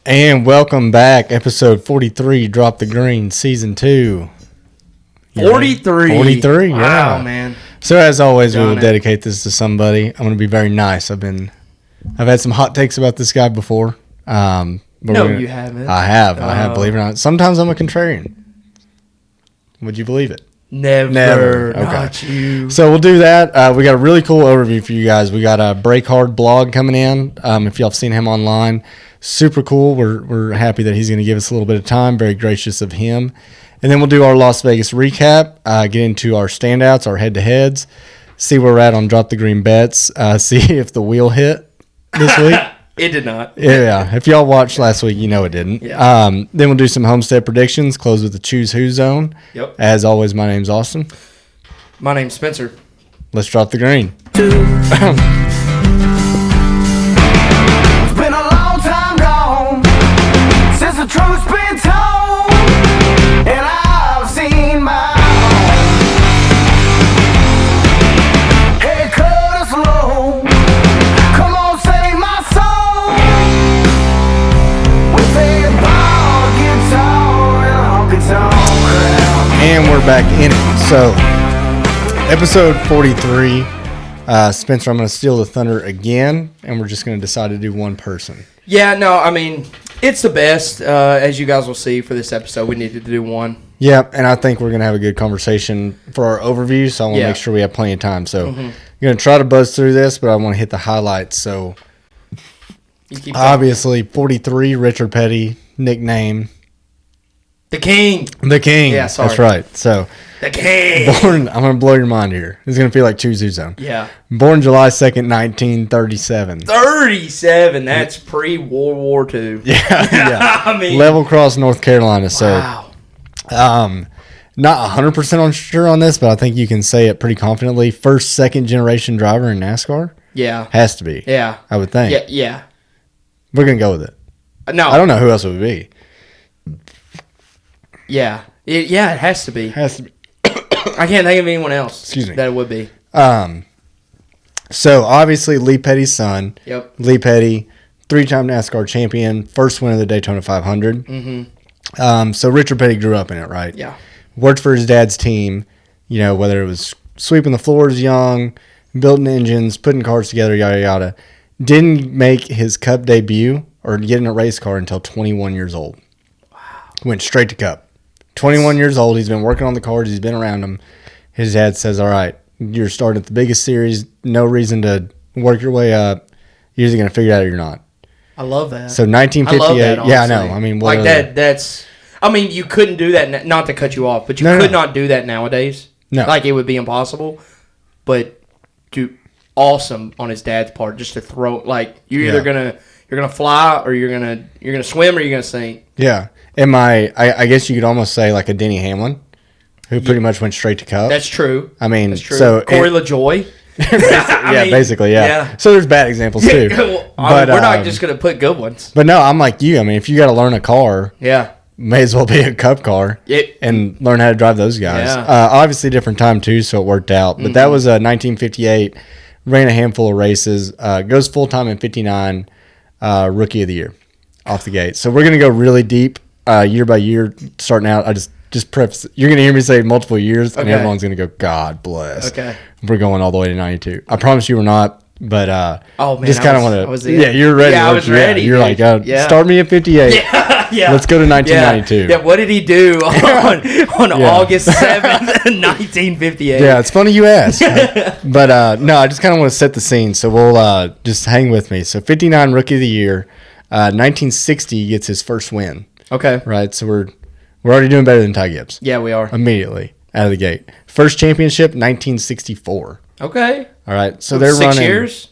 And welcome back, episode 43, Drop the Green, season 2. 43. 43, yeah. Wow, man. So as always, we will dedicate this to somebody. I'm going to be very nice. I've had some hot takes about this guy before. No, you haven't. I have, believe it or not. Sometimes I'm a contrarian. Would you believe it? Never. Okay. Not you. So we'll do that. We got a really cool overview for you guys. We got a Break Hard blog coming in. If y'all have seen him online, super cool. We're happy that he's going to give us a little bit of time. Very gracious of him. And then we'll do our Las Vegas recap, get into our standouts, our head-to-heads, see where we're at on Drop the Green Bets, see if the wheel hit this week. It did not. Yeah. If y'all watched last week, you know it didn't. Yeah. Then we'll do some Homestead Predictions, close with the Choose Who zone. Yep. As always, my name's Austin. My name's Spencer. Let's drop the green. It's been a long time gone since the truth's been told, and I've seen my own. Hey, cut us low. Come on, save my soul with a bar guitar and a honky-tonk crowd. And we're back in it. So, episode 43. Spencer, I'm going to steal the thunder again, and we're just going to decide to do one person. Yeah, no, I mean, it's the best. As you guys will see for this episode, we needed to do one. Yeah, and I think we're going to have a good conversation for our overview, so I want to make sure we have plenty of time. So, I'm going to try to buzz through this, but I want to hit the highlights. So, obviously, 43, Richard Petty, nickname. The King. The King. Yeah, sorry. That's right. So, The King. born, I'm going to blow your mind here. It's going to feel like Choose Who Zone. Yeah. Born July 2nd, 1937. 37. That's pre-World War II. Yeah. I mean. Level Cross, North Carolina. So, Wow. not 100% sure on this, but I think you can say it pretty confidently. First, second generation driver in NASCAR? Yeah. Has to be. Yeah. I would think. Yeah. We're going to go with it. No. I don't know who else it would be. Yeah. It has to be. Has to be. I can't think of anyone else. Excuse me. That it would be. So, obviously, Lee Petty's son. Yep. Lee Petty, 3-time NASCAR champion, first win of the Daytona 500. Mm-hmm. So, Richard Petty grew up in it, right? Yeah. Worked for his dad's team, whether it was sweeping the floors young, building engines, putting cars together, yada, yada. Didn't make his Cup debut or get in a race car until 21 years old. Wow. Went straight to Cup. 21 years old. He's been working on the cars. He's been around them. His dad says, all right, you're starting at the biggest series. No reason to work your way up. You're either going to figure it out or you're not. I love that. So 1958. I love that, yeah, I know. I mean, like that's. I mean, you couldn't do that. Not to cut you off, but you could not do that nowadays. No, like it would be impossible. But awesome on his dad's part, just to throw. Like you're either gonna fly or you're gonna swim or you're gonna sink. Yeah. I guess you could almost say like a Denny Hamlin, who pretty much went straight to Cup. That's true. I mean, that's true. So Corey LaJoy. Basically. So there's bad examples too. But we're not just gonna put good ones. But no, I'm like you. I mean, if you got to learn a car, may as well be a Cup car and learn how to drive those guys. Yeah. Obviously, different time too, so it worked out. But that was 1958. Ran a handful of races. Goes full time in '59. Rookie of the year off the gate. So we're gonna go really deep. Year by year, starting out. I just preface. You're gonna hear me say multiple years, and everyone's gonna go, God bless. Okay. We're going all the way to '92. I promise you, we're not. But oh man, just kind of want to. Yeah, you're ready. Yeah, I was ready. You're like, start me at 58. Yeah. Let's go to 1992. Yeah. What did he do on August 7th, 1958? Yeah, it's funny you ask. But no, I just kind of want to set the scene, so we'll just hang with me. So 59 Rookie of the Year, 1960 gets his first win. Okay. Right, so we're already doing better than Ty Gibbs. Yeah, we are. Immediately out of the gate. First championship, 1964. Okay. All right, so they're 6 running. years?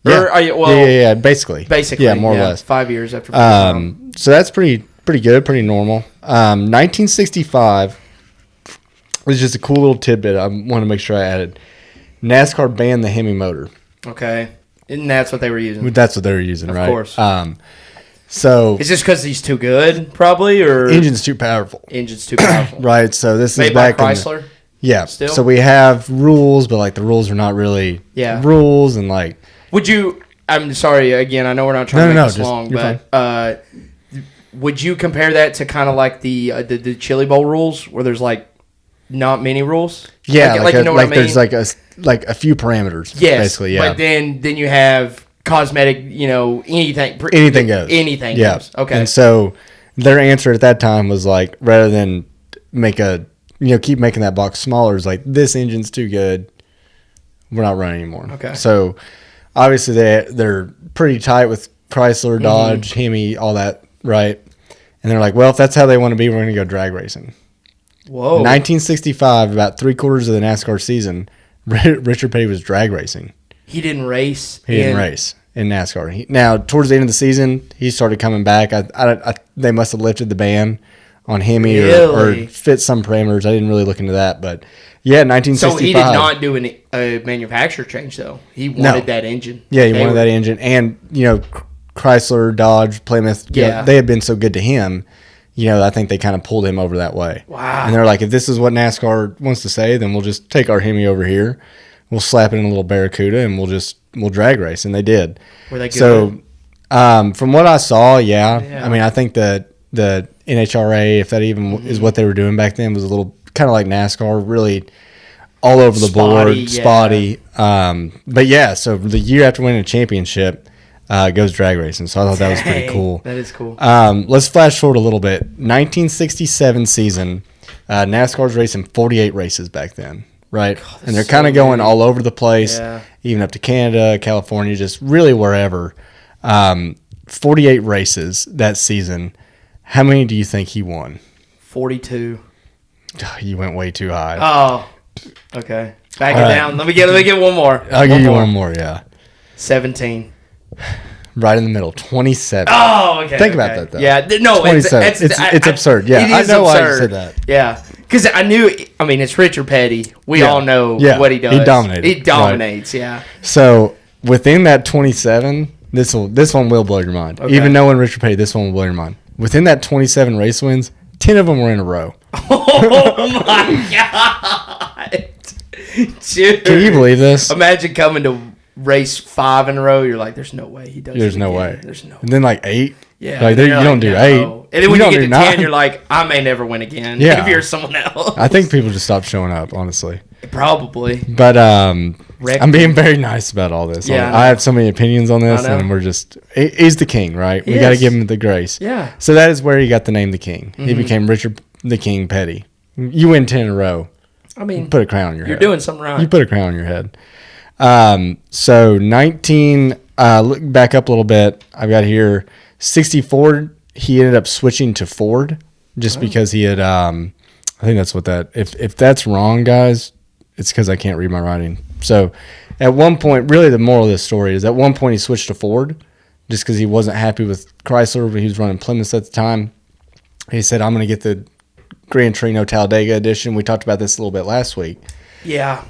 Yeah, basically. Basically. Yeah, more or less. 5 years after. So that's pretty good, pretty normal. 1965 was just a cool little tidbit I want to make sure I added. NASCAR banned the Hemi motor. Okay. And that's what they were using. That's what they were using, right? Of course. So is this because he's too good, probably, or engine's too powerful? Engine's too powerful, right? So this made is back by Chrysler. Still? So we have rules, but like the rules are not really rules, and like. Would you? I'm sorry again. I know we're not trying to make this long, but would you compare that to kind of like the Chili Bowl rules, where there's like not many rules? Yeah, you know what I mean? there's like a few parameters. Yes, basically, yeah. But then you have cosmetic, anything goes. Anything Yeah. goes. Okay. And so their answer at that time was like, rather than keep making that box smaller, is like, this engine's too good, we're not running anymore. Okay. So obviously they're pretty tight with Chrysler, Dodge, Hemi, all that, right? And they're like, well, if that's how they want to be, we're going to go drag racing. Whoa. 1965, about 3/4 of the NASCAR season, Richard Petty was drag racing. He didn't race. He didn't race in NASCAR. Now, towards the end of the season, he started coming back. They must have lifted the ban on Hemi or fit some parameters. I didn't really look into that, but yeah, 1965. So he did not do a manufacturer change, though. He wanted that engine. Yeah, he wanted that engine, and Chrysler, Dodge, Plymouth. Yeah, they had been so good to him. I think they kind of pulled him over that way. Wow. And they're like, if this is what NASCAR wants to say, then we'll just take our Hemi over here. We'll slap it in a little Barracuda, and we'll drag race. And they did. Were they good? So, from what I saw, yeah. I mean, I think that the NHRA, if that even is what they were doing back then, was a little kind of like NASCAR, really all over the board, spotty. But yeah, so the year after winning a championship, goes drag racing. So I thought that was pretty cool. That is cool. Let's flash forward a little bit. 1967 season, NASCAR's racing 48 races back then, right? God, and they're kind of going all over the place, even up to Canada, California, just really wherever. 48 races that season. How many do you think he won? 42. You went way too high. Oh, okay. Back it down. Let me get one more. I'll give you one more, yeah. 17. Right in the middle, 27. Oh, okay. Think about that, though. Yeah, no, 27. It's absurd. Yeah, I know why you said that. Yeah, because I knew. I mean, it's Richard Petty. We all know what he does. He dominated. He dominates. Right. Yeah. So within that 27, this one will blow your mind. Okay. Even knowing Richard Petty, this one will blow your mind. Within that 27 race wins, 10 of them were in a row. Oh my god, dude! Can you believe this? Imagine coming to race 5 in a row. You're like, there's no way he does. There's no way. There's no. And then like 8. Yeah. Like you don't do 8. And then when you get to 10, you're like, I may never win again. Yeah. If you're someone else. I think people just stopped showing up, honestly. Probably. But I'm being very nice about all this. Yeah. I have so many opinions on this, and we're just he's the king, right? We got to give him the grace. Yeah. So that is where he got the name the King. He became Richard the King Petty. You win 10 in a row. I mean, you put a crown on your head. You're doing something right. You put a crown on your head. So look back up a little bit. I've got here 64. He ended up switching to Ford just because he had. I think that's what that. If that's wrong, guys, it's because I can't read my writing. So at one point, really the moral of this story is at one point he switched to Ford just because he wasn't happy with Chrysler, but he was running Plymouth at the time. He said, "I'm going to get the Gran Torino Talladega edition." We talked about this a little bit last week. Yeah.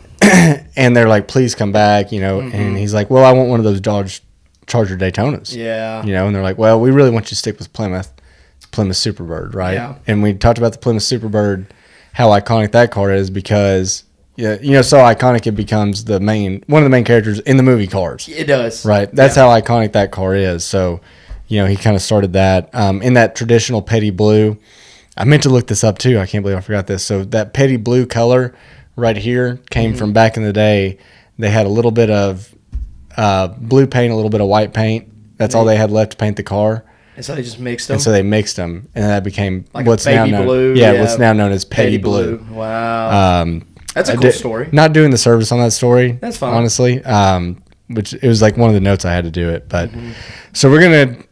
And they're like, please come back, and he's like, well, I want one of those Dodge Charger Daytonas. Yeah. And they're like, well, we really want you to stick with Plymouth. It's Plymouth Superbird, right? Yeah. And we talked about the Plymouth Superbird, how iconic that car is because, so iconic it becomes one of the main characters in the movie Cars. It does. Right. That's how iconic that car is. So, he kind of started that in that traditional Petty blue. I meant to look this up too. I can't believe I forgot this. So that Petty blue color right here came from back in the day. They had a little bit of blue paint, a little bit of white paint. That's all they had left to paint the car. And so they just mixed them. And so they mixed them, and that became like what's now known. Blue, what's now known as Petty blue. Wow. That's a cool story. Not doing the service on that story. That's fine. Honestly, which it was like one of the notes I had to do it. But so we're gonna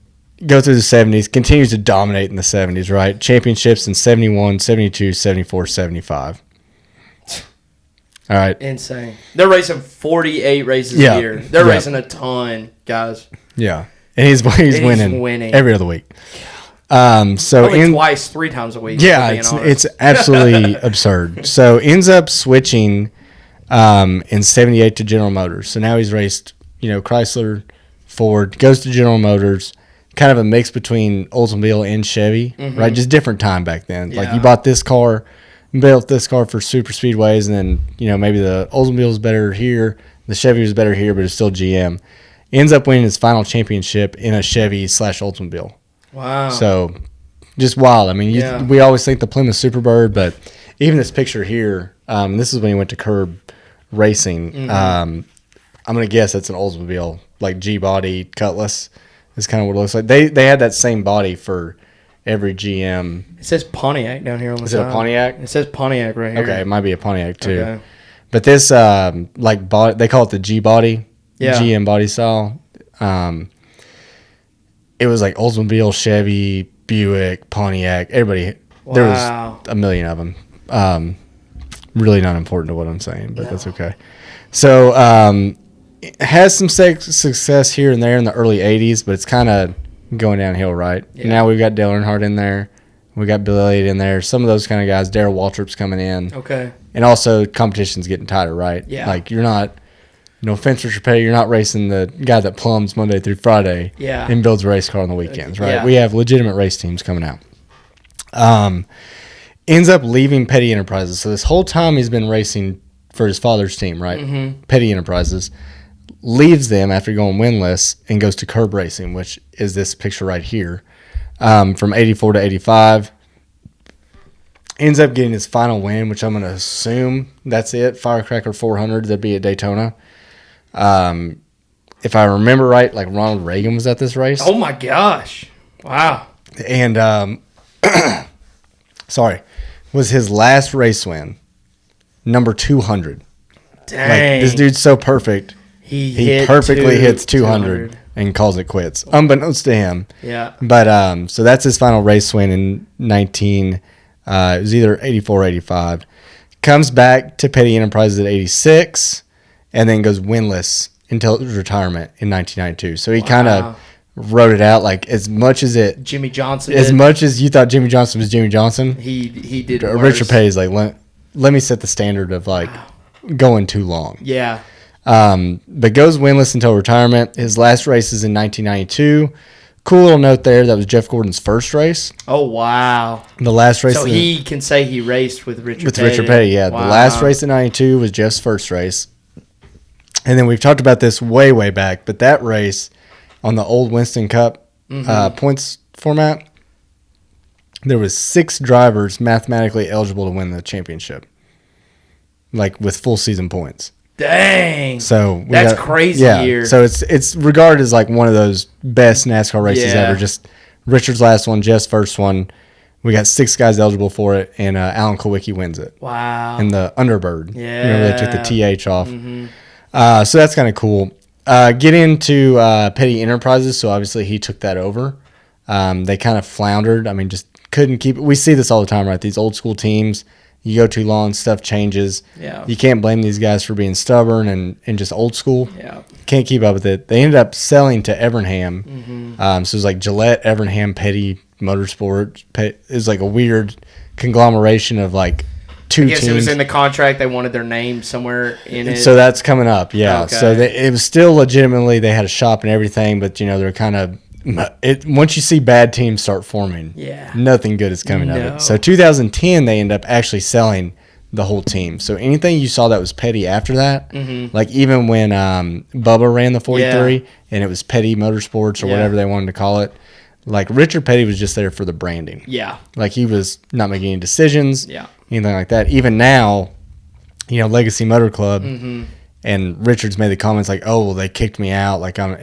go through the 70s. Continues to dominate in the 70s, right? Championships in 71, 72, 74, 75. All right. Insane. They're racing 48 races a year. They're racing a ton, guys. Yeah. And he's winning every other week. So probably 3 times a week. Yeah, it's absolutely absurd. So ends up switching in 78 to General Motors. So now he's raced, Chrysler, Ford, goes to General Motors, kind of a mix between Oldsmobile and Chevy, right? Just different time back then. Yeah. Like you bought this car, built this car for super speedways, and then maybe the Oldsmobile is better here, the Chevy was better here, but it's still GM. Ends up winning his final championship in a Chevy / Oldsmobile. Wow. So just wild. I mean, Yeah. we always think the Plymouth Superbird, but even this picture here, this is when he went to Curb Racing. Mm-hmm. I'm gonna guess it's an Oldsmobile, like G-body Cutlass is kind of what it looks like. They had that same body for every GM. It says Pontiac down here on the side. Is it a Pontiac? It says Pontiac right here. Okay, it might be a Pontiac too. Okay. But this like body, they call it the G-body, Yeah. GM body style. It was like Oldsmobile, Chevy, Buick, Pontiac, everybody. There Wow. was a million of them. Really not important to what I'm saying, but that's okay. So it has some success here and there in the early 80s, but it's kind of going downhill, right? Yeah. Now we've got Dale Earnhardt in there. We got Bill Elliott in there. Some of those kind of guys. Darrell Waltrip's coming in. Okay. And also competition's getting tighter, right? Yeah. Like you're not, no offense, Richard Petty, you're not racing the guy that plumbs Monday through Friday Yeah. and builds a race car on the weekends, right? Yeah. We have legitimate race teams coming out. Ends up leaving Petty Enterprises. So this whole time he's been racing for his father's team, right? Mm-hmm. Petty Enterprises. Leaves them after going winless and goes to Curb Racing, which is this picture right here. From 84 to 85. Ends up getting his final win, which I'm going to assume that's it. Firecracker 400, that'd be at Daytona. If I remember right, like Ronald Reagan was at this race. Oh my gosh! Wow. And, sorry, was his last race win, number 200. Dang. Like, this dude's so perfect. He He perfectly hits 200 and calls it quits, unbeknownst to him. Yeah. But so that's his final race win in 19. It was either 84 or 85. Comes back to Petty Enterprises at 86, and then goes winless until his retirement in 1992. So he kind of wrote it out like as much as Jimmy Johnson. much as you thought Jimmy Johnson was Jimmy Johnson. He did. Richard worse. Petty's like let me set the standard of like going too long. Yeah. But goes winless until retirement. His last race is in 1992. Cool little note there. That was Jeff Gordon's first race. Oh wow. The last race. So he can say he raced with Richard. with Petty. Richard Petty. Yeah, Wow. the last race in '92 was Jeff's first race. And then we've talked about this way back, but that race on the old Winston Cup points format, there was 6 drivers mathematically eligible to win the championship, like with full season points. Dang. So That's crazy Yeah, year. so it's regarded as like one of those best NASCAR races Yeah. ever. Just Richard's last one, Jeff's first one. We got 6 guys eligible for it, and Alan Kulwicki wins it. Wow. And the Underbird. Yeah. Remember they took the TH off. So that's kind of cool. Get into Petty Enterprises. So obviously he took that over. They kind of floundered. I mean, just couldn't keep it. We see this all the time, right? These old school teams, you go too long, stuff changes. Yeah. You can't blame these guys for being stubborn and just old school. Yeah. Can't keep up with it. They ended up selling to Evernham. So it was like Gillette, Evernham, Petty Motorsport. It was like a weird conglomeration of like 2 I guess teams. it was in the contract. They wanted their name somewhere in it. So that's coming up, yeah. Okay. So it was still legitimately, they had a shop and everything, but they're kind of once you see bad teams start forming, Yeah. nothing good is coming of No. it. So 2010, they end up actually selling the whole team. So anything you saw that was Petty after that, like even when Bubba ran the 43 and it was Petty Motorsports or Yeah. whatever they wanted to call it, like Richard Petty was just there for the branding. Yeah. Like he was not making any decisions, Yeah. anything like that. Even now, Legacy Motor Club, and Richard's made the comments like, "Oh, well, they kicked me out." Like you You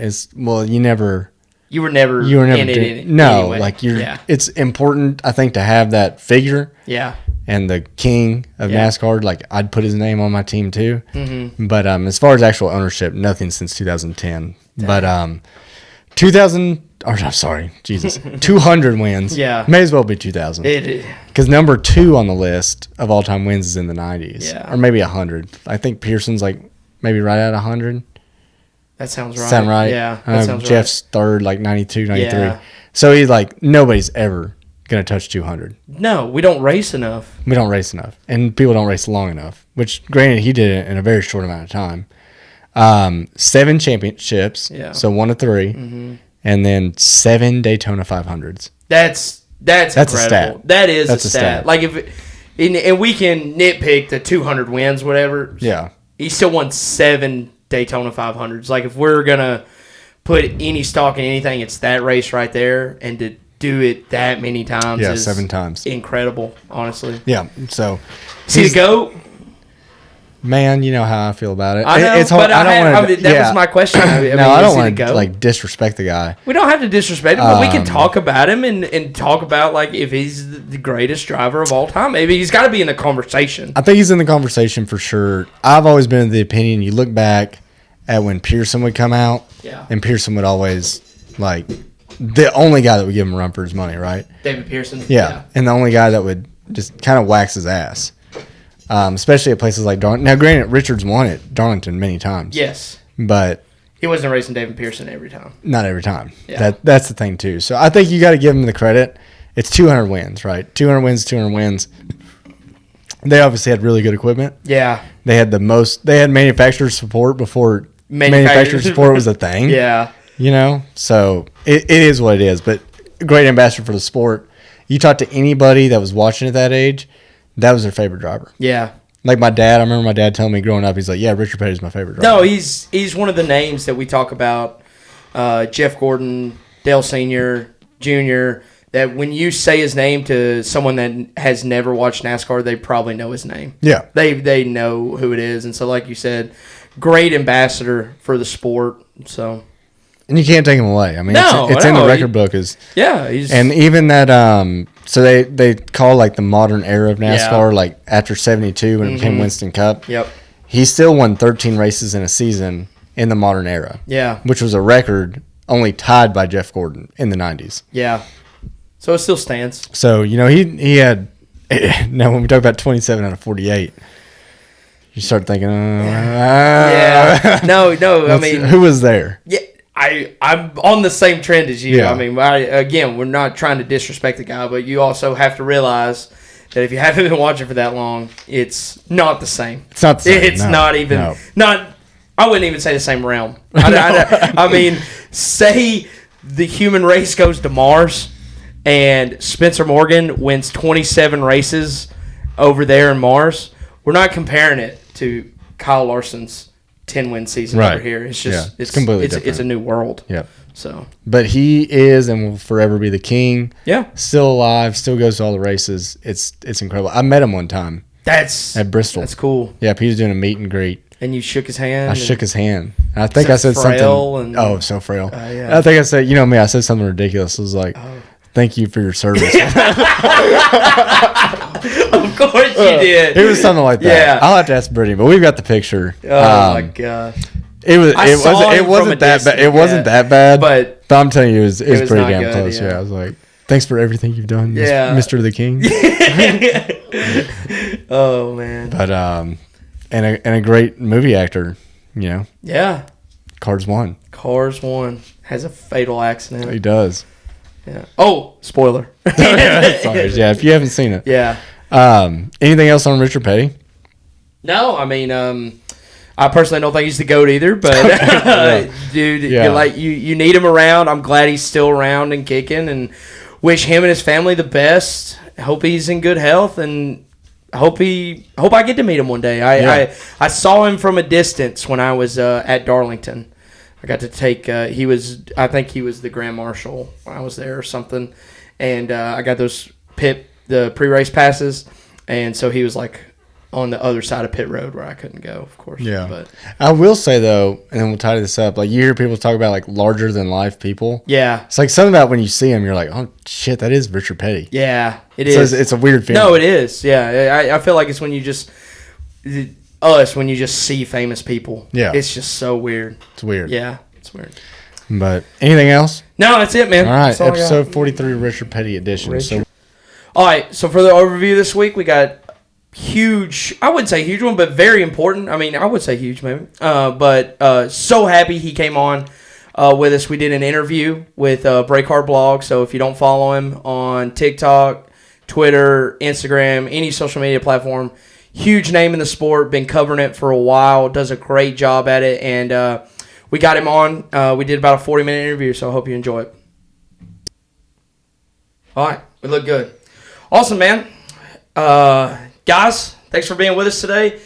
were never. were never in it doing, no, anyway. like Yeah. It's important, I think, to have that figure Yeah. and the king of Yeah. NASCAR. Like I'd put his name on my team too. But as far as actual ownership, nothing since 2010. But 200 wins. Yeah. May as well be 2000. It. Because number 2 on the list of all-time wins is in the 90s. Yeah. Or maybe 100. I think Pearson's like maybe right at 100. That sounds right. Sound right? Yeah. That sounds Jeff's third, like 92, 93. Yeah. So he's like, nobody's ever going to touch 200. right. No, we don't race enough. We don't race enough. And people don't race long enough, which granted he did it in a very short amount of time. 7 championships. Yeah. So 1 of 3. And then 7 Daytona 500s. That's That's a incredible. stat. That is That's a a stat. stat. Like and we can nitpick the 200 wins, whatever. Yeah. He still won 7 Daytona 500s. Like if we're gonna put any stock in anything, it's that race right there. And do it that many times. Yeah, is 7 times. Incredible, honestly. Yeah. So See the GOAT? man, you know how I feel about it. I know, It's hard. but I don't want to. that was my question. I mean, I is don't he want the to GOAT? like disrespect the guy. We don't have to disrespect him, but we can talk about him and talk about like if he's the greatest driver of all time. Maybe he's got to be in the conversation. I think he's in the conversation for sure. I've always been of the opinion. You look back at when Pearson would come out, and Pearson would always like the only guy that would give him a run for his money, right? David Pearson. Yeah, and the only guy that would just kind of wax his ass. Especially at places like Darlington. Now, granted, Richards won at Darlington many times. Yes. But he wasn't racing David Pearson every time. Not every time. Yeah. That's the thing, too. So I think you got to give him the credit. It's 200 wins, right? 200 wins, 200 wins. They obviously had really good equipment. Yeah. They had they had manufacturer support before manufacturer support was a thing. Yeah. You know? So it is what it is. But great ambassador for the sport. You talk to anybody that was watching at that age, that was their favorite driver. Yeah. Like my dad, I remember my dad telling me growing up, he's like, yeah, Richard Petty's my favorite driver. No, he's one of the names that we talk about. Jeff Gordon, Dale Sr., Jr., that when you say his name to someone that has never watched NASCAR, they probably know his name. Yeah. They know who it is. And so, like you said, great ambassador for the sport. So, and you can't take him away. I mean, no, it's in the record book. And even that, so they call like the modern era of NASCAR, like after 72 when it became Winston Cup. Yep. He still won 13 races in a season in the modern era. Yeah. Which was a record only tied by Jeff Gordon in the 90s. Yeah. So it still stands. So, you know, he had, now when we talk about 27 out of 48, you start thinking, yeah. No, I mean. Who was there? Yeah. I'm on the same trend as you. Yeah. I mean, again, we're not trying to disrespect the guy, but you also have to realize that if you haven't been watching for that long, it's not the same. It's not the same. It's not even, I wouldn't even say the same realm. I mean, say the human race goes to Mars and Spencer Morgan wins 27 races over there in Mars. We're not comparing it to Kyle Larson's 10-win season over here. It's just it's completely different. It's a new world. Yeah. So, but he is and will forever be the king. Yeah. Still alive. Still goes to all the races. It's incredible. I met him one time. At Bristol. That's cool. Yeah, he was doing a meet and greet. And you shook his hand. I shook his hand. I think I said something. So frail. Yeah. I think I said, you know me, I said something ridiculous. I was like, thank you for your service. Of course you did. It was something like that. Yeah. I'll have to ask Brittany, but we've got the picture. Oh my gosh. It wasn't that bad. It wasn't that bad. But I'm telling you, it was pretty damn good, close. Yeah. I was like, thanks for everything you've done, Mr. the King. Oh man. But and a great movie actor, you know. Yeah. Cars 1. Cars 1 has a fatal accident. He does. Yeah. Oh, spoiler. Yeah, if you haven't seen it. Yeah. Anything else on Richard Petty? No, I mean, I personally don't think he's the GOAT either, but dude, you need him around. I'm glad he's still around and kicking, and wish him and his family the best. Hope he's in good health, and hope I get to meet him one day. I saw him from a distance when I was at Darlington. I got to take. I think he was the Grand Marshal when I was there or something, and I got the pre-race passes, and so he was like on the other side of pit road where I couldn't go, of course. Yeah. But I will say though, and then we'll tie this up. Like you hear people talk about like larger than life people. Yeah. It's like something about when you see him, you're like, oh shit, that is Richard Petty. Yeah, it is. So it's a weird feeling. No, it is. Yeah, I feel like it's when you just see famous people. Yeah. It's just so weird. It's weird. Yeah, it's weird. But anything else? No, that's it, man. All right, episode 43, Richard Petty edition. All right, so for the overview this week, we got huge, I wouldn't say huge one, but very important. I mean, I would say huge maybe. But so happy he came on with us. We did an interview with Breakhard Blog, so if you don't follow him on TikTok, Twitter, Instagram, any social media platform, huge name in the sport, been covering it for a while, does a great job at it, and we got him on. We did about a 40-minute interview, so I hope you enjoy it. All right, we look good. Awesome, man. Guys, thanks for being with us today.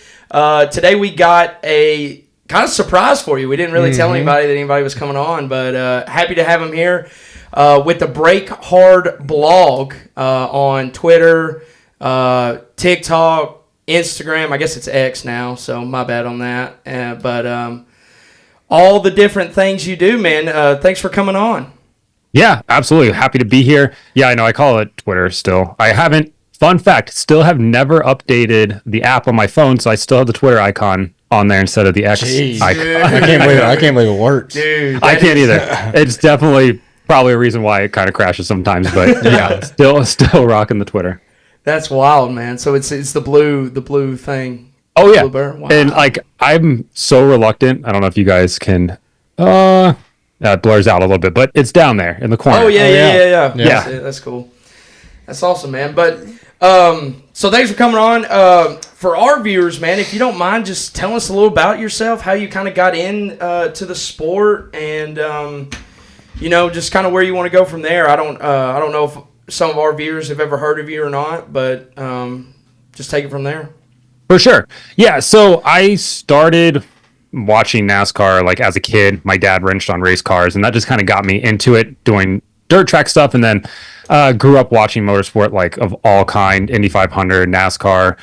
Today we got a kind of surprise for you. We didn't really tell anybody that anybody was coming on, but happy to have him here. with the Break Hard blog on Twitter, TikTok, Instagram. I guess it's X now, so my bad on that. But all the different things you do, man. Thanks for coming on. Yeah, absolutely. Happy to be here. Yeah, I know I call it Twitter still. I haven't, fun fact, still have never updated the app on my phone, so I still have the Twitter icon on there instead of the X Jeez, icon. I can't believe it works. Dude, I can't either. It's definitely probably a reason why it kind of crashes sometimes, but yeah, still rocking the Twitter. That's wild, man. So it's the blue thing. Oh yeah. Wow. And like I'm so reluctant. I don't know if you guys can that blurs out a little bit, but it's down there in the corner. Oh yeah. Yeah. That's cool. That's awesome, man. But so thanks for coming on. For our viewers, man, if you don't mind, just tell us a little about yourself, how you kind of got in to the sport, and just kind of where you want to go from there. I don't know if some of our viewers have ever heard of you or not, but just take it from there. For sure. Yeah. So I started watching NASCAR like as a kid. My dad wrenched on race cars, and that just kind of got me into it, doing dirt track stuff, and then grew up watching motorsport like of all kind, Indy 500, NASCAR,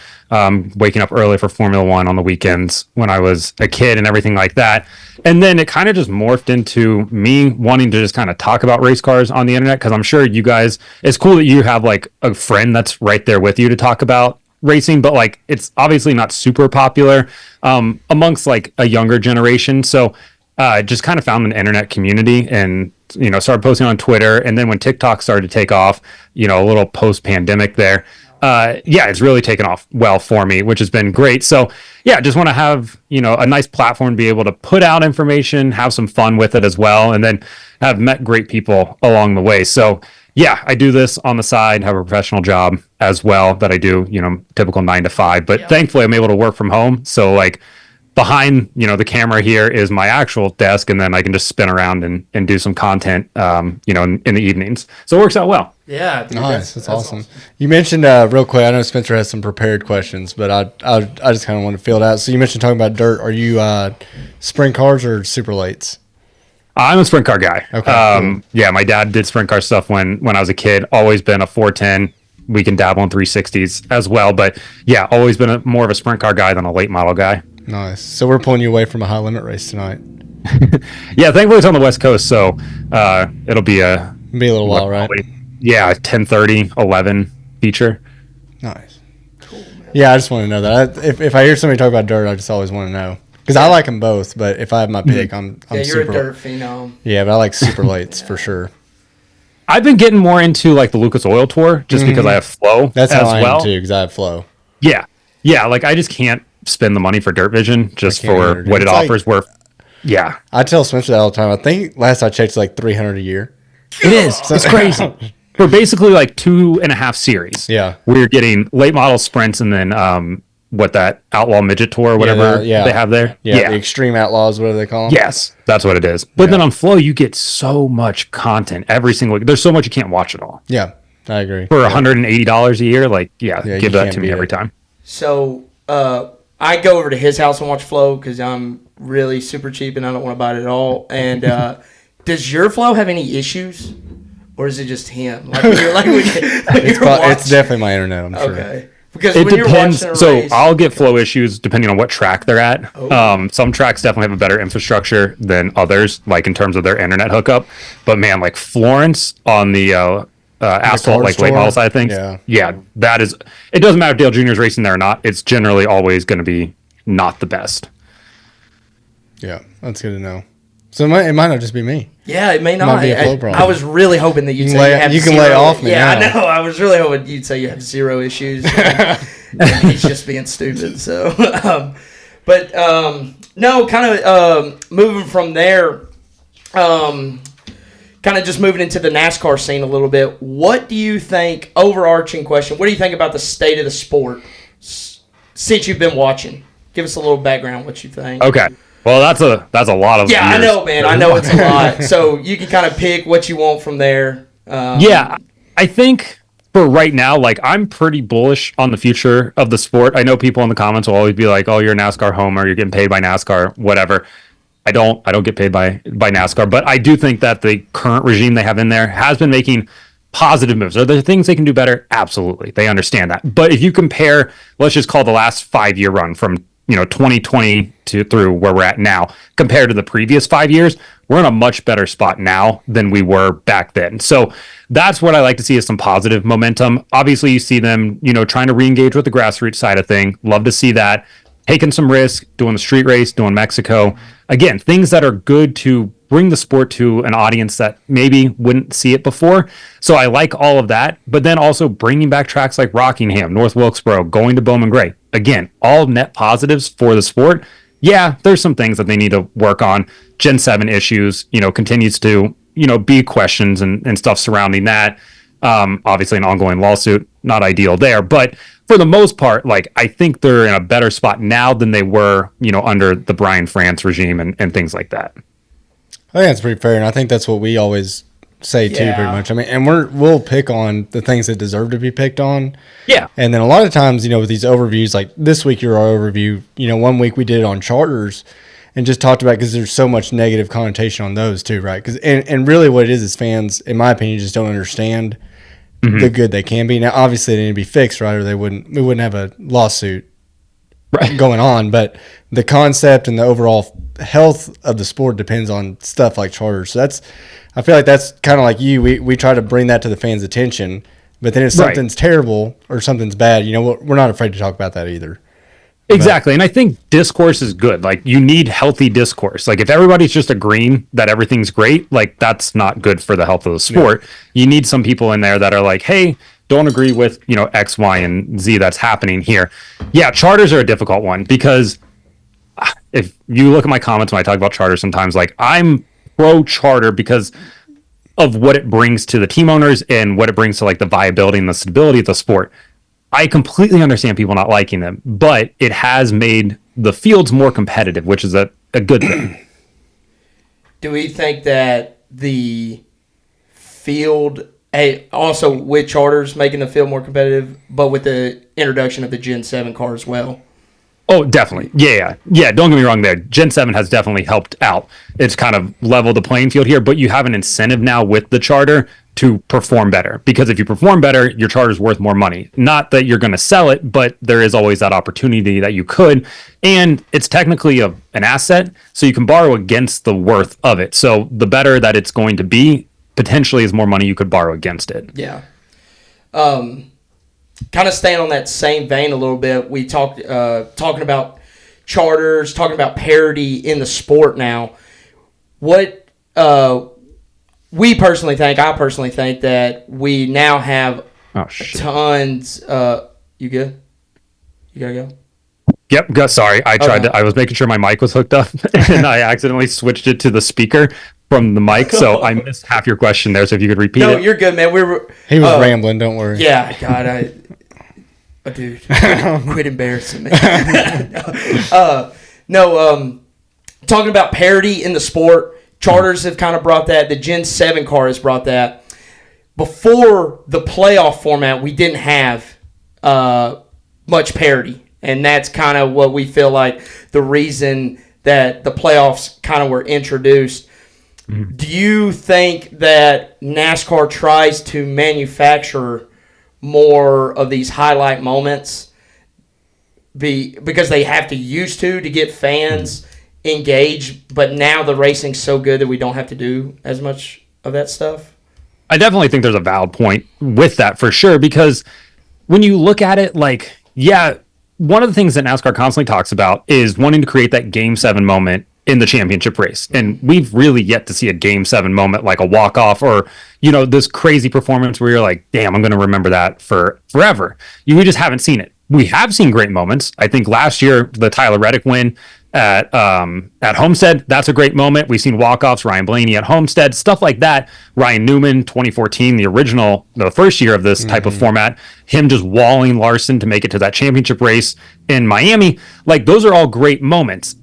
waking up early for Formula One on the weekends when I was a kid and everything like that. And then it kind of just morphed into me wanting to just kind of talk about race cars on the internet, because I'm sure you guys, it's cool that you have like a friend that's right there with you to talk about racing, but like it's obviously not super popular amongst like a younger generation. So just kind of found an internet community and started posting on Twitter. And then when TikTok started to take off, a little post-pandemic there, it's really taken off well for me, which has been great. So yeah, just want to have a nice platform to be able to put out information, have some fun with it as well, and then have met great people along the way. So yeah, I do this on the side, have a professional job as well that I do, typical 9 to 5, but thankfully I'm able to work from home. So like behind, the camera here is my actual desk, and then I can just spin around and do some content, in the evenings. So it works out well. Yeah. Dude, nice. That's awesome. You mentioned real quick, I know Spencer has some prepared questions, but I just kind of want to fill it out. So you mentioned talking about dirt. Are you sprint cars or super lates? I'm a sprint car guy. Okay. Cool. Yeah, my dad did sprint car stuff when I was a kid. Always been a 410. We can dabble in 360s as well, but yeah, always been more of a sprint car guy than a late model guy. Nice. So we're pulling you away from a high limit race tonight. Yeah, thankfully it's on the West Coast, so it'll be a little while, right? Yeah, 10:30, 11 feature. Nice. Cool, man. Yeah, I just want to know that. If I hear somebody talk about dirt, I just always want to know. Because I like them both, but if I have my pick, I'm you're super. a dirt phenom. Yeah, but I like super lates for sure. I've been getting more into like the Lucas Oil Tour just because I have flow. That's how I well. am too, because I have flow. Yeah, like I just can't spend the money for Dirt Vision just for what it offers. Yeah, I tell Spencer that all the time. I think last I checked, it's like $300 a year. It is. It's crazy. For basically like 2.5 series. Yeah, we're getting late model sprints and then that Outlaw Midget Tour or whatever they have there. Yeah, the Extreme Outlaws, whatever they call them. Yes, that's what it is. But then on Flow, you get so much content every single week. There's so much you can't watch it all. Yeah, I agree. For $180 a year, give that to me every time. So I go over to his house and watch Flow because I'm really super cheap and I don't want to buy it at all. And does your Flow have any issues? Or is it just him? It's definitely my internet, I'm sure. Okay. Because it when depends. You're watching a so race, I'll get flow issues depending on what track they're at. Some tracks definitely have a better infrastructure than others, like in terms of their internet hookup. But man, like Florence on the asphalt, like late model side of things. Yeah, that is. It doesn't matter if Dale Jr. is racing there or not. It's generally always going to be not the best. Yeah, that's good to know. So it might not just be me. Yeah, it may not. Might be a flow problem. I was really hoping that you'd say you have you can zero. lay off me. Yeah, now. I know. I was really hoping you'd say you have zero issues. And he's just being stupid. So, no, kind of moving from there. Kind of just moving into the NASCAR scene a little bit. What do you think? Overarching question. What do you think about the state of the sport since you've been watching? Give us a little background. What you think? Okay. Well, that's a lot of yeah, years. I know, man. I know it's a lot. So you can kind of pick what you want from there. Yeah, I think for right now, like I'm pretty bullish on the future of the sport. I know people in the comments will always be like, "Oh, you're a NASCAR homer. You're getting paid by NASCAR, whatever." I don't get paid by NASCAR, but I do think that the current regime they have in there has been making positive moves. Are there things they can do better? Absolutely. They understand that. But if you compare, let's just call the last 5-year run from 2020 to through where we're at now, compared to the previous 5 years, we're in a much better spot now than we were back then. So that's what I like to see is some positive momentum. Obviously, you see them, trying to re-engage with the grassroots side of thing. Love to see that. Taking some risk, doing the street race, doing Mexico. Again, things that are good to bring the sport to an audience that maybe wouldn't see it before. So I like all of that. But then also bringing back tracks like Rockingham, North Wilkesboro, going to Bowman Gray. Again, all net positives for the sport. Yeah, there's some things that they need to work on. Gen 7 issues, continues to, be questions and stuff surrounding that. Obviously an ongoing lawsuit, not ideal there. But for the most part, I think they're in a better spot now than they were, under the Brian France regime and things like that. I think that's pretty fair, and I think that's what we always say too, pretty much. I mean, and we'll pick on the things that deserve to be picked on. Yeah. And then a lot of times, with these overviews, like this week, your overview, one week we did it on charters and just talked about, because there's so much negative connotation on those too, right? Because and really what it is fans, in my opinion, just don't understand the good they can be. Now, obviously, they need to be fixed, right? Or we wouldn't have a lawsuit going on. But the concept and the overall health of the sport depends on stuff like charters. So I feel like that's kind of like you. We try to bring that to the fans' attention. But then if something's terrible or something's bad, we're not afraid to talk about that either. Exactly. And I think discourse is good. You need healthy discourse. If everybody's just agreeing that everything's great, that's not good for the health of the sport. Yeah. You need some people in there that are like, hey, don't agree with, X, Y, and Z that's happening here. Yeah, charters are a difficult one because if you look at my comments when I talk about charters sometimes, I'm pro charter because of what it brings to the team owners and what it brings to the viability and the stability of the sport. I completely understand people not liking them, but it has made the fields more competitive, which is a good thing. Do we think that the field, also with charters making the field more competitive, but with the introduction of the Gen 7 car as well? Oh, definitely. Yeah. Don't get me wrong there. Gen 7 has definitely helped out. It's kind of leveled the playing field here, but you have an incentive now with the charter to perform better, because if you perform better, your charter's worth more money. Not that you're going to sell it, but there is always that opportunity that you could, and it's technically an asset, so you can borrow against the worth of it. So the better that it's going to be, potentially is more money you could borrow against it. Yeah. Kind of staying on that same vein a little bit, we talking about charters, talking about parity in the sport now. What I personally think that we now have tons. You good? You gotta go? Yep. Sorry, I tried to. I was making sure my mic was hooked up, and I accidentally switched it to the speaker from the mic, so I missed half your question there. So if you could repeat it. No, you're good, man. He was rambling. Don't worry. Yeah, God, dude, quit embarrassing me. Talking about parity in the sport. Charters have kind of brought that. The Gen 7 car has brought that. Before the playoff format, we didn't have much parity. And that's kind of what we feel like the reason that the playoffs kind of were introduced. Mm-hmm. Do you think that NASCAR tries to manufacture more of these highlight moments because they have to used to get fans engaged, but now the racing's so good that we don't have to do as much of that stuff? I definitely think there's a valid point with that for sure, because when you look at it, one of the things that NASCAR constantly talks about is wanting to create that Game 7 moment in the championship race. And we've really yet to see a Game 7 moment like a walk-off or, this crazy performance where you're like, damn, I'm going to remember that for forever. We just haven't seen it. We have seen great moments. I think last year, the Tyler Reddick win at Homestead, that's a great moment. We've seen walk-offs, Ryan Blaney at Homestead, stuff like that. Ryan Newman, 2014, the first year of this type of format, him just walling Larson to make it to that championship race in Miami. Those are all great moments.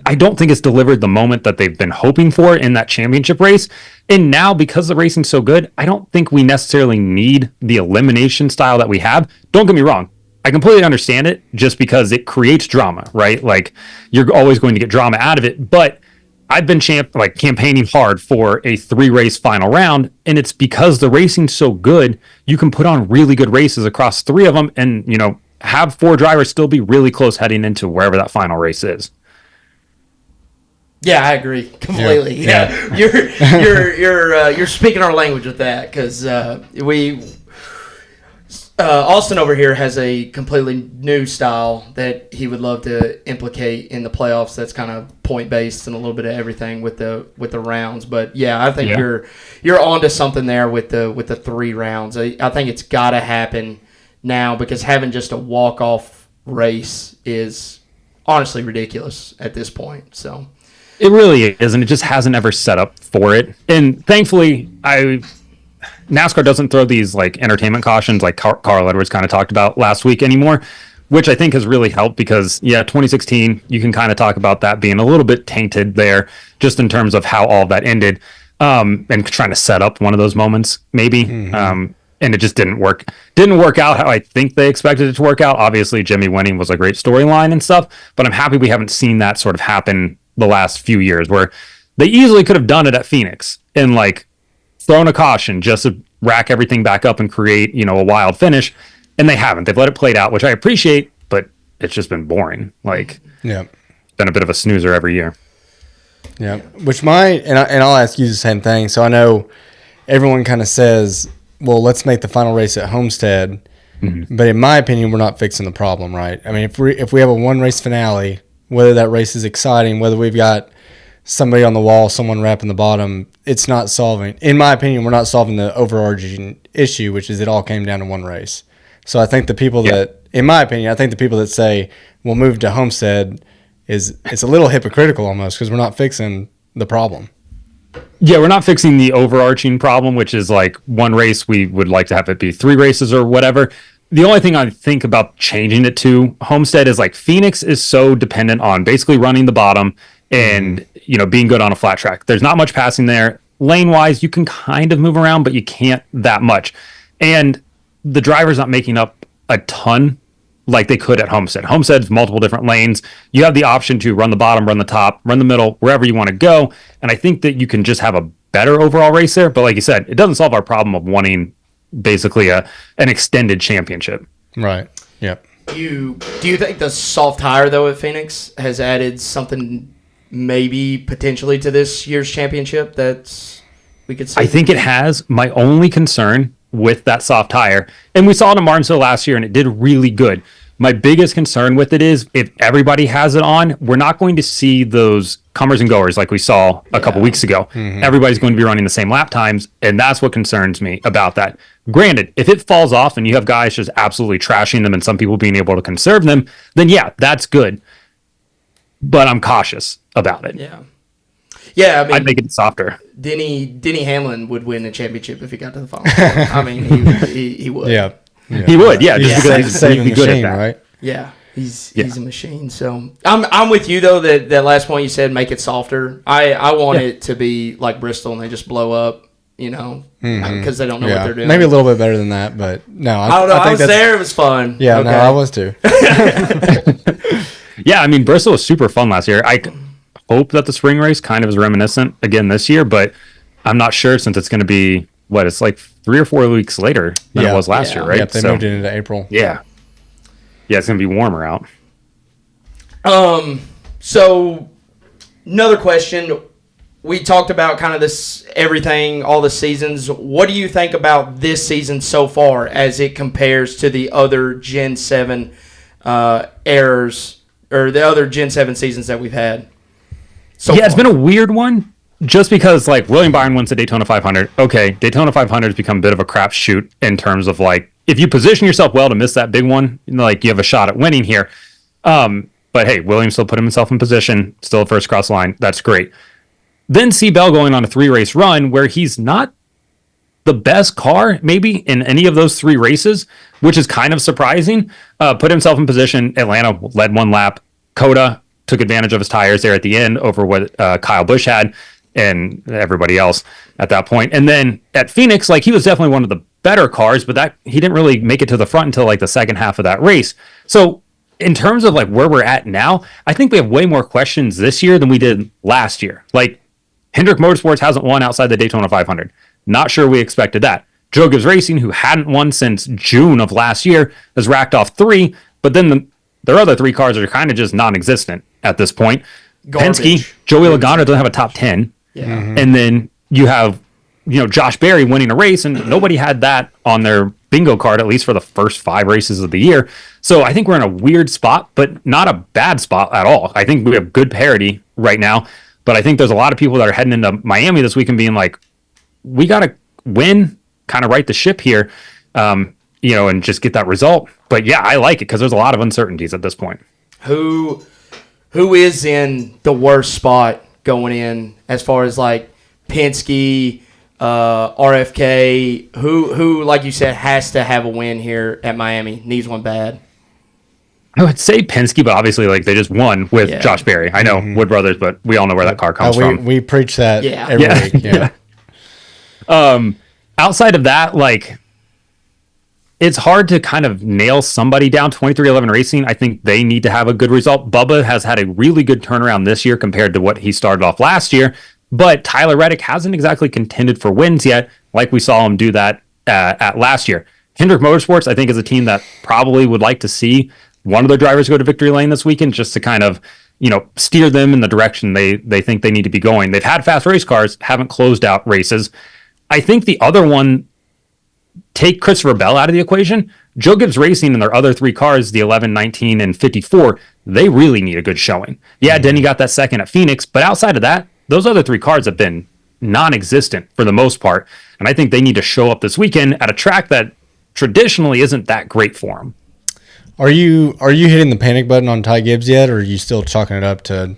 I don't think it's delivered the moment that they've been hoping for in that championship race. And now, because the racing's so good, I don't think we necessarily need the elimination style that we have. Don't get me wrong. I completely understand it just because it creates drama, right? You're always going to get drama out of it. But I've been campaigning hard for a 3-race final round, and it's because the racing's so good, you can put on really good races across 3 of them, and have 4 drivers still be really close heading into wherever that final race is. Yeah, I agree completely. Yeah. You're speaking our language with that, because Austin over here has a completely new style that he would love to implicate in the playoffs. That's kind of point based and a little bit of everything with the rounds. But yeah, I think you're onto something there with the 3 rounds. I think it's got to happen now, because having just a walk off race is honestly ridiculous at this point. So it really is, and it just hasn't ever set up for it. And thankfully, NASCAR doesn't throw these like entertainment cautions like Carl Edwards kind of talked about last week anymore, which I think has really helped, because 2016, you can kind of talk about that being a little bit tainted there, just in terms of how all of that ended, and trying to set up one of those moments maybe. And it just didn't work out how I think they expected it to work out. Obviously, Jimmy winning was a great storyline and stuff, but I'm happy we haven't seen that sort of happen the last few years, where they easily could have done it at Phoenix and like thrown a caution just to rack everything back up and create, a wild finish. And they haven't. They've let it play out, which I appreciate, but it's just been boring. Like, been a bit of a snoozer every year. Yeah. Which and I'll ask you the same thing. So I know everyone kind of says, well, let's make the final race at Homestead. But in my opinion, we're not fixing the problem, right? I mean, if we have a 1-race finale, whether that race is exciting, whether we've got somebody on the wall, someone wrapping the bottom, it's not solving. In my opinion, we're not solving the overarching issue, which is it all came down to 1 race. So I think the people in my opinion, I think the people that say we'll move to Homestead it's a little hypocritical almost, because we're not fixing the problem. Yeah, we're not fixing the overarching problem, which is like 1 race. We would like to have it be 3 races or whatever. The only thing I think about changing it to Homestead is like Phoenix is so dependent on basically running the bottom and being good on a flat track. There's not much passing there. Lane wise, you can kind of move around, but you can't that much. And the driver's not making up a ton like they could at Homestead. Homestead's multiple different lanes. You have the option to run the bottom, run the top, run the middle, wherever you want to go. And I think that you can just have a better overall race there. But like you said, it doesn't solve our problem of wanting basically an extended championship. Right. Yep. Do you think the soft tire though at Phoenix has added something maybe potentially to this year's championship that we could see? I think it has. My only concern with that soft tire, and we saw it in Martinsville last year and it did really good. My biggest concern with it is if everybody has it on, we're not going to see those comers and goers like we saw a couple weeks ago. Everybody's going to be running the same lap times, and that's what concerns me about that. Granted, if it falls off and you have guys just absolutely trashing them and some people being able to conserve them, then that's good. But I'm cautious about it. Yeah, I mean, I'd make it softer. Denny Hamlin would win the championship if he got to the final. I mean, he would. Yeah. He would. Yeah, just because he's saving really good machine, at that. right? Yeah, he's a machine. So I'm with you though. That last point you said, make it softer. I want it to be like Bristol and they just blow up. Because they don't know what they're doing. Maybe a little bit better than that, but no. I don't know. I was there. It was fun. Yeah, okay. No, I was too. Yeah, I mean, Bristol was super fun last year. I hope that the spring race kind of is reminiscent again this year, but I'm not sure since it's going to be, it's like 3 or 4 weeks later than it was last year, right? Yeah, they moved it into April. Yeah. Yeah, it's going to be warmer out. So, another question. We talked about kind of this, everything, all the seasons. What do you think about this season so far as it compares to the other Gen 7 errors, or the other Gen 7 seasons that we've had? It's been a weird one just because like William Byron wins the Daytona 500. Okay, Daytona 500 has become a bit of a crapshoot in terms of like, if you position yourself well to miss that big one, like you have a shot at winning here. But hey, William still put himself in position, still first cross line. That's great. Then see Bell going on a 3-race run where he's not the best car maybe in any of those 3 races, which is kind of surprising. Put himself in position. Atlanta led 1 lap. Coda took advantage of his tires there at the end over what Kyle Busch had and everybody else at that point. And then at Phoenix, like he was definitely one of the better cars, but that he didn't really make it to the front until like the second half of that race. So in terms of like where we're at now, I think we have way more questions this year than we did last year. Like Hendrick Motorsports hasn't won outside the Daytona 500. Not sure we expected that. Joe Gibbs Racing, who hadn't won since June of last year, has racked off 3, but then their other 3 cars are kind of just non-existent at this point. Garbage. Penske, Joey Logano doesn't have a top 10. Yeah. And then you have, Josh Berry winning a race, and nobody had that on their bingo card, at least for the first 5 races of the year. So I think we're in a weird spot, but not a bad spot at all. I think we have good parity right now, but I think there's a lot of people that are heading into Miami this week and being like, we got to win, kind of right the ship here, and just get that result. But yeah, I like it because there's a lot of uncertainties at this point. Who is in the worst spot going in as far as like Penske, RFK, who like you said has to have a win here at Miami, needs one bad? I would say Penske, but obviously like they just won with Josh Berry. I know Wood Brothers, but we all know where that car comes from. We preach that every week. Yeah. Outside of that, like it's hard to kind of nail somebody down. 2311 Racing, I think they need to have a good result. Bubba has had a really good turnaround this year compared to what he started off last year. But Tyler Reddick hasn't exactly contended for wins yet, like we saw him do that at last year. Hendrick Motorsports, I think, is a team that probably would like to see one of their drivers go to victory lane this weekend just to kind of, steer them in the direction they think they need to be going. They've had fast race cars, haven't closed out races. I think the other one, take Christopher Bell out of the equation. Joe Gibbs Racing and their other 3 cars, the 11, 19, and 54, they really need a good showing. Yeah, Denny got that second at Phoenix, but outside of that, those other 3 cars have been non-existent for the most part, and I think they need to show up this weekend at a track that traditionally isn't that great for them. Are you hitting the panic button on Ty Gibbs yet, or are you still chalking it up to,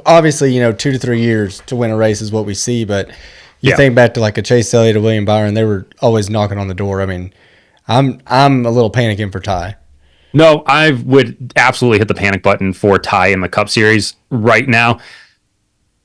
obviously 2 to 3 years to win a race is what we see, but you think back to like a Chase Elliott or William Byron, they were always knocking on the door. I mean, I'm a little panicking for Ty. No, I would absolutely hit the panic button for Ty in the Cup Series right now.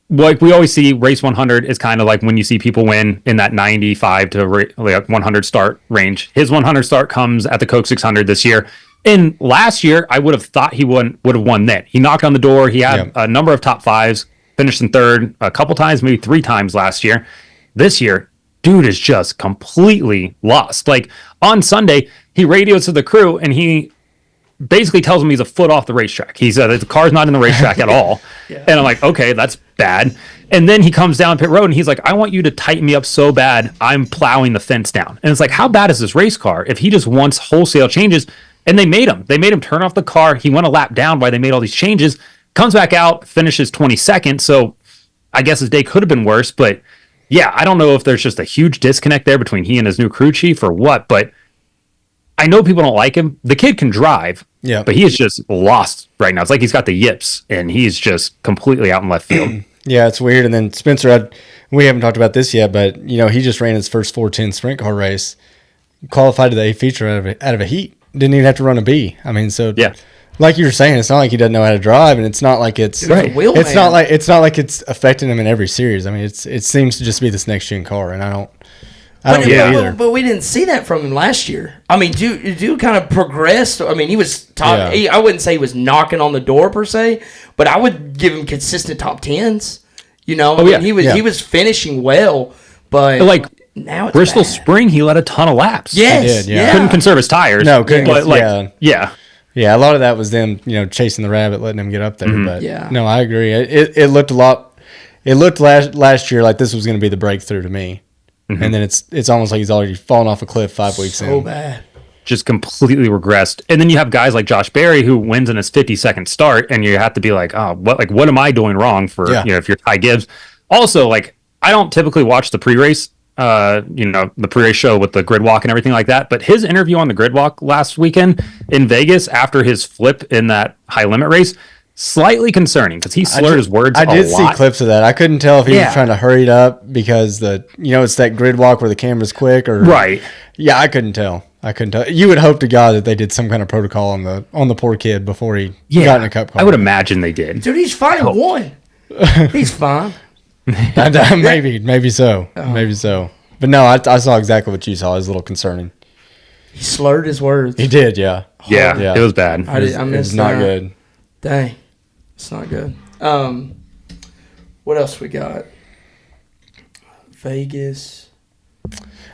Like we always see, race 100 is kind of like when you see people win in that 95 to 100 start range. His 100 start comes at the Coke 600 this year. And last year, I would have thought he would have won then. He knocked on the door. He had a number of top 5s, finished in 3rd a couple times, maybe 3 times last year. This year, dude is just completely lost. Like on Sunday, he radios to the crew and he basically tells him he's a foot off the racetrack. He said the car's not in the racetrack at all. And I'm like, okay, that's bad. And then he comes down pit road and he's like, I want you to tighten me up so bad, I'm plowing the fence down. And it's like, how bad is this race car if he just wants wholesale changes? And they made him turn off the car. He went a lap down while they made all these changes, comes back out, finishes 22nd. So I guess his day could have been worse. But yeah, I don't know if there's just a huge disconnect there between he and his new crew chief or what, but I know people don't like him. The kid can drive, but he is just lost right now. It's like he's got the yips, and he's just completely out in left field. Yeah, it's weird. And then Spencer, we haven't talked about this yet, but he just ran his first 410 sprint car race, qualified to the A feature out of a heat. Didn't even have to run a B. I mean, so like you were saying, it's not like he doesn't know how to drive, and it's not like it's not like it's affecting him in every series. I mean, it seems to just be this next gen car, and I don't get it either. But we didn't see that from him last year. I mean, dude kind of progressed. I mean, he was top. Yeah. I wouldn't say he was knocking on the door per se, but I would give him consistent top 10s. He was finishing well, but like now it's Bristol bad. Spring, he led a ton of laps. Yes, he did, couldn't conserve his tires. No, couldn't. But a lot of that was them, chasing the rabbit, letting him get up there. Mm-hmm. But no, I agree. It looked a lot. It looked last year like this was going to be the breakthrough to me. Mm-hmm. And then it's almost like he's already fallen off a cliff 5 weeks in. So bad. Just completely regressed. And then you have guys like Josh Berry who wins in his 52nd start, and you have to be like, oh, what am I doing wrong for if you're Ty Gibbs? Also, like, I don't typically watch the pre-race, the pre-race show with the grid walk and everything like that. But his interview on the grid walk last weekend in Vegas after his flip in that high limit race, slightly concerning because he slurred his words a lot. I did see clips of that. I couldn't tell if he was trying to hurry it up because it's that grid walk where the camera's quick or right. Yeah, I couldn't tell. You would hope to God that they did some kind of protocol on the poor kid before he got in a cup car. I would imagine they did. Dude, he's fine. One. He's fine. Maybe so. Maybe so. But no, I saw exactly what you saw. It's a little concerning. He slurred his words. He did, yeah. Yeah, it was bad. I It missed was not that. good. Dang, it's not good. What else we got? Vegas.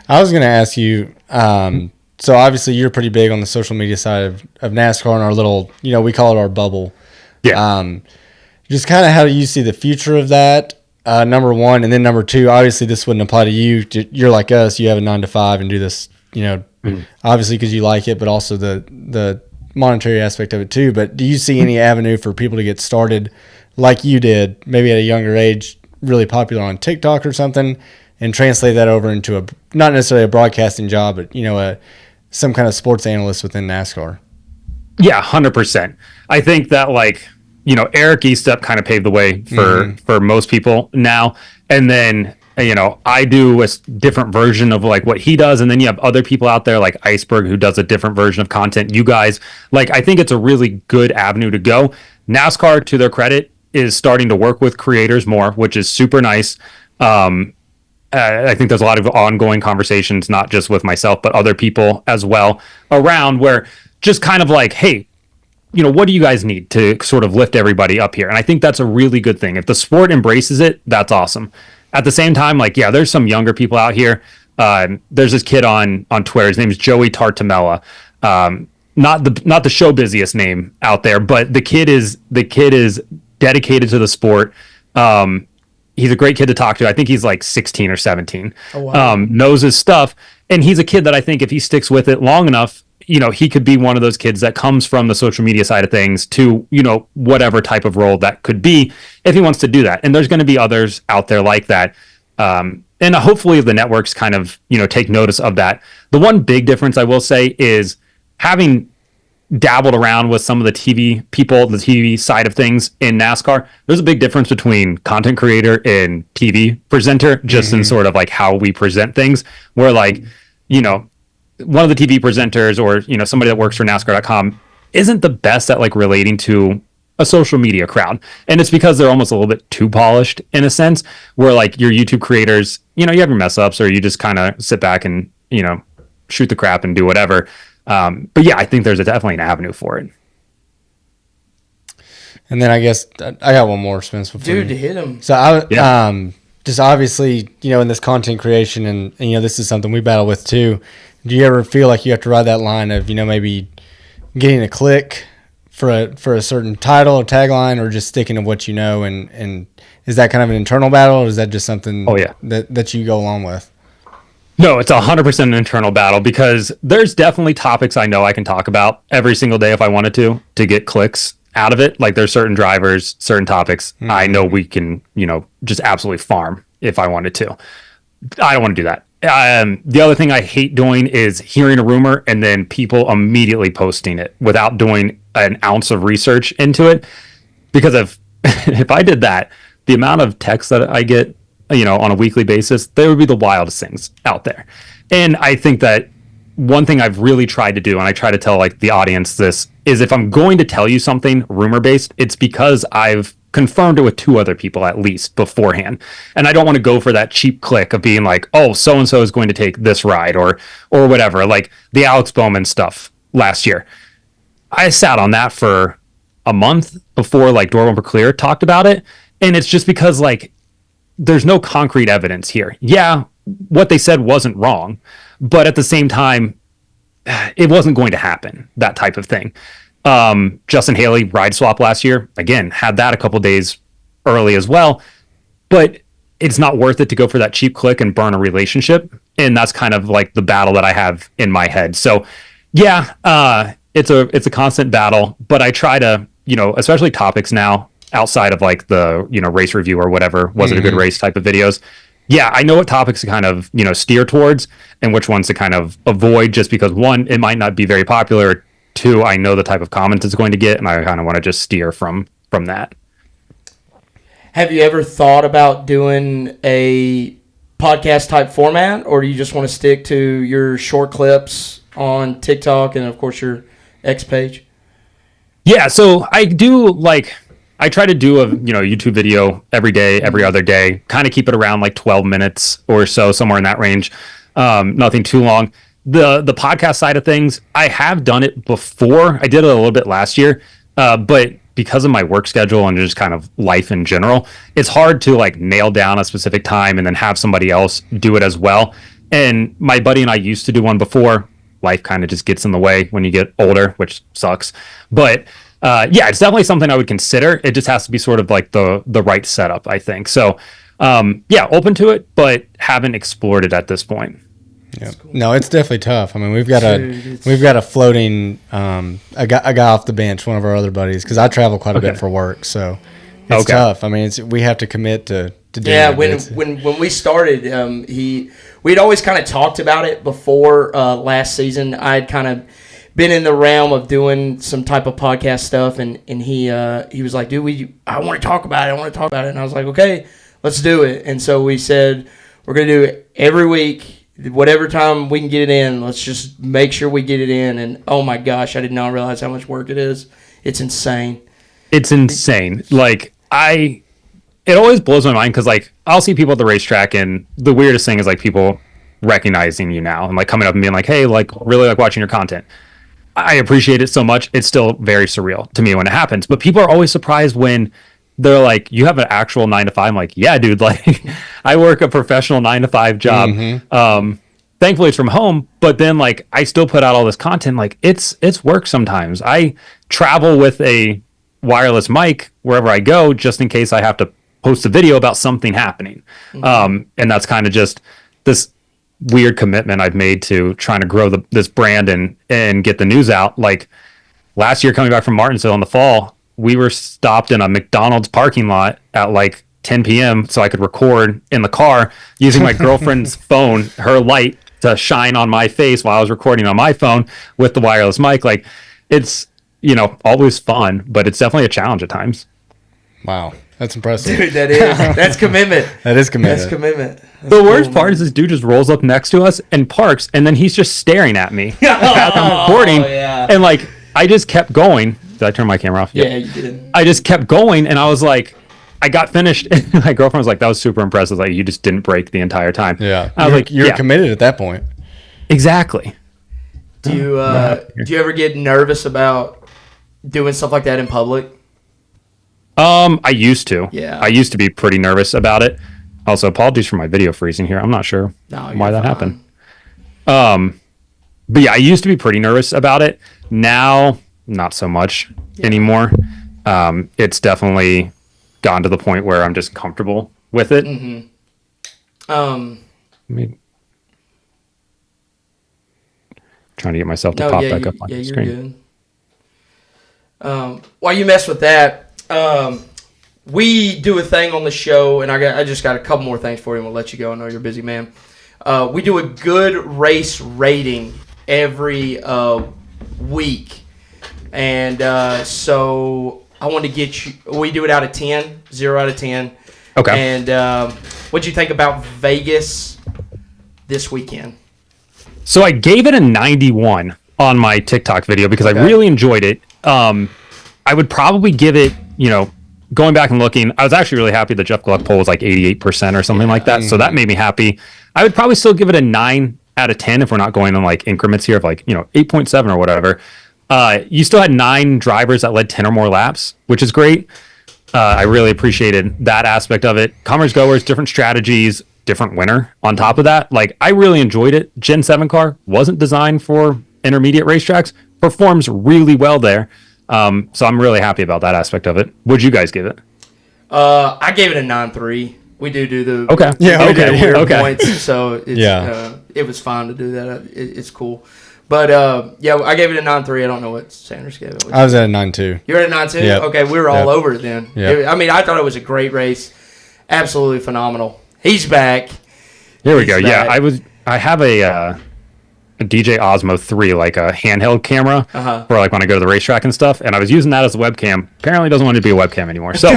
I was going to ask you, so obviously you're pretty big on the social media side of NASCAR and our little, we call it our bubble. Yeah. Just kind of how do you see the future of that, number one, and then number two, obviously this wouldn't apply to you. You're like us. You have a 9 to 5 and do this, obviously because you like it, but also the monetary aspect of it too. But do you see any avenue for people to get started like you did, maybe at a younger age, really popular on TikTok or something, and translate that over into not necessarily a broadcasting job, but some kind of sports analyst within NASCAR? Yeah, 100%. I think that Eric Eastup kind of paved the way for most people now, and then I do a different version of what he does, and then you have other people out there like Iceberg who does a different version of content. You guys, I think it's a really good avenue to go. NASCAR, to their credit, is starting to work with creators more, which is super nice. I think there's a lot of ongoing conversations, not just with myself, but other people as well around, where just kind of hey, what do you guys need to sort of lift everybody up here? And I think that's a really good thing. If the sport embraces it, that's awesome. At the same time, there's some younger people out here. There's this kid on Twitter. His name is Joey Tartamella. Not the show busiest name out there, but the kid is dedicated to the sport. He's a great kid to talk to. I think he's 16 or 17. Oh, wow. Knows his stuff. And he's a kid that I think if he sticks with it long enough, he could be one of those kids that comes from the social media side of things to, whatever type of role that could be if he wants to do that. And there's going to be others out there like that. And hopefully the networks kind of, take notice of that. The one big difference I will say is having dabbled around with some of the TV people, the TV side of things in NASCAR, there's a big difference between content creator and TV presenter, just in sort of how we present things, where one of the TV presenters or, somebody that works for NASCAR.com isn't the best at relating to a social media crowd. And it's because they're almost a little bit too polished in a sense, where your YouTube creators, you have your mess ups, or you just kind of sit back and, shoot the crap and do whatever. But yeah, I think there's definitely an avenue for it. And then I guess I got one more, Spence. Dude, to hit him. So just obviously, in this content creation and this is something we battle with too. Do you ever feel like you have to ride that line of, maybe getting a click for a certain title or tagline, or just sticking to what and is that kind of an internal battle, or is that just something that you go along with? No, it's 100% an internal battle, because there's definitely topics I know I can talk about every single day if I wanted to get clicks out of it. There's certain drivers, certain topics I know we can, just absolutely farm if I wanted to. I don't want to do that. The other thing I hate doing is hearing a rumor and then people immediately posting it without doing an ounce of research into it. Because if I did that, the amount of texts that I get, on a weekly basis, they would be the wildest things out there. And I think that one thing I've really tried to do, and I try to tell the audience this, is if I'm going to tell you something rumor based, it's because I've confirmed it with 2 other people at least beforehand. And I don't want to go for that cheap click of being oh, so-and-so is going to take this ride or whatever, the Alex Bowman stuff last year. I sat on that for a month before Door Bumper Clear talked about it. And it's just because there's no concrete evidence here. Yeah, what they said wasn't wrong, but at the same time, it wasn't going to happen, that type of thing. Justin Haley ride swap last year, again, had that a couple days early as well, but it's not worth it to go for that cheap click and burn a relationship. And that's kind of the battle that I have in my head. So yeah, it's a constant battle, but I try to, especially topics now outside of the, race review or whatever, was it a good race type of videos. Yeah, I know what topics to kind of, steer towards and which ones to kind of avoid, just because 1, it might not be very popular. 2, I know the type of comments it's going to get, and I kind of want to just steer from that. Have you ever thought about doing a podcast type format, or do you just want to stick to your short clips on TikTok and of course your X page? Yeah, so I do I try to do a YouTube video every day, every other day, kind of keep it around 12 minutes or so, somewhere in that range. Nothing too long. the podcast side of things, I have done it before. I did it a little bit last year, but because of my work schedule and just kind of life in general, it's hard to like nail down a specific time and then have somebody else do it as well. And my buddy and I used to do one before. Life kind of just gets in the way when you get older, which sucks. But yeah, it's definitely something I would consider. It just has to be sort of like the right setup, I think. So yeah, open to it, but haven't explored it at this point. Yeah. Cool. No, it's definitely tough. I mean, we've got a floating a guy off the bench, one of our other buddies, because I travel quite a bit for work, so it's tough. I mean, we have to commit to doing it. When we started, we'd always kind of talked about it before last season. I'd kind of been in the realm of doing some type of podcast stuff, and he was like, dude, I want to talk about it. And I was like, okay, let's do it. And so we said we're gonna do it every week. Whatever time we can get it in, let's just make sure we get it in. And oh my gosh, I did not realize how much work it is. It's insane. It's insane. Like it always blows my mind because like I'll see people at the racetrack, and the weirdest thing is like people recognizing you now and like coming up and being like, hey, like really like watching your content. I appreciate it so much. It's still very surreal to me when it happens. But people are always surprised when they're like, you have an actual 9 to 5. I'm like, yeah, dude, like I work a professional 9 to 5 job. Mm-hmm. Thankfully it's from home, but then like I still put out all this content. Like it's work sometimes. I travel with a wireless mic wherever I go, just in case I have to post a video about something happening. Mm-hmm. And that's kind of just this weird commitment I've made to trying to grow this brand and get the news out. Like last year coming back from Martinsville in the fall, we were stopped in a McDonald's parking lot at like 10 p.m. so I could record in the car using my girlfriend's phone, her light to shine on my face while I was recording on my phone with the wireless mic. Like it's, always fun, but it's definitely a challenge at times. Wow. That's impressive. Dude, that's commitment. That is commitment. That's commitment. The worst part is this dude just rolls up next to us and parks, and then he's just staring at me as I'm recording. Yeah. And like, I just kept going. Did I turn my camera off? Yeah, you did. I just kept going, and I was like, I got finished, and my girlfriend was like, that was super impressive. Like, you just didn't break the entire time. Yeah. I was like, you're committed at that point. Exactly. Do you ever get nervous about doing stuff like that in public? I used to. Yeah. I used to be pretty nervous about it. Also, apologies for my video freezing here. I'm not sure why that happened. But yeah, I used to be pretty nervous about it. Now, not so much anymore. It's definitely gone to the point where I'm just comfortable with it. Mm-hmm. Trying to get myself to pop back up on the screen. You're good. While you mess with that, we do a thing on the show, and I just got a couple more things for you, and we'll let you go. I know you're a busy man. We do a good race rating every week, and so I want to get you. We do it out of 10, 0 out of 10. Okay. And what'd you think about Vegas this weekend? So I gave it a 91 on my TikTok video because I really enjoyed it. I would probably give it, going back and looking, I was actually really happy the Jeff Gluck poll was like 88% or something like that. So that made me happy. I would probably still give it a 9 out of 10 if we're not going in like increments here of like, 8.7 or whatever. You still had 9 drivers that led 10 or more laps, which is great. I really appreciated that aspect of it. Comers, goers, different strategies, different winner on top of that. Like, I really enjoyed it. Gen 7 car wasn't designed for intermediate racetracks, performs really well there. So I'm really happy about that aspect of it. What'd you guys give it? I gave it a 9.3. We do the points, so it's, it was fine to do that. It's cool. But I gave it a 9.3. I don't know what Sanders gave it. I was at a 9.2. You're at a 9.2? Yep. Okay, we were all over it then. Yep. I thought it was a great race. Absolutely phenomenal. He's back. Here we go. Yeah, I have a DJ Osmo 3, like a handheld camera for like when I go to the racetrack and stuff, and I was using that as a webcam. Apparently doesn't want to be a webcam anymore. So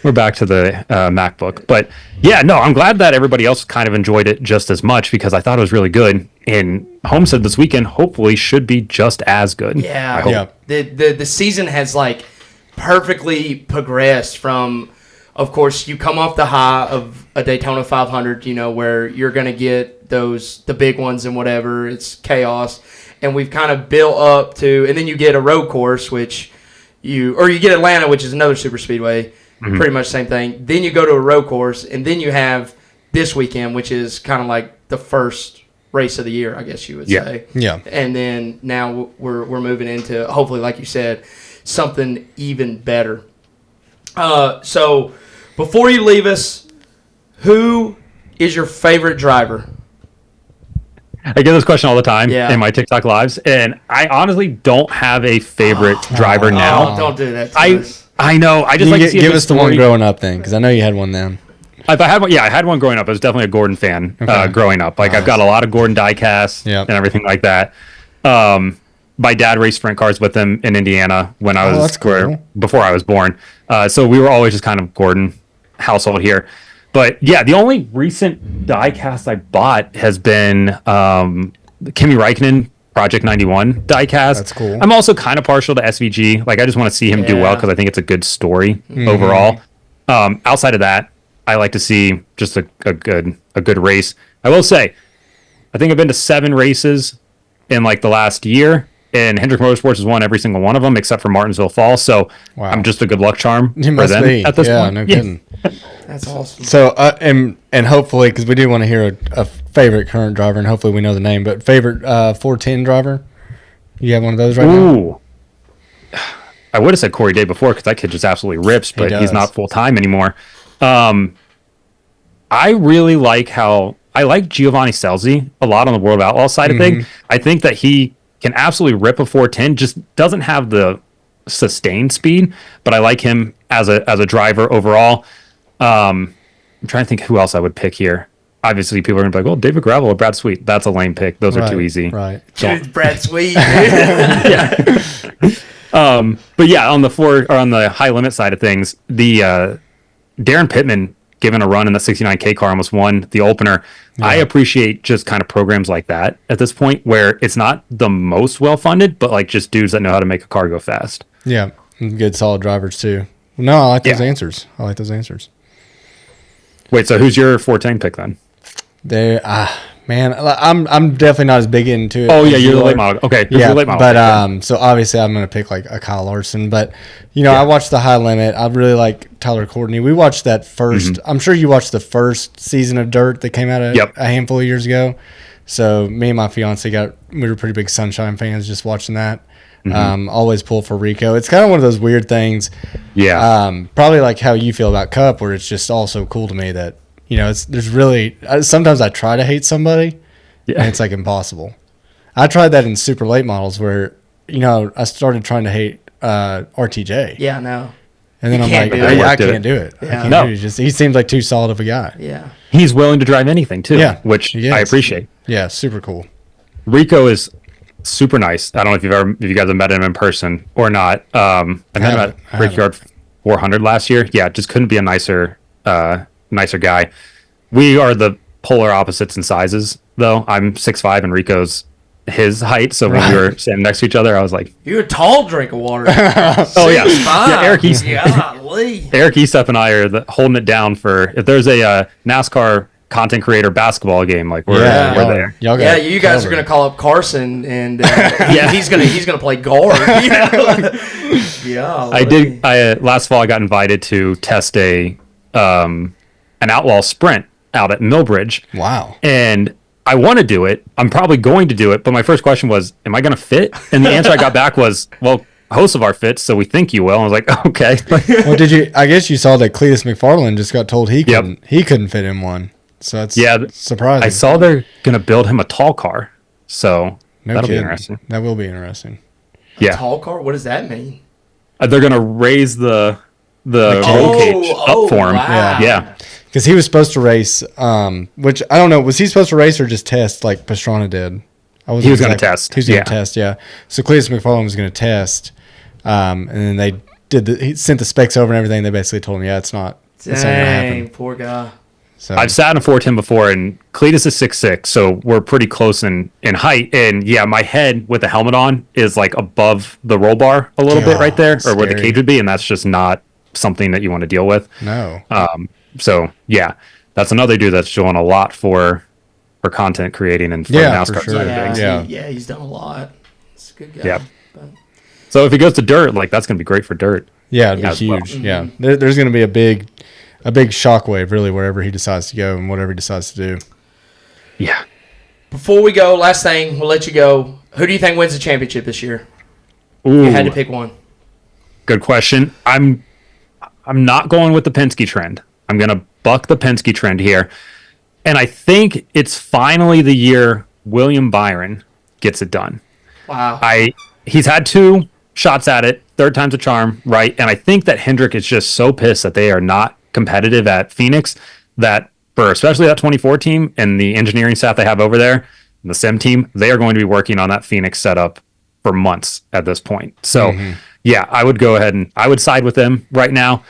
we're back to the MacBook. But yeah, no, I'm glad that everybody else kind of enjoyed it just as much because I thought it was really good. And Homestead this weekend hopefully should be just as good. Yeah. The season has like perfectly progressed from, of course, you come off the high of a Daytona 500, where you're going to get the big ones and whatever. It's chaos, and we've kind of built up to, and then you get a road course, which you get Atlanta, which is another super speedway, pretty much same thing. Then you go to a road course, and then you have this weekend, which is kind of like the first race of the year, I guess you would say. Yeah. And then now we're moving into, hopefully, like you said, something even better. So before you leave us, who is your favorite driver? I get this question all the time in my TikTok lives, and I honestly don't have a favorite driver now. Oh, don't do that. I know. I just to see give us the one growing up then, because I know you had one then. If I had one, I had one growing up. I was definitely a Gordon fan growing up. Like, I've got a lot of Gordon diecasts and everything like that. My dad raced sprint cars with him in Indiana when I was before I was born. So we were always just kind of Gordon household here. But yeah, the only recent diecast I bought has been Kimi Räikkönen Project 91 diecast. That's cool. I'm also kind of partial to SVG. Like, I just want to see him do well because I think it's a good story overall. Outside of that, I like to see just a good race. I will say, I think I've been to 7 races in like the last year, and Hendrick Motorsports has won every single one of them except for Martinsville Falls. So I'm just a good luck charm for them at this point. No kidding. That's awesome. So and hopefully, because we do want to hear a favorite current driver, and hopefully we know the name, but favorite 410 driver. You have one of those right now? I would have said Corey Day before because that kid just absolutely rips, but he's not full time anymore. I really like Giovanni Scelzi a lot on the World of Outlaws side of things. I think that he can absolutely rip a 410, just doesn't have the sustained speed, but I like him as a driver overall. I'm trying to think who else I would pick here. Obviously, people are going to be like, well, David Gravel or Brad Sweet. That's a lame pick. Those are too easy. Right. Dude, Brad Sweet. But yeah, on the high limit side of things, the Darren Pittman given a run in the 69K car almost won the opener. I appreciate just kind of programs like that at this point where it's not the most well funded, but like just dudes that know how to make a car go fast. Yeah. Good solid drivers too. No, I like those answers. Wait, so who's your 410 pick then? Man, I'm definitely not as big into it. Oh yeah, you're the late model. Okay, yeah, late model. But so obviously I'm gonna pick like a Kyle Larson. But I watched the high limit. I really like Tyler Courtney. We watched that first. I'm sure you watched the first season of Dirt that came out a handful of years ago. So me and my fiance we were pretty big Sunshine fans just watching that. Always pull for Rico. It's kind of one of those weird things. Yeah. Probably like how you feel about Cup, where it's just all so cool to me that. There's really sometimes I try to hate somebody, and it's like impossible. I tried that in super late models where, I started trying to hate RTJ. Yeah, no. And then I'm like, I can't do it. Yeah. He seems like too solid of a guy. Yeah. He's willing to drive anything too. Yeah, which I appreciate. Yeah, super cool. Rico is super nice. I don't know if you guys have met him in person or not. I met him at Brickyard 400 last year. Yeah, just couldn't be a nicer guy. We are the polar opposites in sizes, though. I'm 6'5", and Rico's his height. So when we were standing next to each other, I was like, "You're a tall drink of water." Oh yeah, Eric Eastep and I are holding it down for if there's a NASCAR content creator basketball game. Like we're there. You guys are gonna call up Carson, and he's gonna play guard. I did. Last fall I got invited to test an outlaw sprint out at Millbridge. Wow. And I want to do it. I'm probably going to do it. But my first question was, am I going to fit? And the answer I got back was, well, host of our fits, so we think you will. And I was like, okay. Well, I guess you saw that Cletus McFarland just got told he couldn't fit in one. So that's surprising. I saw they're going to build him a tall car. So that'll be interesting. That will be interesting. A tall car? What does that mean? They're going to raise the roll cage up for him. Wow. Yeah. Because he was supposed to race, which I don't know. Was he supposed to race or just test like Pastrana did? He was going to test. He was going to test, yeah. So Cletus McFarland was going to test, and then he sent the specs over and everything. They basically told him, it's not going to happen. Poor guy. So I've sat in a 410 before, and Cletus is 6'6", so we're pretty close in height. And my head with the helmet on is like above the roll bar a little bit right there, or where the cage would be, and that's just not something that you want to deal with. No. So that's another dude that's doing a lot for for content creating and for Yeah, NASCAR. for sure. side of things. Yeah. He's done a lot. He's a good guy. Yeah. But, So if he goes to dirt, like that's going to be great for dirt. Yeah, it'd be as well. huge. Yeah, there's going to be a big shockwave really wherever he decides to go and whatever he decides to do. Yeah. before we go, last thing, we'll let you go. Who do you think wins the championship this year? Ooh, You had to pick one. good question. I'm not going with the Penske trend. I'm going to buck the Penske trend here. And I think it's finally the year William Byron gets it done. Wow. He's had 2 shots at it. Third time's a charm, right? And I think that Hendrick is just so pissed that they are not competitive at Phoenix that for especially that 24 team and the engineering staff they have over there, the sim team, they are going to be working on that Phoenix setup for months at this point. So, yeah, I would go ahead and I would side with them right now.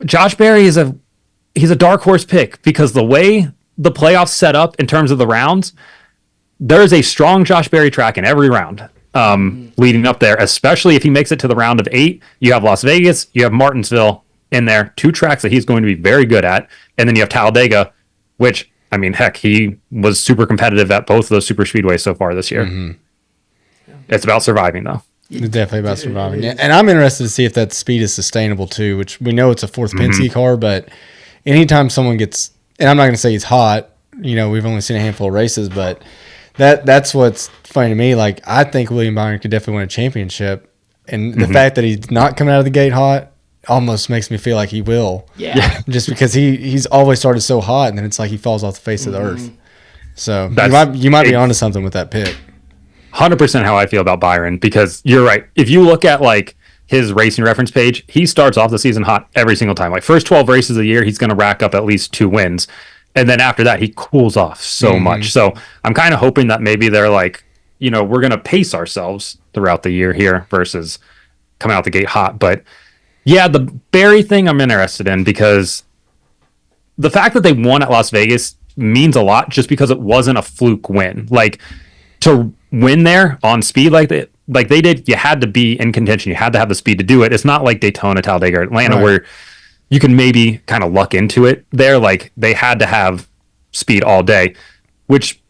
Josh Berry he's a dark horse pick because the way the playoffs set up in terms of the rounds, there is a strong Josh Berry track in every round leading up there, especially if he makes it to the round of 8. You have Las Vegas, you have Martinsville in there, 2 tracks that he's going to be very good at. And then you have Talladega, which, I mean, heck, he was super competitive at both of those super speedways so far this year. It's about surviving, though. It's definitely about surviving. Yeah. And I'm interested to see if that speed is sustainable too, which we know it's a 4th Penske car, but anytime someone gets, and I'm not going to say he's hot, we've only seen a handful of races, but that's what's funny to me. Like, I think William Byron could definitely win a championship. And the fact that he's not coming out of the gate hot almost makes me feel like he will. Yeah. Just because he's always started so hot, and then it's like he falls off the face of the earth. So you might be onto something with that pick. 100% how I feel about Byron, because you're right. If you look at like his racing reference page, he starts off the season hot every single time. Like first 12 races of the year, he's going to rack up at least 2 wins. And then after that, he cools off so much. So I'm kind of hoping that maybe they're like, we're going to pace ourselves throughout the year here versus coming out the gate hot. But yeah, the Barry thing I'm interested in because the fact that they won at Las Vegas means a lot just because it wasn't a fluke win. Like to win there on speed like they did, you had to be in contention. You had to have the speed to do it. It's not like Daytona, Talladega, or Atlanta where you can maybe kind of luck into it there. Like they had to have speed all day, which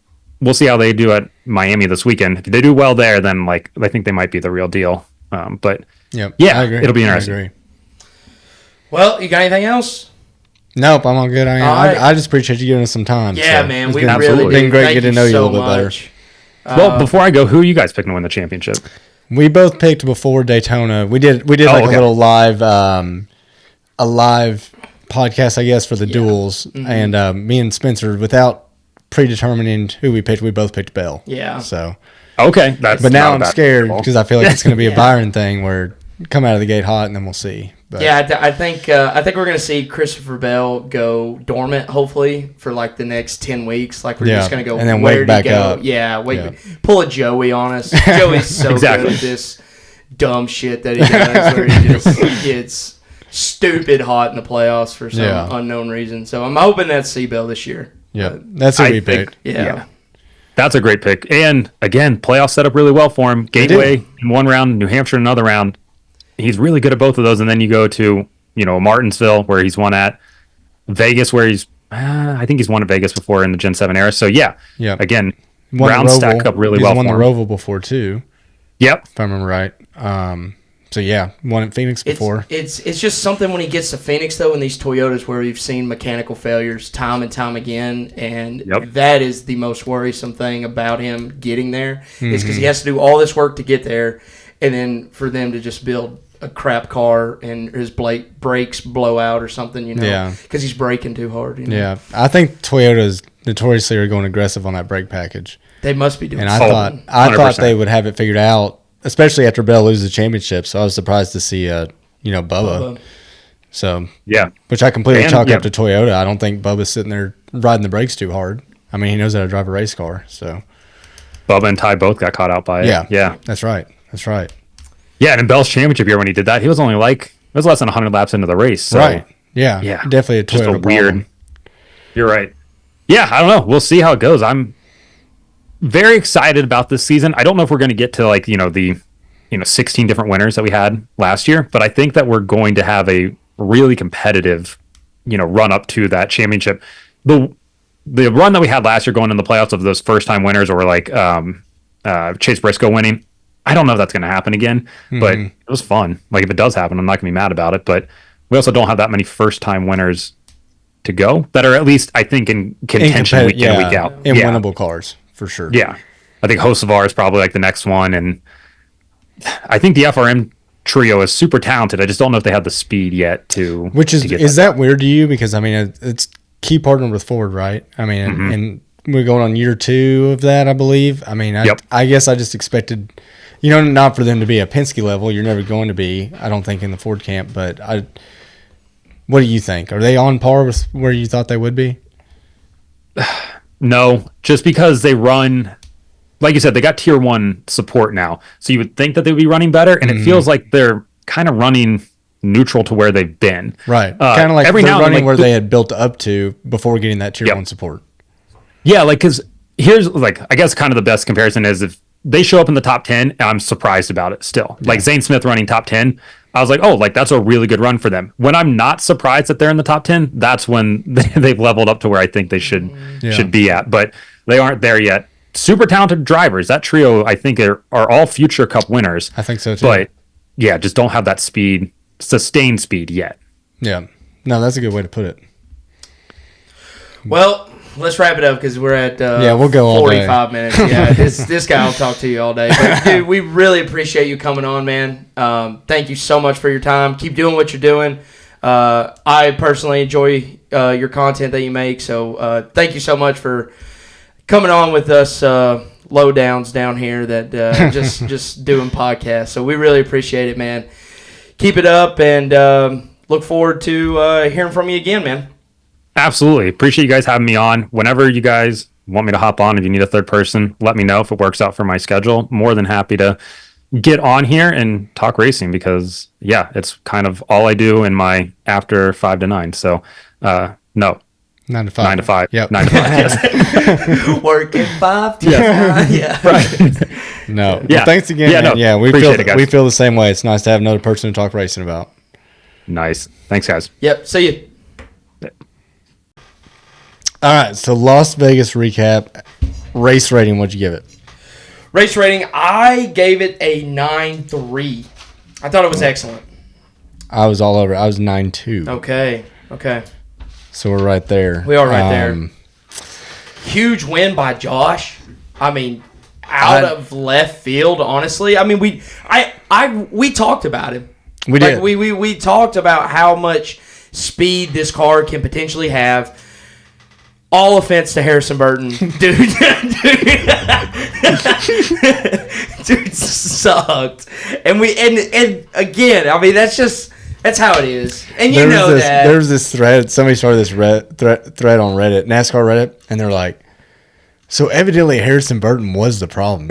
we'll see how they do at Miami this weekend. If they do well there, then like I think they might be the real deal. But yeah, I agree. It'll be interesting. I agree. Well, you got anything else? Nope, I'm all good. I just appreciate you giving us some time. Yeah, so man, it's we been, really it's been great Thank getting to know you a so little bit better. much. Well, before I go, who are you guys picking to win the championship? We both picked before Daytona. We did a little live podcast, I guess, for the duels, and me and Spencer, without predetermining who we picked, we both picked Bell. Yeah. So okay, but now I'm scared because I feel like it's going to be a Byron thing where come out of the gate hot and then we'll see. But Yeah, I think we're gonna see Christopher Bell go dormant, hopefully, for like the next 10 weeks. Like we're just gonna go and then where wake back go. up. Yeah, pull a Joey on us. Joey's so Exactly. good at this dumb shit that he does, where he just gets stupid hot in the playoffs for some unknown reason. So I'm hoping that's C-Bell this year. yeah, that's who we picked. Yeah. That's a great pick. And again, playoffs set up really well for him. Gateway in one round, New Hampshire in another round. He's really good at both of those. And then you go to, Martinsville, where he's won at, Vegas, where I think he's won at Vegas before in the Gen 7 era. So, yeah. Again, rounds stack up really well for him. He's won the Roval before, too. Yep. If I remember right. So, yeah, won at Phoenix before. It's just something when he gets to Phoenix, though, in these Toyotas where we've seen mechanical failures time and time again. And that is the most worrisome thing about him getting there is because he has to do all this work to get there. And then for them to just build a crap car and his brakes blow out or something, because he's braking too hard. Yeah, I think Toyotas notoriously are going aggressive on that brake package. They must be doing and something. I thought they would have it figured out, especially after Bell loses the championship. So I was surprised to see, Bubba. So yeah, which I completely chalk up to Toyota. I don't think Bubba's sitting there riding the brakes too hard. I mean, he knows how to drive a race car. So Bubba and Ty both got caught out by it. Yeah, that's right. Yeah, and in Bell's championship year when he did that, he was only it was less than 100 laps into the race. So, right. Yeah. Definitely a Toyota just a weird. problem. You're right. Yeah, I don't know. We'll see how it goes. I'm very excited about this season. I don't know if we're going to get to the 16 different winners that we had last year, but I think that we're going to have a really competitive run up to that championship. The the run that we had last year going in the playoffs of those first time winners, or like Chase Briscoe winning. I don't know if that's going to happen again, but it was fun. Like if it does happen, I'm not going to be mad about it. But we also don't have that many first time winners to go that are at least, I think, in contention week in, week out. In winnable cars, for sure. Yeah. I think Hocevar is probably like the next one. And I think the FRM trio is super talented. I just don't know if they have the speed yet to. Which is that weird to you? Because, I mean, it's key partner with Ford, right? I mean, and we're going on year 2 of that, I believe. I mean, I guess I just expected, not for them to be a Penske level. You're never going to be, I don't think, in the Ford camp. But what do you think? Are they on par with where you thought they would be? No, just because they run, like you said, they got tier 1 support now. So you would think that they would be running better. And it feels like they're kind of running neutral to where they've been. Right. Kind of like every now running where they had built up to before getting that tier 1 support. Yeah, like, because here's, like, I guess kind of the best comparison is if they show up in the top 10, and I'm surprised about it still. Like Zane Smith running top 10, I was like, oh, like that's a really good run for them. When I'm not surprised that they're in the top 10, that's when they've leveled up to where I think they should be at. But they aren't there yet. Super talented drivers. That trio, I think, are all future Cup winners. I think so too. But yeah, just don't have that speed, sustained speed yet. Yeah. No, that's a good way to put it. Well, let's wrap it up because we're at we'll go all 45 minutes. Yeah, this guy will talk to you all day. But, dude, we really appreciate you coming on, man. Thank you so much for your time. Keep doing what you're doing. I personally enjoy your content that you make. So thank you so much for coming on with us lowdowns down here that just doing podcasts. So we really appreciate it, man. Keep it up and look forward to hearing from you again, man. Absolutely. Appreciate you guys having me on. Whenever you guys want me to hop on, if you need a third person, let me know if it works out for my schedule. More than happy to get on here and talk racing because, yeah, it's kind of all I do in my after 5 to 9. So, no. 9 to 5. 9 to 5. Yep. 9 to 5, yes. Working 5 to 9. Yeah. Right. No. Yeah. Well, thanks again. Yeah, man. no, Yeah, we feel the same way. It's nice to have another person to talk racing about. Nice. Thanks, guys. Yep. See you. All right, so Las Vegas recap. Race rating, what'd you give it? Race rating, I gave it a 9.3. I thought it was excellent. I was all over. I was 9.2. Okay. So we're right there. We are right there. Huge win by Josh. I mean, out of left field, honestly. I mean, we talked about him. We did. We talked about how much speed this car can potentially have. All offense to Harrison Burton, dude sucked, and again, I mean that's how it is, and that there's this thread. Somebody started this thread on Reddit, NASCAR Reddit, and they're like, so evidently Harrison Burton was the problem.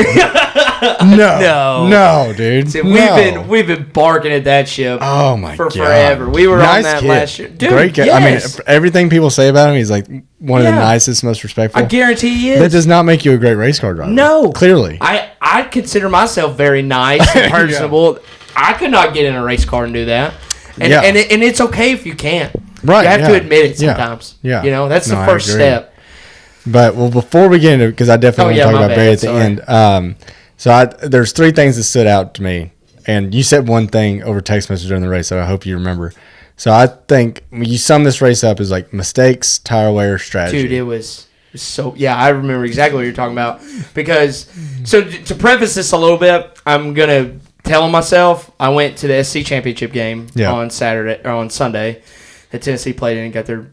No, dude. See, we've been barking at that ship. Oh my for God. Forever. We were on that kid. last year, dude. Great guy. Yes. I mean, everything people say about him, he's like one of the nicest, most respectful. I guarantee he is. That does not make you a great race car driver. No, clearly. I consider myself very nice and personable. I could not get in a race car and do that, and it's okay if you can't. Right. You have to admit it sometimes. Yeah. That's the first step. But before we get into it, because I definitely want to talk about Barry at the end. So there's 3 things that stood out to me, and you said one thing over text message during the race that I hope you remember. So I think when you sum this race up as like mistakes, tire wear, strategy. Dude, it was so I remember exactly what you're talking about because so to preface this a little bit, I'm gonna tell myself I went to the SC championship game on Sunday that Tennessee played in and got their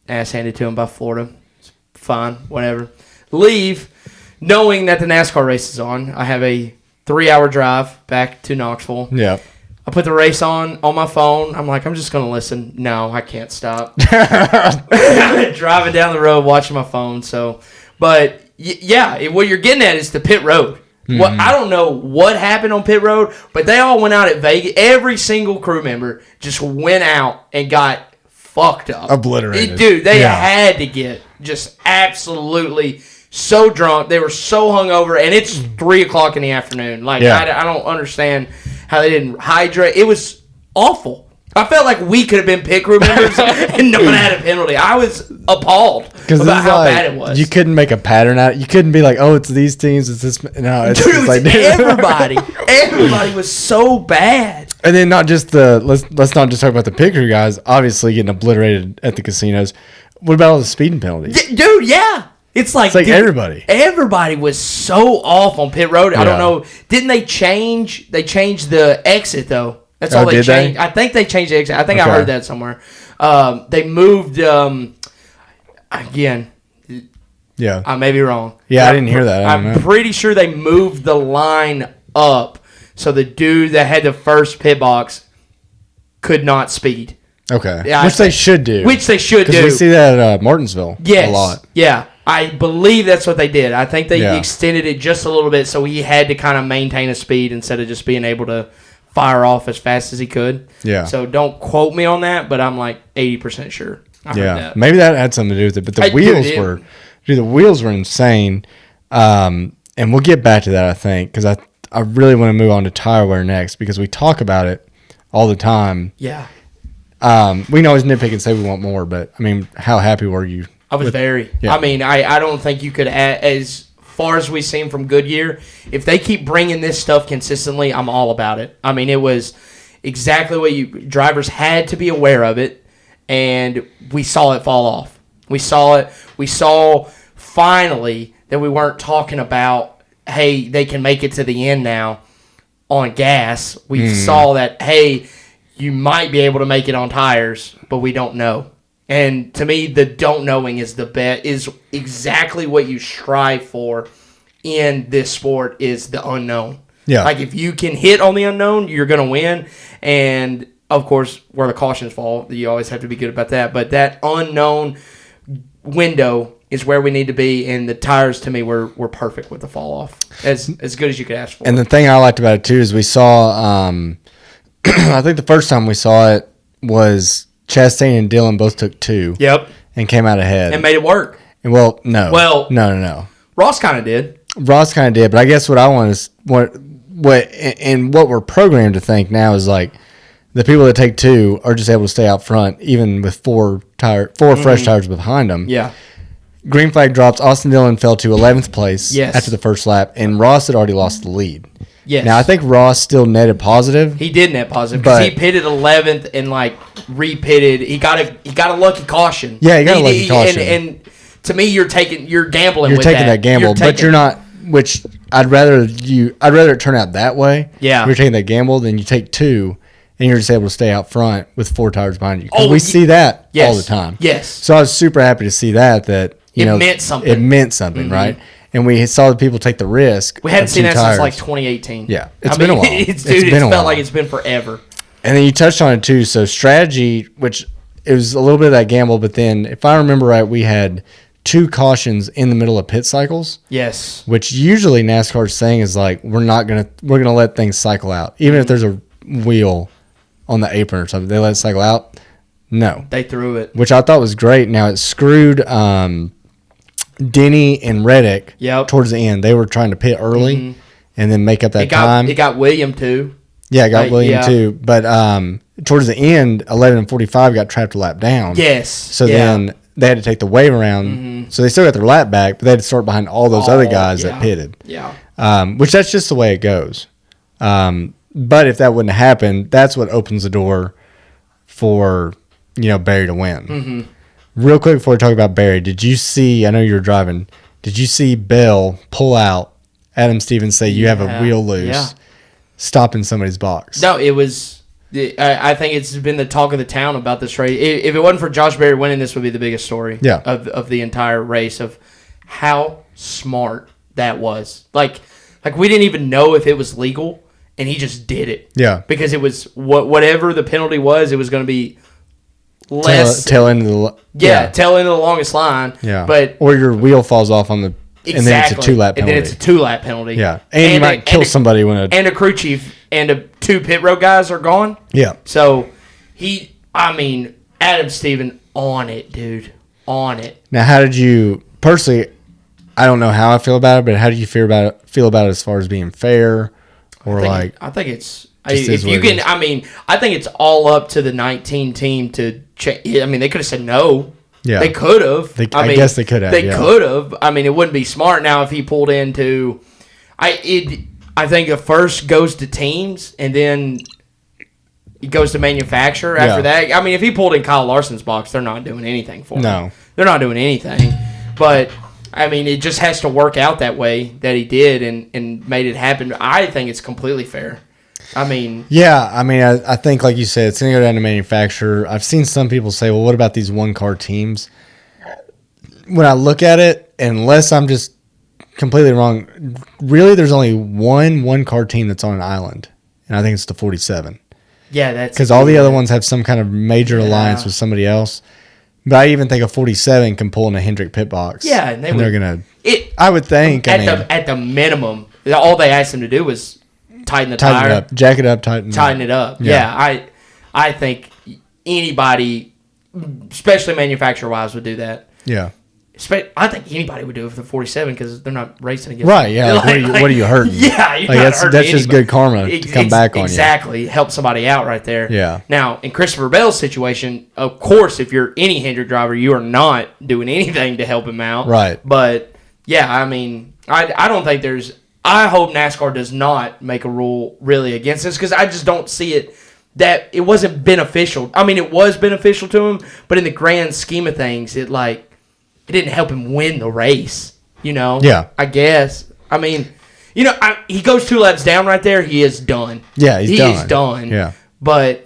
ass handed to them by Florida. It's fine, whatever. Leave. Knowing that the NASCAR race is on, I have a 3-hour drive back to Knoxville. Yeah. I put the race on my phone. I'm like, I'm just going to listen. No, I can't stop. Driving down the road, watching my phone. So, but what you're getting at is the pit road. Mm-hmm. Well, I don't know what happened on pit road, but they all went out at Vegas. Every single crew member just went out and got fucked up. Obliterated. Dude, they had to get just absolutely so drunk. They were so hungover, and it's 3 o'clock in the afternoon. Like, I don't understand how they didn't hydrate. It was awful. I felt like we could have been pit crew members and no one had a penalty. I was appalled about how bad it was. You couldn't make a pattern out. You couldn't be like, oh, it's these teams. It's this. No, it's Dude, just it was like everybody. Everybody was so bad. And then not just let's not just talk about the pit crew guys. Obviously getting obliterated at the casinos. What about all the speeding penalties? Dude, yeah. It's like dude, everybody. Everybody was so off on pit road. I don't know. Didn't they change? They changed the exit though. That's all they changed. I think they changed the exit. I think I heard that somewhere. They moved again. Yeah, I may be wrong. Yeah, I didn't hear that. I'm pretty sure they moved the line up so the dude that had the first pit box could not speed. Okay, yeah, which they should do. Which they should do. Because we see that at Martinsville a lot. Yeah, I believe that's what they did. I think they extended it just a little bit so he had to kind of maintain a speed instead of just being able to fire off as fast as he could. Yeah. So don't quote me on that, but I'm like 80% sure. I heard that. Maybe that had something to do with it. But the wheels were insane. And we'll get back to that, I think, because I really want to move on to tire wear next because we talk about it all the time. Yeah. We can always nitpick and say we want more, but I mean, how happy were you? I was very. Yeah. I mean, I don't think you could add as far as we've seen from Goodyear, if they keep bringing this stuff consistently, I'm all about it. I mean, it was exactly what drivers had to be aware of it, and we saw it fall off. We saw it. We saw finally that we weren't talking about, hey, they can make it to the end now on gas. We saw that, hey, you might be able to make it on tires, but we don't know. And to me, the don't knowing is the bet is exactly what you strive for in this sport is the unknown. Yeah. Like if you can hit on the unknown, you're going to win. And of course, where the cautions fall, you always have to be good about that. But that unknown window is where we need to be. And the tires to me were perfect with the fall off. As good as you could ask for. And the thing I liked about it too is we saw, I think the first time we saw it was Chastain and Dillon both took 2. Yep. And came out ahead. And made it work. And no. Ross kind of did. Ross kind of did, but I guess what I want is what we're programmed to think now is like the people that take 2 are just able to stay out front, even with 4 fresh tires behind them. Yeah. Green flag drops. Austin Dillon fell to 11th place after the first lap, and Ross had already lost the lead. Yes. Now I think Ross still netted positive. He did net positive because he pitted 11th and like repitted. He got a lucky caution. Yeah, he got a lucky caution. And to me, you're gambling. You're with taking that gamble, but you're not. Which I'd rather it turn out that way. Yeah, you're taking that gamble, then you take 2, and you're just able to stay out front with 4 tires behind you. We see that all the time. Yes. So I was super happy to see that it meant something. It meant something, right? And we saw the people take the risk. We hadn't seen that since like 2018. Yeah, it's been a while. It's felt like it's been forever. And then you touched on it too. So strategy, which it was a little bit of that gamble, but then if I remember right, we had 2 cautions in the middle of pit cycles. Yes. Which usually NASCAR's saying is like we're gonna let things cycle out, even if there's a wheel on the apron or something. They let it cycle out. No, they threw it, which I thought was great. Now it screwed Denny and Reddick towards the end. They were trying to pit early and then make up that time. It got William too. Yeah, it got William too. But towards the end, 11 and 45 got trapped a lap down. Yes. So then they had to take the wave around. So they still got their lap back, but they had to start behind all those other guys that pitted. Yeah. Which that's just the way it goes. But if that wouldn't have happened, that's what opens the door for Barry to win. Real quick before we talk about Barry, did you see, I know you were driving, did you see Bell pull out Adam Stevens say you have a wheel loose, stopping somebody's box? No, it was, I think it's been the talk of the town about this race. If it wasn't for Josh Berry winning, this would be the biggest story of the entire race of how smart that was. Like we didn't even know if it was legal, and he just did it. Yeah. Because it was, whatever the penalty was, it was going to be less tail end of the tail end of the longest line. Yeah, but or your wheel falls off on the and then it's a 2-lap penalty. And then it's a 2-lap penalty. Yeah, and you might kill somebody when a crew chief and 2 pit road guys are gone. Yeah. So Adam Stevens on it, dude, on it. Now, how did you personally? I don't know how I feel about it, but how do you feel about it as far as being fair, or I think If you can, I mean, I think it's all up to the 19 team to check. I mean, they could have said no. Yeah, they could have. I guess they could have. They could have. I mean, it wouldn't be smart now if he pulled into. I think the first goes to teams, and then it goes to manufacturer after that. I mean, if he pulled in Kyle Larson's box, they're not doing anything for him. No, they're not doing anything. But I mean, it just has to work out that way that he did and made it happen. I think it's completely fair. I mean, I think, like you said, it's going to go down to manufacturer. I've seen some people say, well, what about these one-car teams? When I look at it, unless I'm just completely wrong, really there's only one-car team that's on an island, and I think it's the 47. Yeah, that's... Because all the other ones have some kind of major alliance with somebody else. But I even think a 47 can pull in a Hendrick pit box. Yeah, and they're going to... I would think, at the minimum, all they asked him to do was... Tighten the tire. It up. Jack it up. Tighten it up. Yeah. I think anybody, especially manufacturer-wise, would do that. Yeah. I think anybody would do it for the 47 because they're not racing against right, yeah. What are you hurting? Yeah, you're that's just good karma to come back on you. Exactly. Help somebody out right there. Yeah. Now, in Christopher Bell's situation, of course, if you're any Hendrick driver, you are not doing anything to help him out. Right. But, yeah, I mean, I don't think there's... I hope NASCAR does not make a rule really against this because I just don't see it that it wasn't beneficial. I mean, it was beneficial to him, but in the grand scheme of things, it didn't help him win the race. You know? Yeah. I guess. I mean, he goes 2 laps down right there. He is done. Yeah, he's done. He is done. Yeah. But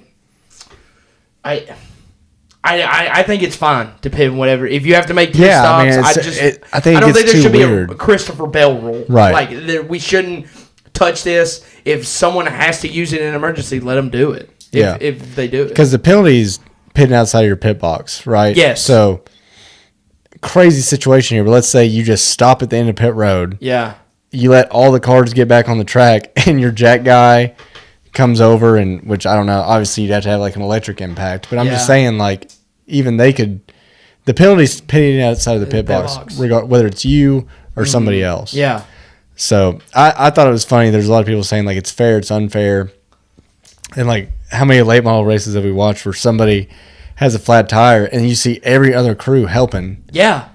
I think it's fine to pit whatever. If you have to make 2 stops, I don't think there should be a Christopher Bell rule. Right. Like we shouldn't touch this. If someone has to use it in an emergency, let them do it. If they do it. Because the penalty's pitting outside of your pit box, right? Yes. So crazy situation here, but let's say you just stop at the end of pit road. Yeah. You let all the cars get back on the track, and your jack guy comes over, and which I don't know. Obviously, you'd have to have like an electric impact, but I'm just saying, like, even they could. The penalty's pitting outside of the pit box, whether it's you or somebody else. Yeah. So I thought it was funny. There's a lot of people saying like it's fair, it's unfair, and like how many late model races have we watched where somebody has a flat tire and you see every other crew helping? Yeah.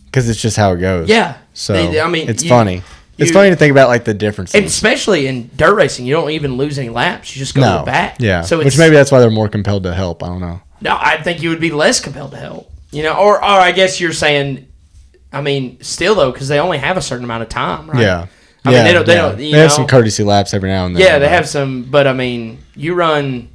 Because it's just how it goes. Yeah. So it's funny. It's funny to think about like the differences. And especially in dirt racing, you don't even lose any laps. You just go back. Yeah. So which maybe that's why they're more compelled to help. I don't know. No, I think you would be less compelled to help. Or I guess you're saying, I mean, still though, because they only have a certain amount of time, right? Yeah. I mean, they don't. They have some courtesy laps every now and then. Yeah, they have some, but I mean, you run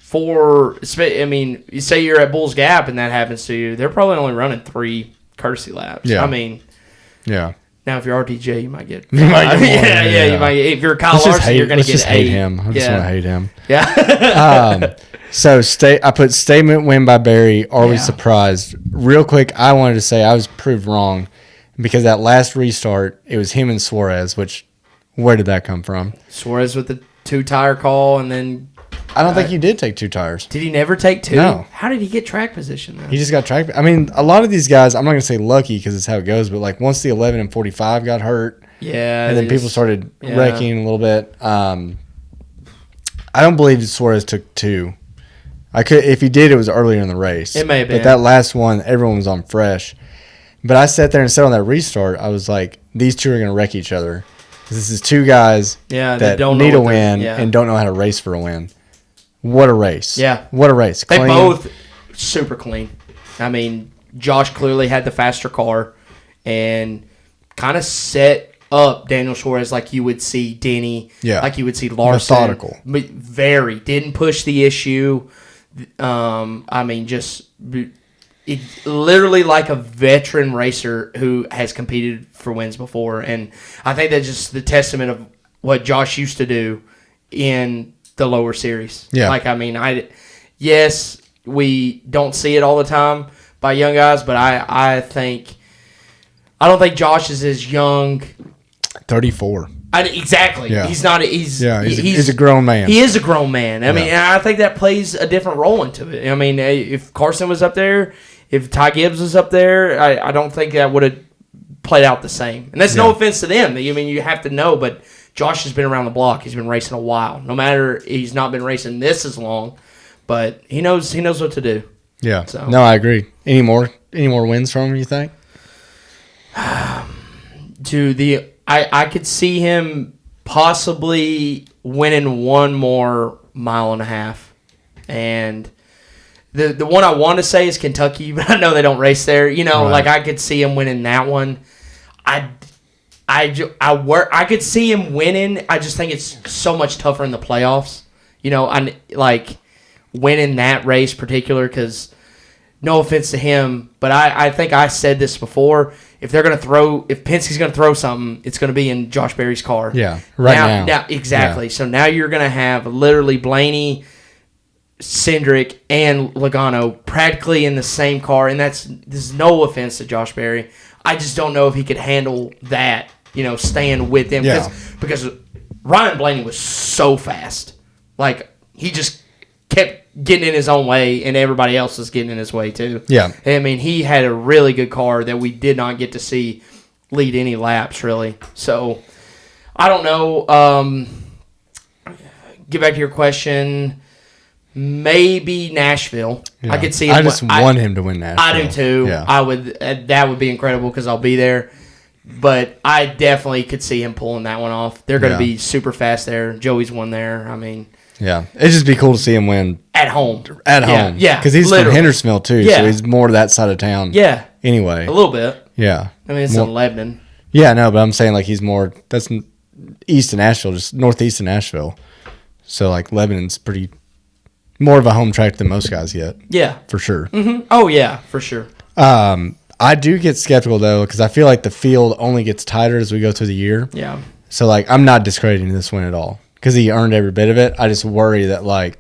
4. I mean, you say you're at Bulls Gap and that happens to you, they're probably only running 3 courtesy laps. Yeah. I mean, yeah. Now, if you're RTJ, you might get. You might get more, yeah. You might. If you're Kyle Larson, you're going to get just hate him. I just want to hate him. Yeah. So I put statement win by Barry. Are we surprised? Real quick, I wanted to say I was proved wrong because that last restart, it was him and Suarez. Which, where did that come from? Suarez with the 2-tire call, and then I don't think he did take 2 tires. Did he never take 2? No. How did he get track position then? He just got track. I mean, a lot of these guys, I'm not going to say lucky because it's how it goes, but like once the 11 and 45 got hurt, and then people started wrecking a little bit. I don't believe Suarez took 2. If he did, it was earlier in the race. It may have been. But that last one, everyone was on fresh. But I sat there and said on that restart, I was like, these two are going to wreck each other. This is 2 guys that don't need a win and don't know how to race for a win. What a race. Yeah. What a race. They both super clean. I mean, Josh clearly had the faster car and kind of set up Daniel Suarez like you would see Denny, like you would see Larson. Methodical. Very. Didn't push the issue. I mean, just literally like a veteran racer who has competed for wins before. And I think that's just the testament of what Josh used to do in the lower series. Yeah. Like, I mean, yes, we don't see it all the time by young guys, but I don't think Josh is as young. 34. Exactly. Yeah. He's not. He's a grown man. He is a grown man. I mean, and I think that plays a different role into it. I mean, if Carson was up there, if Ty Gibbs was up there, I don't think that would have played out the same. And that's no offense to them. I mean, you have to know, but Josh has been around the block. He's been racing a while. No matter he's not been racing this as long, but he knows what to do. Yeah. So. No, I agree. Any more wins from him, you think? I could see him possibly winning one more 1.5 miles. And the one I want to say is Kentucky, but I know they don't race there. You know, Right. I could see him winning that one. I could see him winning. I just think it's so much tougher in the playoffs. You know, winning that race particular because no offense to him, but I think I said this before. If Penske's going to throw something, it's going to be in Josh Berry's car. Yeah, now. Exactly. Yeah. So now you're going to have literally Blaney, Cindric, and Logano practically in the same car, and this is no offense to Josh Berry. I just don't know if he could handle that, staying with him. Yeah. Because Ryan Blaney was so fast. Like, he just kept getting in his own way, and everybody else was getting in his way too. Yeah. I mean, he had a really good car that we did not get to see lead any laps, really. So, I don't know. Get back to your question. Maybe Nashville. Yeah. I could see. I just want him to win Nashville. I do too. Yeah. I would. That would be incredible because I'll be there. But I definitely could see him pulling that one off. They're going to be super fast there. Joey's won there. I mean, yeah, it'd just be cool to see him win at home. Yeah, because he's literally. from Hendersonville too, so he's more that side of town. Yeah. Anyway, A little bit. yeah. I mean, it's in Lebanon. Yeah, no, but I'm saying like he's more that's east of Nashville, just northeast of Nashville. So like Lebanon's pretty more of a home track than most guys get. Yeah. For sure. Mm-hmm. Oh yeah, for sure. I do get skeptical though because I feel like the field only gets tighter as we go through the year. Yeah. So like I'm not discrediting this win at all because he earned every bit of it. I just worry that like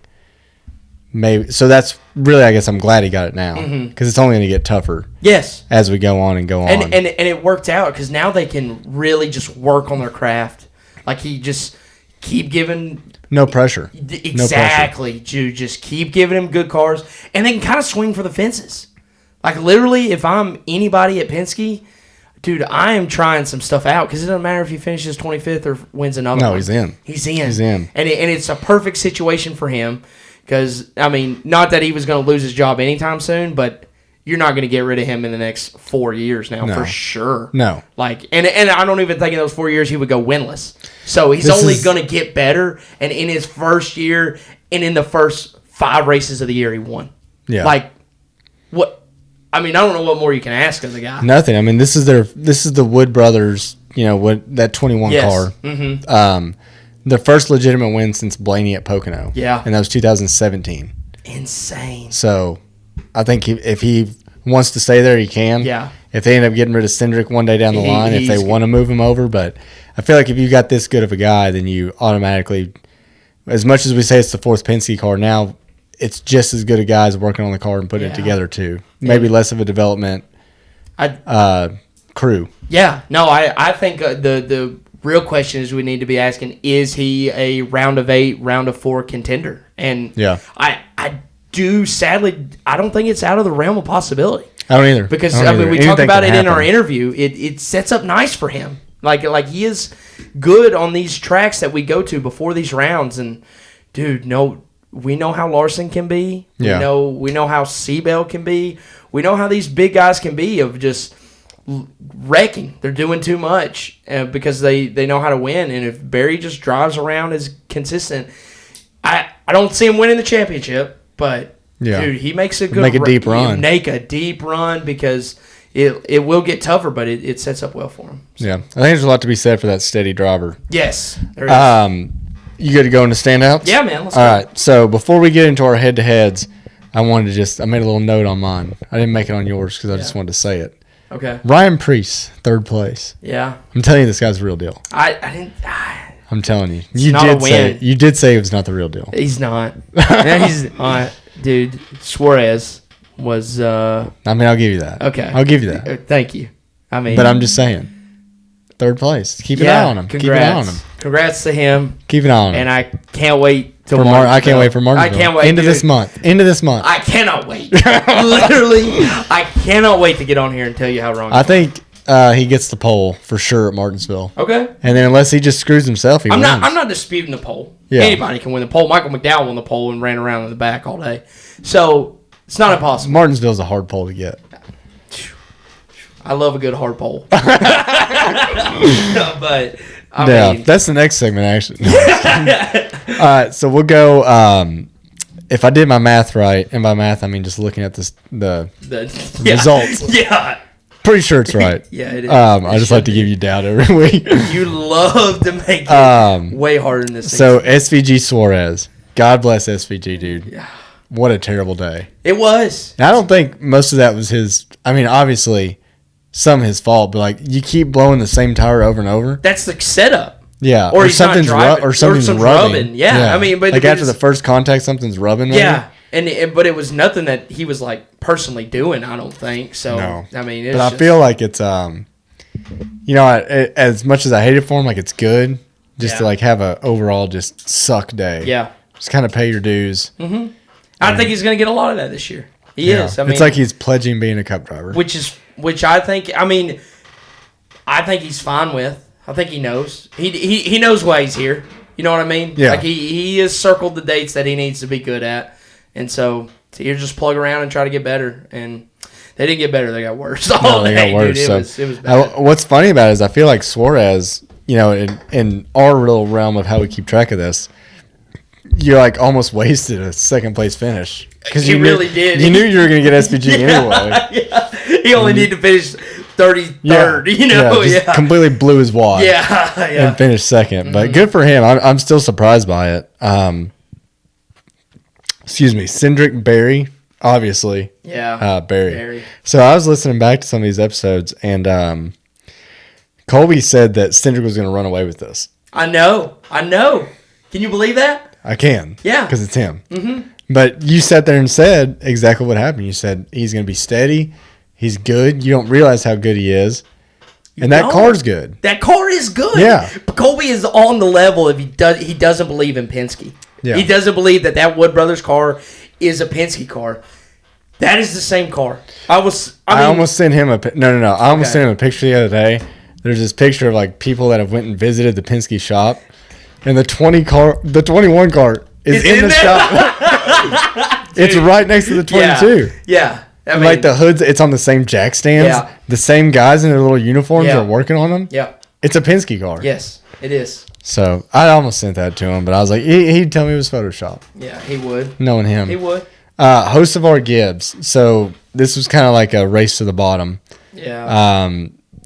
maybe so that's really I guess I'm glad he got it now because it's only going to get tougher. Yes. As we go on and go on. And it worked out because now they can really just work on their craft. Like he just keep giving. No pressure. Exactly. No pressure. Dude, just keep giving him good cars and they can kind of swing for the fences. Like, literally, if I'm anybody at Penske, dude, I am trying some stuff out because it doesn't matter if he finishes 25th or wins another one. No, he's in. He's in. He's in. And it's a perfect situation for him because, I mean, not that he was going to lose his job anytime soon, but you're not going to get rid of him in the next 4 years now for sure. No. Like, and I don't even think in those 4 years he would go winless. So he's only going to get better. And in his first year and in the first 5 races of the year, he won. Yeah. Like, what? I mean, I don't know what more you can ask of the guy. Nothing. I mean, this is the Wood brothers, that 21 car. Mm-hmm. The first legitimate win since Blaney at Pocono. Yeah. And that was 2017. Insane. So, I think if he wants to stay there, he can. Yeah. If they end up getting rid of Cindric one day down the line, if they want to move him over. But I feel like if you got this good of a guy, then you automatically, as much as we say it's the 4th Penske car now, it's just as good a guys working on the car and putting it together too. Maybe less of a development crew. Yeah. No, I think the real question is we need to be asking, is he a round of 8, round of 4 contender? And I do, sadly, I don't think it's out of the realm of possibility. I don't either. Because, I mean, we talked about it in our interview. It sets up nice for him. Like he is good on these tracks that we go to before these rounds. And, dude, we know how Larson can be. Yeah. We know how Seabell can be. We know how these big guys can be of just wrecking. They're doing too much because they know how to win. And if Barry just drives around as consistent, I don't see him winning the championship. But dude, he makes a good make a deep run. Make a deep run because it will get tougher, but it sets up well for him. So. Yeah, I think there's a lot to be said for that steady driver. Yes, there is. You good to go into standouts? Yeah, man. Let's All go. right. So before we get into our head-to-heads, I made a little note on mine. I didn't make it on yours because I just wanted to say it. Okay. Ryan Preece, 3rd place. Yeah. I'm telling you, this guy's the real deal. I didn't. I'm telling you. You did say it was not the real deal. He's not. He's not. Dude, Suarez was. I mean, I'll give you that. Okay. I'll give you that. Thank you. I mean. But I'm just saying. 3rd place. Keep an eye on him. Congrats. Keep an eye on him. Congrats to him. Keep an eye on him. And I can't wait till I can't wait for Martinsville. I can't wait. Into this month. I cannot wait. Literally, I cannot wait to get on here and tell you how wrong I think he gets the pole for sure at Martinsville. Okay. And then unless he just screws himself, he wins. I'm not disputing the pole. Yeah. Anybody can win the pole. Michael McDowell won the pole and ran around in the back all day. So it's not impossible. Martinsville's a hard pole to get. I love a good hard pole. But I mean, that's the next segment actually. All right, so we'll go. If I did my math right, and by math I mean just looking at the results. Yeah. Pretty sure it's right. Yeah, it is. I just like to give you doubt every week. You love to make it way harder than this. So SVG Suarez, God bless SVG, dude. Yeah. What a terrible day. It was. Now, I don't think most of that was his. I mean, obviously, some his fault, but like you keep blowing the same tire over and over. That's the setup. Yeah, or something's driving, or something's rubbing. Yeah, I mean, but like after the first contact, something's rubbing. Yeah, but it was nothing that he was like personally doing. I don't think so. No. I mean, I feel like it's as much as I hate it for him, like it's good just to like have a overall just suck day. Yeah, just kind of pay your dues. Mm-hmm. I think he's going to get a lot of that this year. He is. I mean, it's like he's pledging being a Cup driver, which I think. I mean, I think he's fine with. I think he knows. He knows why he's here. You know what I mean? Yeah. Like he has circled the dates that he needs to be good at, and so you just plug around and try to get better. And they didn't get better; they got worse. They got worse. Dude, it was bad. What's funny about it is I feel like Suarez, in our little realm of how we keep track of this, you like almost wasted a second place finish because you really did. You knew you were going to get SPG anyway. Yeah. He only needed to finish 33rd. Completely blew his wad. Yeah. And finished second, but good for him. I'm still surprised by it. Excuse me, Cindric Barry, obviously. Yeah. Barry. So I was listening back to some of these episodes, and Colby said that Cindric was going to run away with this. I know. Can you believe that? I can. Yeah. Because it's him. Mm-hmm. But you sat there and said exactly what happened. You said he's going to be steady. He's good. You don't realize how good he is. And that car's good. That car is good. Yeah. Colby is on the level if he doesn't believe in Penske. Yeah. He doesn't believe that Wood Brothers car is a Penske car. That is the same car. I almost sent him I almost sent him a picture the other day. There's this picture of like people that have went and visited the Penske shop, and the 21 car is in the shop. It's right next to the 22. Yeah. I mean, like the hoods, it's on the same jack stands. Yeah. The same guys in their little uniforms are working on them. Yeah. It's a Penske car. Yes, it is. So I almost sent that to him, but I was like, he'd tell me it was Photoshop. Yeah, he would. Knowing him. He would. Hocevar Gibbs. So this was kind of like a race to the bottom. Yeah.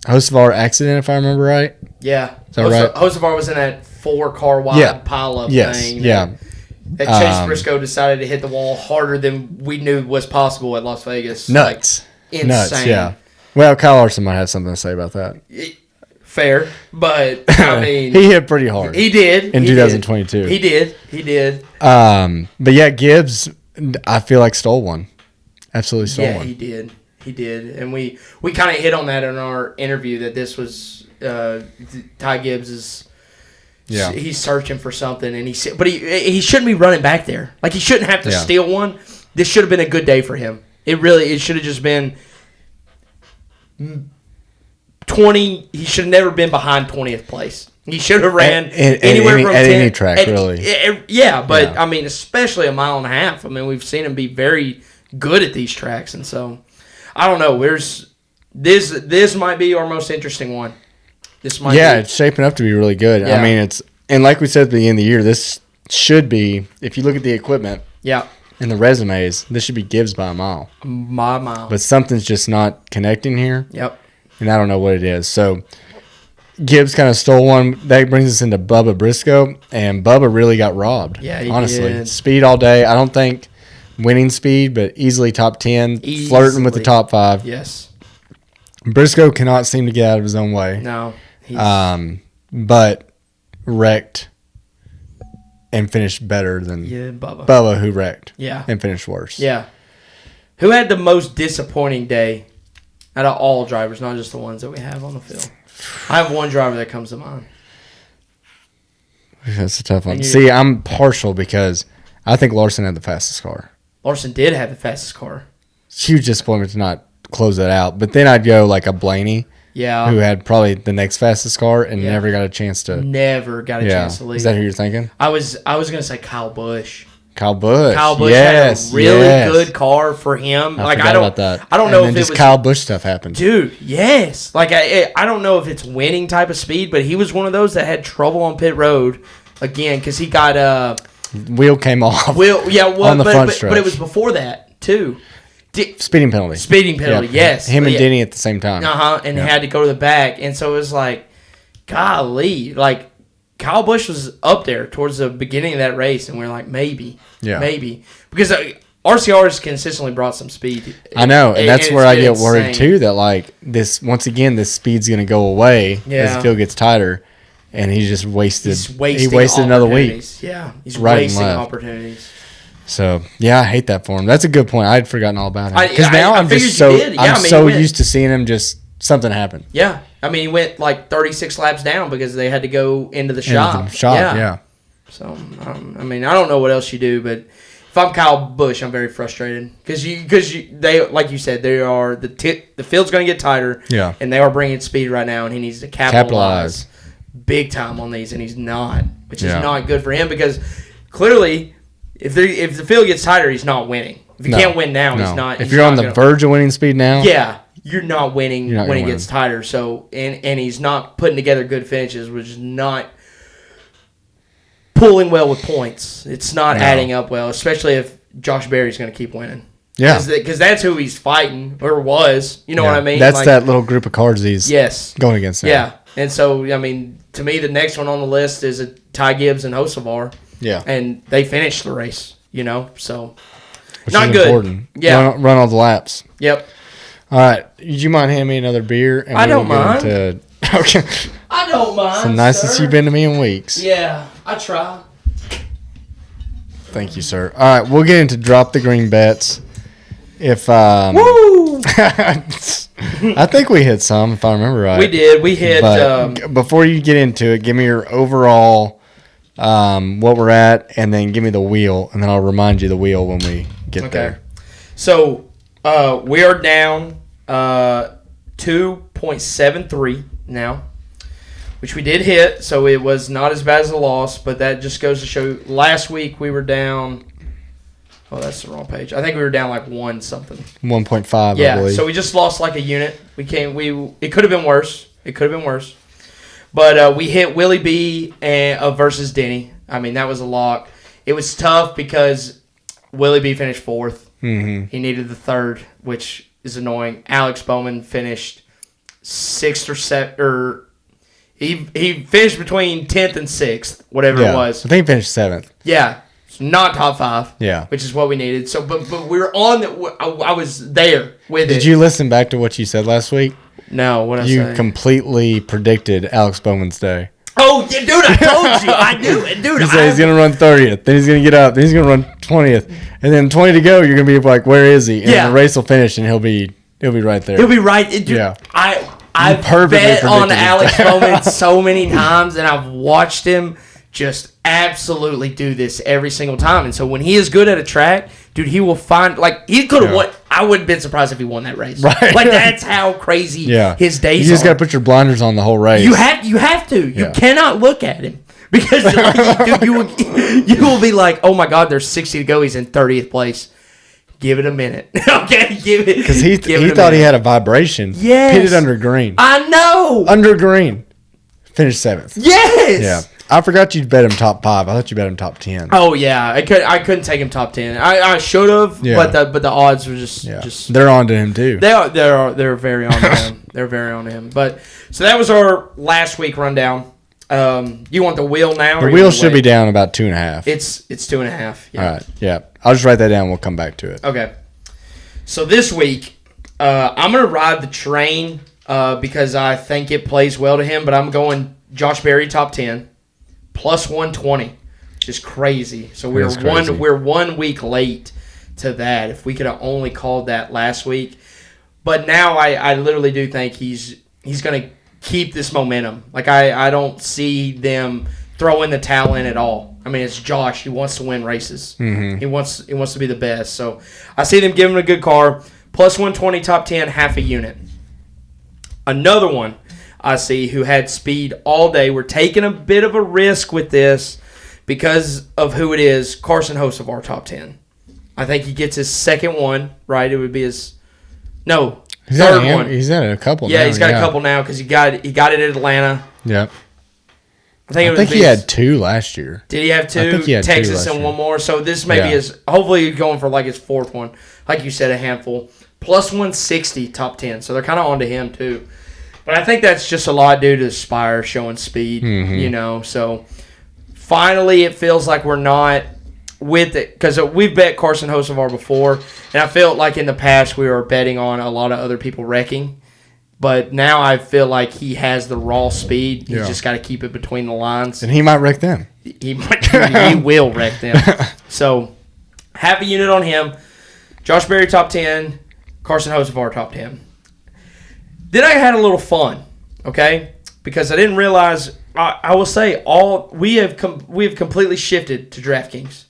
Hocevar accident, if I remember right. Yeah. Is that right? Hocevar was in that 4-car wide pile-up thing. Yeah. That Chase Briscoe decided to hit the wall harder than we knew was possible at Las Vegas. Nuts. Like, insane. Nuts, yeah. Well, Kyle Larson might have something to say about that. Fair, but I mean... he hit pretty hard. He did. In 2022. He did. But yeah, Gibbs, I feel like stole one. Absolutely stole one. Yeah, he did. And we kind of hit on that in our interview that this was Ty Gibbs is... Yeah. He's searching for something, and he shouldn't be running back there. Like, he shouldn't have to steal one. This should have been a good day for him. It should have just been 20. He should have never been behind 20th place. He should have ran anywhere from 10. At any track, really. But I mean, especially a mile and a half. I mean, we've seen him be very good at these tracks, and so I don't know. This might be our most interesting one. It's shaping up to be really good. Yeah. I mean, and like we said at the end of the year, this should be, if you look at the equipment and the resumes, this should be Gibbs by a mile. By a mile. But something's just not connecting here. Yep. And I don't know what it is. So Gibbs kind of stole one. That brings us into Bubba Briscoe, and Bubba really got robbed. Yeah, he honestly. did. Speed all day. I don't think winning speed, but easly top 10, flirting with the top 5. Yes. Briscoe cannot seem to get out of his own way. No. But wrecked and finished better than Bubba, who wrecked and finished worse. Yeah. Who had the most disappointing day out of all drivers, not just the ones that we have on the field? I have one driver that comes to mind. That's a tough one. See, I'm partial because I think Larson had the fastest car. Larson did have the fastest car. Huge disappointment to not close that out. But then I'd go like a Blaney. Yeah. who had probably the next fastest car and never got a chance to. Never got a chance to lead. Is that who you're thinking? I was gonna say Kyle Busch. Kyle Busch. Had a really good car for him. I forgot about that. I don't know if it was Kyle Busch stuff happened. Dude, yes. Like I don't know if it's winning type of speed, but he was one of those that had trouble on pit road again because he got wheel came off. on the front stretch. But it was before that too. Speeding penalty. Yes. Him and Denny at the same time. And had to go to the back, and so it was like, golly, like. Kyle Busch was up there towards the beginning of that race, and we are like, maybe. Because RCR's consistently brought some speed. I know, and that's where I get worried, too, that, like, this, once again, this speed's going to go away as the field gets tighter, and he just wasted another week. Yeah, he's wasting opportunities. So, yeah, I hate that for him. That's a good point. I'd forgotten all about him. Because now I'm just so used to seeing him just something happen. Yeah. I mean, he went like 36 laps down because they had to go into the shop. Yeah. So, I mean, I don't know what else you do, but if I'm Kyle Busch, I'm very frustrated because they, like you said, they are the field's going to get tighter. Yeah. And they are bringing speed right now, and he needs to capitalize big time on these, and he's not, which is not good for him because clearly, if the field gets tighter, he's not winning. If he can't win now, he's not. If you're on the verge of winning speed now, you're not winning when it gets tighter. So and he's not putting together good finishes, which is not pulling well with points. It's not adding up well, especially if Josh Berry's going to keep winning. Yeah, because that's who he's fighting or was. You know what I mean? That's that little group of cards he's going against now. Yeah, and so I mean, to me, the next one on the list is Ty Gibbs and Hocevar. Yeah, and they finished the race. So which not is good. Important. Yeah, run all the laps. Yep. All right, would you mind handing me another beer? And I don't mind. Okay. I don't mind. It's the nicest you've been to me in weeks. Yeah, I try. Thank you, sir. All right, we'll get into drop the green bets. If Woo! I think we hit some, if I remember right. We did. We hit. But before you get into it, give me your overall what we're at, and then give me the wheel, and then I'll remind you the wheel when we get there. So we are down 2.73 now, which we did hit, so it was not as bad as a loss, but that just goes to show last week we were down. Oh, that's the wrong page. I think we were down like 1 something. 1.5, I believe. So we just lost like a unit. It could have been worse. But we hit Willie B versus Denny. I mean, that was a lock. It was tough because Willie B finished 4th. Mm-hmm. He needed the 3rd, which is annoying. Alex Bowman finished 6th or 7th, he finished between 10th and 6th, whatever it was. I think he finished 7th. Yeah, so not top 5. Yeah, which is what we needed. So, but we were on. I was there with it. Did you listen back to what you said last week? No, what I You say? completely predicted Alex Bowman's day. Oh, yeah, dude, I told you. I knew it, dude. He said he's going to run 30th, then he's going to get up, then he's going to run 20th, and then 20 to go, you're going to be like, where is he? And the race will finish, and he'll be right there. He'll be right. Dude, yeah. I bet on Alex Bowman so many times, and I've watched him just absolutely do this every single time. And so when he is good at a track, dude, he will find, like, he could have won. I wouldn't have been surprised if he won that race. Right. Like, that's how crazy his days are. You just got to put your blinders on the whole race. You have to. You cannot look at him. Because like, dude, you will be like, oh my God, there's 60 to go. He's in 30th place. Give it a minute. Okay, give it. Because he thought he had a vibration. Yes. Hit it under green. I know. Under green. Finished 7th. Yes. Yeah. I forgot you'd bet him top 5. I thought you bet him top 10. Oh yeah, I couldn't take him top 10. I should have, but the odds were just they're on to him too. They're very on to him. They're very on to him. But so that was our last week rundown. You want the wheel now? The wheel should be down about 2.5. It's 2.5. Yeah. All right. Yeah. I'll just write that down. We'll come back to it. Okay. So this week, I'm gonna ride the train because I think it plays well to him. But I'm going Josh Berry top 10. Plus 120, which is crazy. So we're 1 week late to that. If we could have only called that last week, but now I literally do think he's going to keep this momentum. Like I don't see them throwing the towel in at all. I mean, it's Josh. He wants to win races. Mm-hmm. He wants to be the best. So I see them giving him a good car. Plus 120, top 10, half a unit. Another one I see who had speed all day. We're taking a bit of a risk with this because of who it is. Carson Hocevar, top 10. I think he gets his second one, right? It would be his third one. He's at a couple now. Yeah, he's got a couple now because he got it at Atlanta. Yep. I think he had 2 last year. Did he have 2? I think he had Texas 2 and last one more. So this may be his. Hopefully, he's going for like his 4th one. Like you said, a handful. Plus 160, top 10. So they're kind of on to him too. But I think that's just a lot due to Spire showing speed. So finally, it feels like we're not with it because we've bet Carson Hocevar before, and I felt like in the past we were betting on a lot of other people wrecking. But now I feel like he has the raw speed. He's just got to keep it between the lines. And he might wreck them. He will wreck them. So, half a unit on him. Josh Berry, top 10. Carson Hocevar, top 10. Then I had a little fun, okay? Because I didn't realize, I will say, we have completely shifted to DraftKings.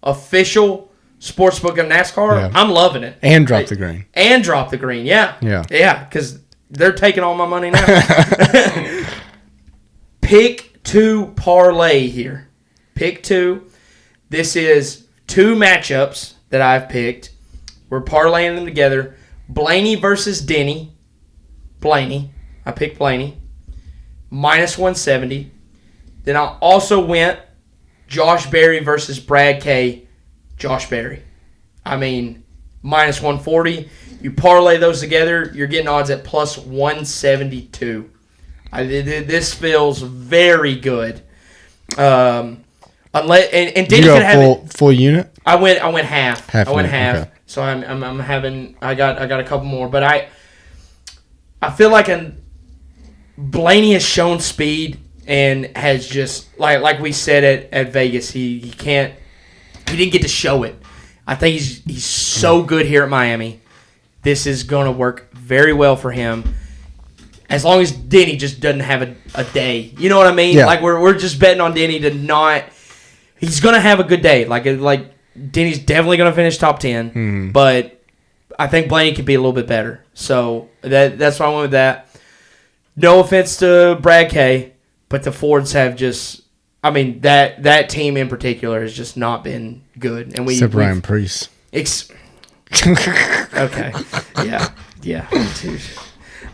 Official sportsbook of NASCAR. Yeah. I'm loving it. And drop the green. Yeah. Yeah, because they're taking all my money now. Pick 2 parlay here. Pick 2. This is 2 matchups that I've picked. We're parlaying them together. Blaney versus Denny. Blaney. I picked Blaney. Minus 170. Then I also went Josh Berry versus Brad K. Josh Berry. I mean, minus 140. You parlay those together, you're getting odds at plus 172. This feels very good. Unless and Denny could have full unit. I went half. I went half. Okay. So I'm having I got a couple more, but I feel like Blaney has shown speed and has just like we said at Vegas, he didn't get to show it. I think he's so good here at Miami. This is going to work very well for him. As long as Denny just doesn't have a day. You know what I mean? Yeah. Like we're just betting on Denny to not. He's going to have a good day. Like Denny's definitely going to finish top 10, but I think Blaney could be a little bit better. So that's why I went with that. No offense to Brad K, but the Fords have just. I mean that team in particular has just not been good, and except Ryan Preece. Okay. Yeah. Dude.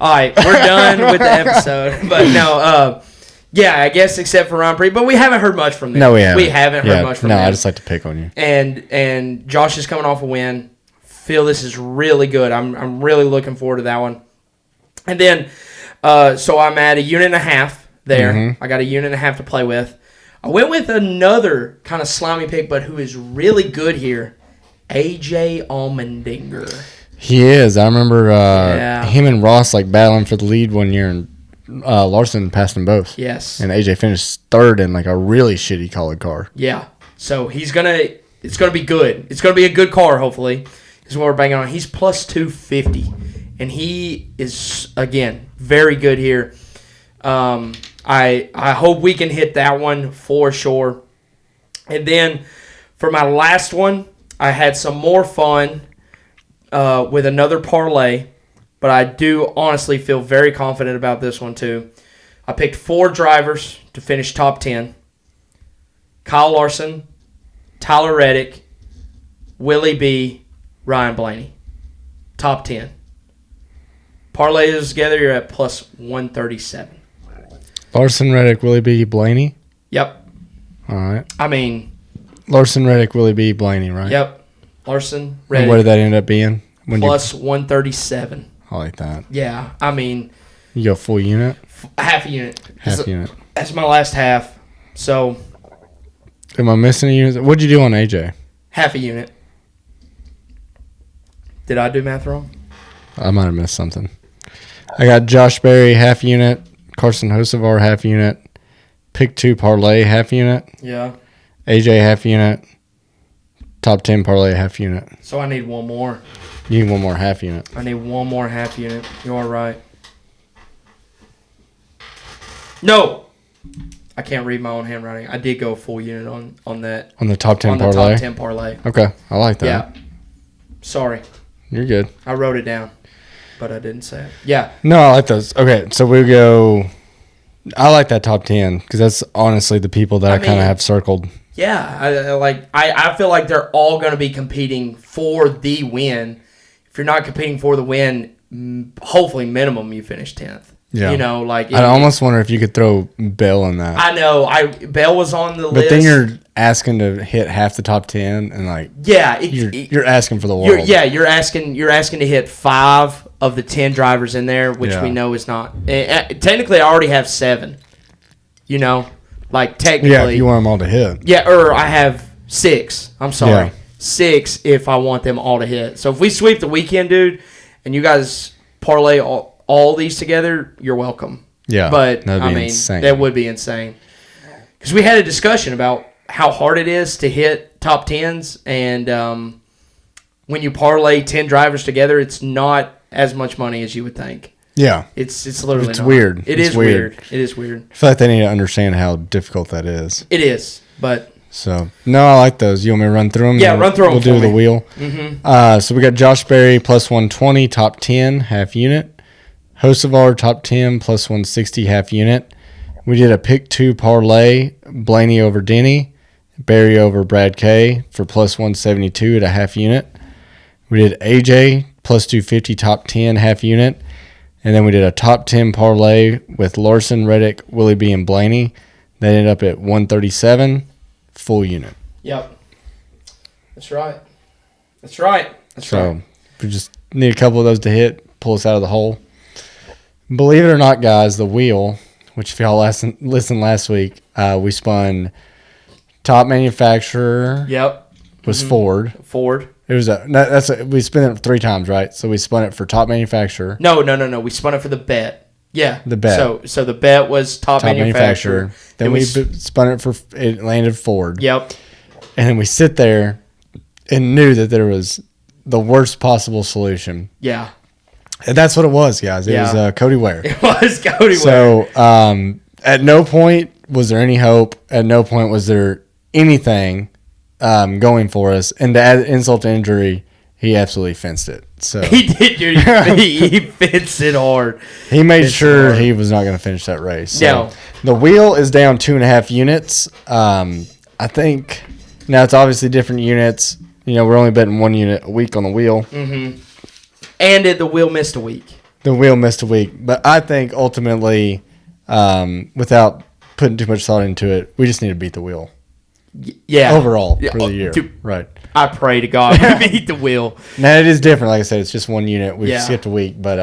All right, we're done with the episode. But no, yeah, I guess except for Ron Preece, but we haven't heard much from them. No, we haven't. We haven't heard much from them. No, I just like to pick on you. And Josh is coming off a win. Feel this is really good. I'm really looking forward to that one. And then, so I'm at 1.5 units there. Mm-hmm. I got 1.5 units to play with. I went with another kind of slimy pick, but who is really good here, AJ Allmendinger. He is. I remember him and Ross battling for the lead one year, and Larson passed them both. Yes. And AJ finished 3rd in a really shitty colored car. Yeah. So it's gonna be good. It's gonna be a good car. Hopefully, is what we're banking on. He's plus 250, and he is again very good here. I hope we can hit that one for sure. And then for my last one, I had some more fun with another parlay, but I do honestly feel very confident about this one too. I picked 4 drivers to finish top 10. Kyle Larson, Tyler Reddick, Willie B, Ryan Blaney. Top 10. Parlay those together, you're at plus 137. Larson, Reddick, Willie B, Blaney? Yep. All right. I mean... Larson, Reddick, Willie B, Blaney, right? Yep. Larson, Reddick. And what did that end up being? Plus 137. I like that. Yeah. I mean... You go full unit? Half a unit. Half unit. That's my last half. So... Am I missing a unit? What'd you do on AJ? Half a unit. Did I do math wrong? I might have missed something. I got Josh Berry, half unit. Carson Hocevar, half unit. Pick 2 parlay, half unit. Yeah. AJ, half unit. Top 10 parlay, half unit. So I need one more. You need one more half unit. I need one more half unit. You are right. No! I can't read my own handwriting. I did go full unit on that. On the top 10 on parlay? On the top 10 parlay. Okay. I like that. Yeah. Sorry. You're good. I wrote it down. but I didn't say it. Yeah. No, I like those. Okay, so we go. I like that top 10 because that's honestly the people that I kind of have circled. Yeah, I feel like they're all going to be competing for the win. If you're not competing for the win, hopefully minimum you finish 10th. Yeah. You know, like I almost wonder if you could throw Bell in that. I know. Bell was on the list. But then you're asking to hit half the top 10 and like you're asking for the world. You're asking to hit 5 of the 10 drivers in there, which we know is not. Technically, I already have 7. You know, like technically. Yeah, if you want them all to hit. Yeah, or I have 6. I'm sorry. Yeah. 6 if I want them all to hit. So if we sweep the weekend, dude, and you guys parlay all these together, you're welcome. Yeah, but insane. That would be insane. Because we had a discussion about how hard it is to hit top 10s, and when you parlay 10 drivers together, it's not as much money as you would think. Yeah, it's literally it's not. weird. It is weird. It is weird. I feel like they need to understand how difficult that is. It is, but. So, no, I like those. You want me to run through them? Yeah, run through them. We'll do the wheel. Mm-hmm. So we got Josh Berry plus 120, top 10, half unit. Hocevar, top 10, plus 160, half unit. We did a pick 2 parlay, Blaney over Denny, Berry over Brad K for plus 172 at a half unit. We did AJ plus 250, top 10, half unit. And then we did a top 10 parlay with Larson, Reddick, Willie B, and Blaney. That ended up at 137. Full unit. Yep. That's right. So we just need a couple of those to hit, pull us out of the hole. Believe it or not, guys, the wheel, which if y'all listened last week, we spun top manufacturer. Yep. Was Ford. It was we spun it 3 times, right? So we spun it for top manufacturer. No. We spun it for the bet. Yeah. The bet. So the bet was top manufacturer. Then we spun it for it landed Ford. Yep. And then we sit there and knew that there was the worst possible solution. Yeah. And that's what it was, guys. It was Cody Ware. It was Cody Ware. So at no point was there any hope. At no point was there anything going for us. And to add insult to injury, he absolutely fenced it. So he did, dude. He fenced it hard. He made sure he was not going to finish that race. So no. The wheel is down 2.5 units. I think now it's obviously different units. You know, we're only betting 1 unit a week on the wheel. Mm-hmm. And the wheel missed a week. The wheel missed a week. But I think ultimately, without putting too much thought into it, we just need to beat the wheel. Yeah. Overall for the year. Dude, right. I pray to God we beat the wheel. Now, it is different. Like I said, it's just 1 unit. We've skipped a week. But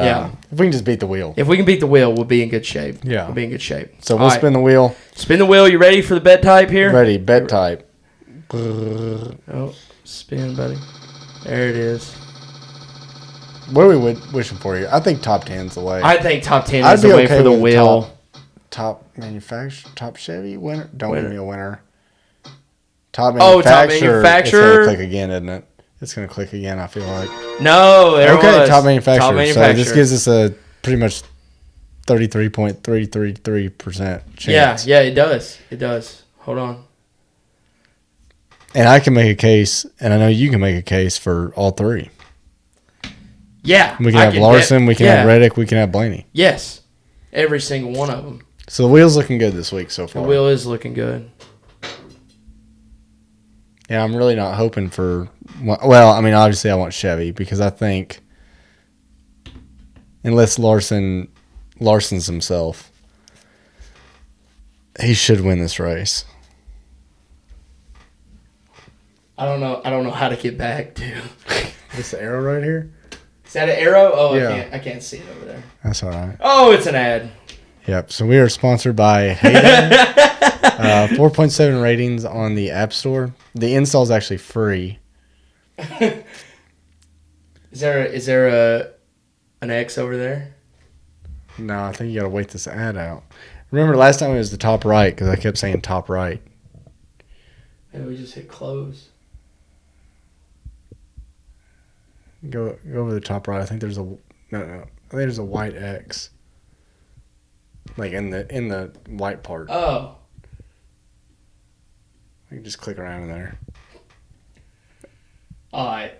if we can just beat the wheel. If we can beat the wheel, we'll be in good shape. Yeah. We'll be in good shape. So we'll spin the wheel. Spin the wheel. You ready for the bet type here? Ready. Bet type. Oh, spin, buddy. There it is. What are we wishing for you? I think top 10's the way. I think top 10 is the way for the wheel. Top manufacturer, top Chevy winner. Don't give me a winner. Top manufacturer. Top manufacturer. It's going to click again, isn't it? It's going to click again, I feel like. No, there it was. Top manufacturer. So this gives us a pretty much 33.333% chance. Yeah, it does. It does. Hold on. And I can make a case, and I know you can make a case for all 3. Yeah. We can have Larson, we can have Reddick, we can have Blaney. Yes. Every single one of them. So the wheel's looking good this week so far. The wheel is looking good. Yeah, I'm really not hoping for... Well, I mean, obviously I want Chevy because I think unless Larson's himself, he should win this race. I don't know how to get back to... This arrow right here? Is that an arrow? Oh, yeah. I can't see it over there. That's all right. Oh, it's an ad. Yep. So we are sponsored by Hayden. 4.7 ratings on the App Store. The install is actually free. Is there an X over there? No, I think you got to wait this ad out. Remember last time it was the top right because I kept saying top right. Maybe we just hit close. Go over the top right. I think there's a no. I think there's a white X. Like in the white part. Oh. You can just click around in there. All right.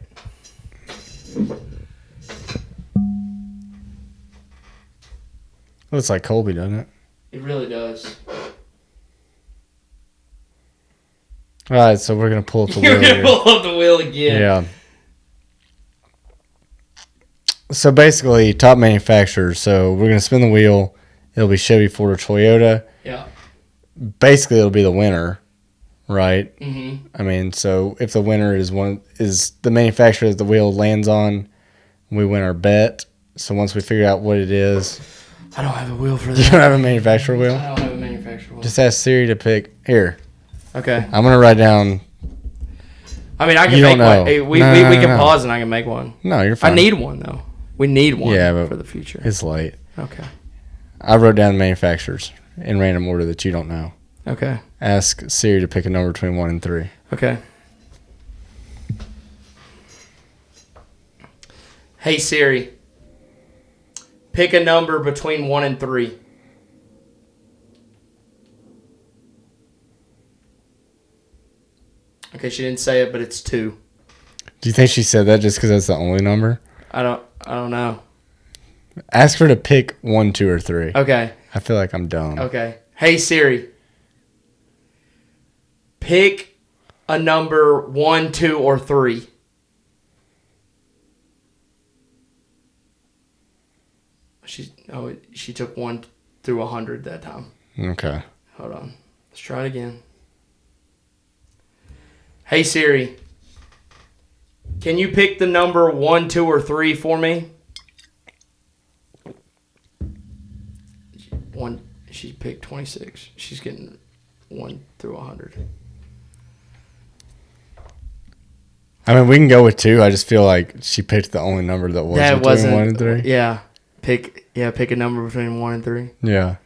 Looks like Colby, doesn't it? It really does. All right, so we're going to pull up the You're wheel going to here. pull up the wheel again. Yeah. So basically, top manufacturers. So we're going to spin the wheel. It'll be Chevy, Ford, or Toyota. Yeah. Basically, it'll be the winner, right? Mm-hmm. I mean, so if the winner is the manufacturer that the wheel lands on, we win our bet. So once we figure out what it is, I don't have a wheel for you that. don't have a manufacturer wheel. I don't have a manufacturer wheel. Just ask Siri to pick here. Okay. I'm gonna write down. I mean, I can You make don't know. one. Hey, we No, can no. pause and I can make one. No, you're fine. I need one though. We need one but for the future. It's late. Okay. I wrote down the manufacturers in random order that you don't know. Okay. Ask Siri to pick a number between 1 and 3. Okay. Hey Siri, pick a number between 1 and 3. Okay, she didn't say it, but it's 2. Do you think she said that just because that's the only number? I don't know. Ask her to pick 1, 2, or 3. Okay. I feel like I'm dumb. Okay. Hey Siri, pick a number 1, 2, or 3. She took 1 through 100 that time. Okay. Hold on. Let's try it again. Hey Siri, can you pick the number 1, 2, or 3 for me? She picked 26. She's getting 1 through 100. I mean, we can go with 2. I just feel like she picked the only number that was That between wasn't 1 and 3. Yeah. Pick a number between 1 and 3. Yeah.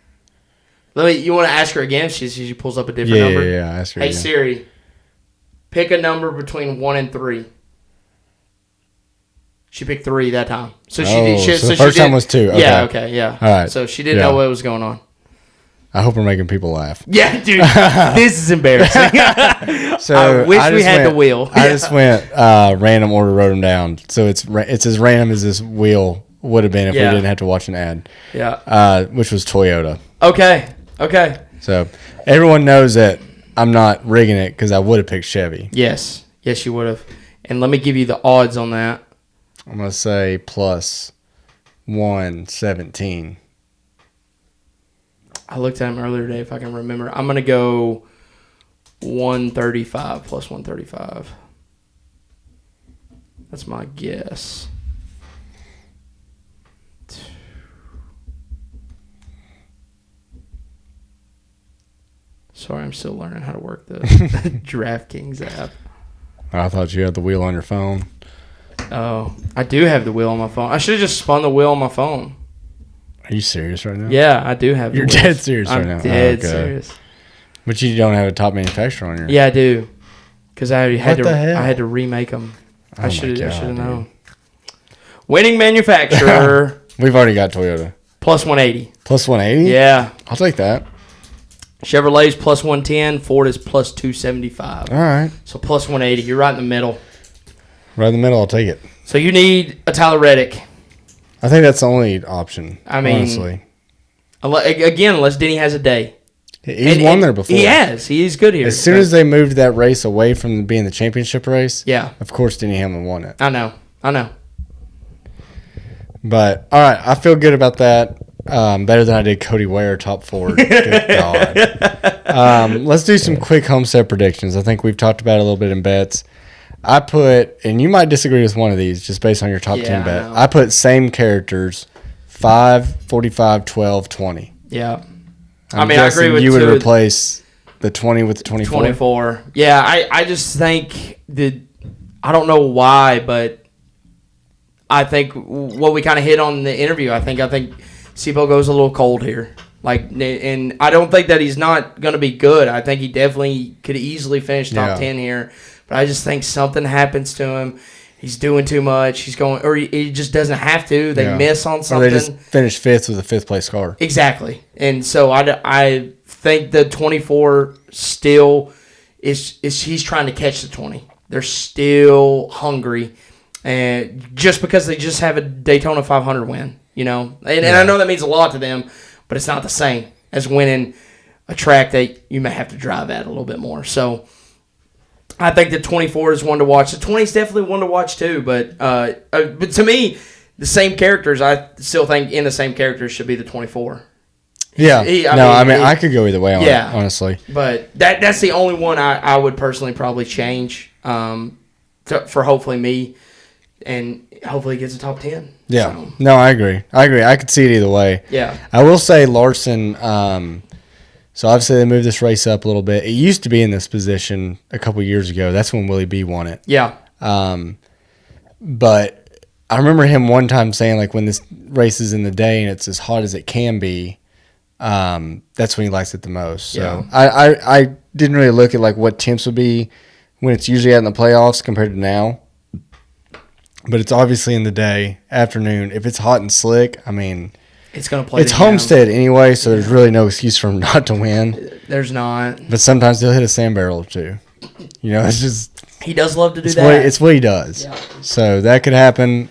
You want to ask her again? She pulls up a different Yeah, number. yeah. Ask her Hey again. Siri, pick a number between 1 and 3. She picked 3 that time. So the first time was 2. Okay. Yeah. Okay. Yeah. All right. So she didn't Yeah. know what was going on. I hope we're making people laugh. Yeah, dude. This is embarrassing. So I wish we just had the wheel. I just went random order, wrote them down. So it's as random as this wheel would have been if Yeah. we didn't have to watch an ad. Yeah. Which was Toyota. Okay. So everyone knows that I'm not rigging it because I would have picked Chevy. Yes, you would have. And let me give you the odds on that. I'm gonna say plus 117. I looked at him earlier today if I can remember. I'm going to go 135 plus 135. That's my guess. Sorry, I'm still learning how to work the DraftKings app. I thought you had the wheel on your phone. Oh, I do have the wheel on my phone. I should have just spun the wheel on my phone. Are you serious right now? Yeah, I do have the You're wheels. dead serious right I'm now. dead Okay. serious. But you don't have a top manufacturer on your. Yeah, I do. Because I had What to. the hell? I had to remake them. Oh I my should God, have dude. known. Winning manufacturer We've already got Toyota. plus 180. Plus 180? Yeah. I'll take that. Chevrolet's plus 110. Ford is plus 275. All right. So plus 180. You're right in the middle. Right in the middle, I'll take it. So you need a Tyler Reddick. I think that's the only option. I mean, honestly. Unless Denny has a day. He's won there before. He has. He's good here. As soon as they moved that race away from being the championship race, Yeah. of course Denny Hamlin won it. I know. But, all right, I feel good about that. Better than I did Cody Ware, top 4. Good God. Let's do some quick Homestead predictions. I think we've talked about it a little bit in bets. I put, and you might disagree with one of these just based on your top 10 bet. I know. I put same characters, 5, 45, 12, 20. Yeah. I'm I guessing agree with you would two- replace the 20 with the 24. 24. Yeah, I just think I don't know why, but I think what we kind of hit on in the interview, I think Sibo goes a little cold here. And I don't think that he's not going to be good. I think he definitely could easily finish top 10 here. But I just think something happens to him. He's doing too much. He's going, or he just doesn't have to. They miss on something. Or they just finish 5th with a 5th place car. Exactly. And so I think the 24 still is he's trying to catch the 20. They're still hungry. And just because they just have a Daytona 500 win, and I know that means a lot to them, but it's not the same as winning a track that you may have to drive at a little bit more. So I think the 24 is one to watch. The 20 is definitely one to watch too. But to me, the same characters, I still think in the same characters should be the 24. Yeah. I could go either way on it, honestly. But that's the only one I would personally probably change for hopefully me, and hopefully he gets a top 10. Yeah. So. No, I agree. I could see it either way. Yeah. I will say Larson, so obviously they moved this race up a little bit. It used to be in this position a couple years ago. That's when Willie B won it. Yeah. But I remember him one time saying, like, when this race is in the day and it's as hot as it can be, that's when he likes it the most. So I didn't really look at like what temps would be when it's usually out in the playoffs compared to now. But it's obviously in the day, afternoon. If it's hot and slick, I mean, it's going to play. It's Homestead anyway, so there's really no excuse for him not to win. There's not. But sometimes he'll hit a sand barrel or two. You know, it's just. He does love to do that. It's what he does. Yeah. So that could happen.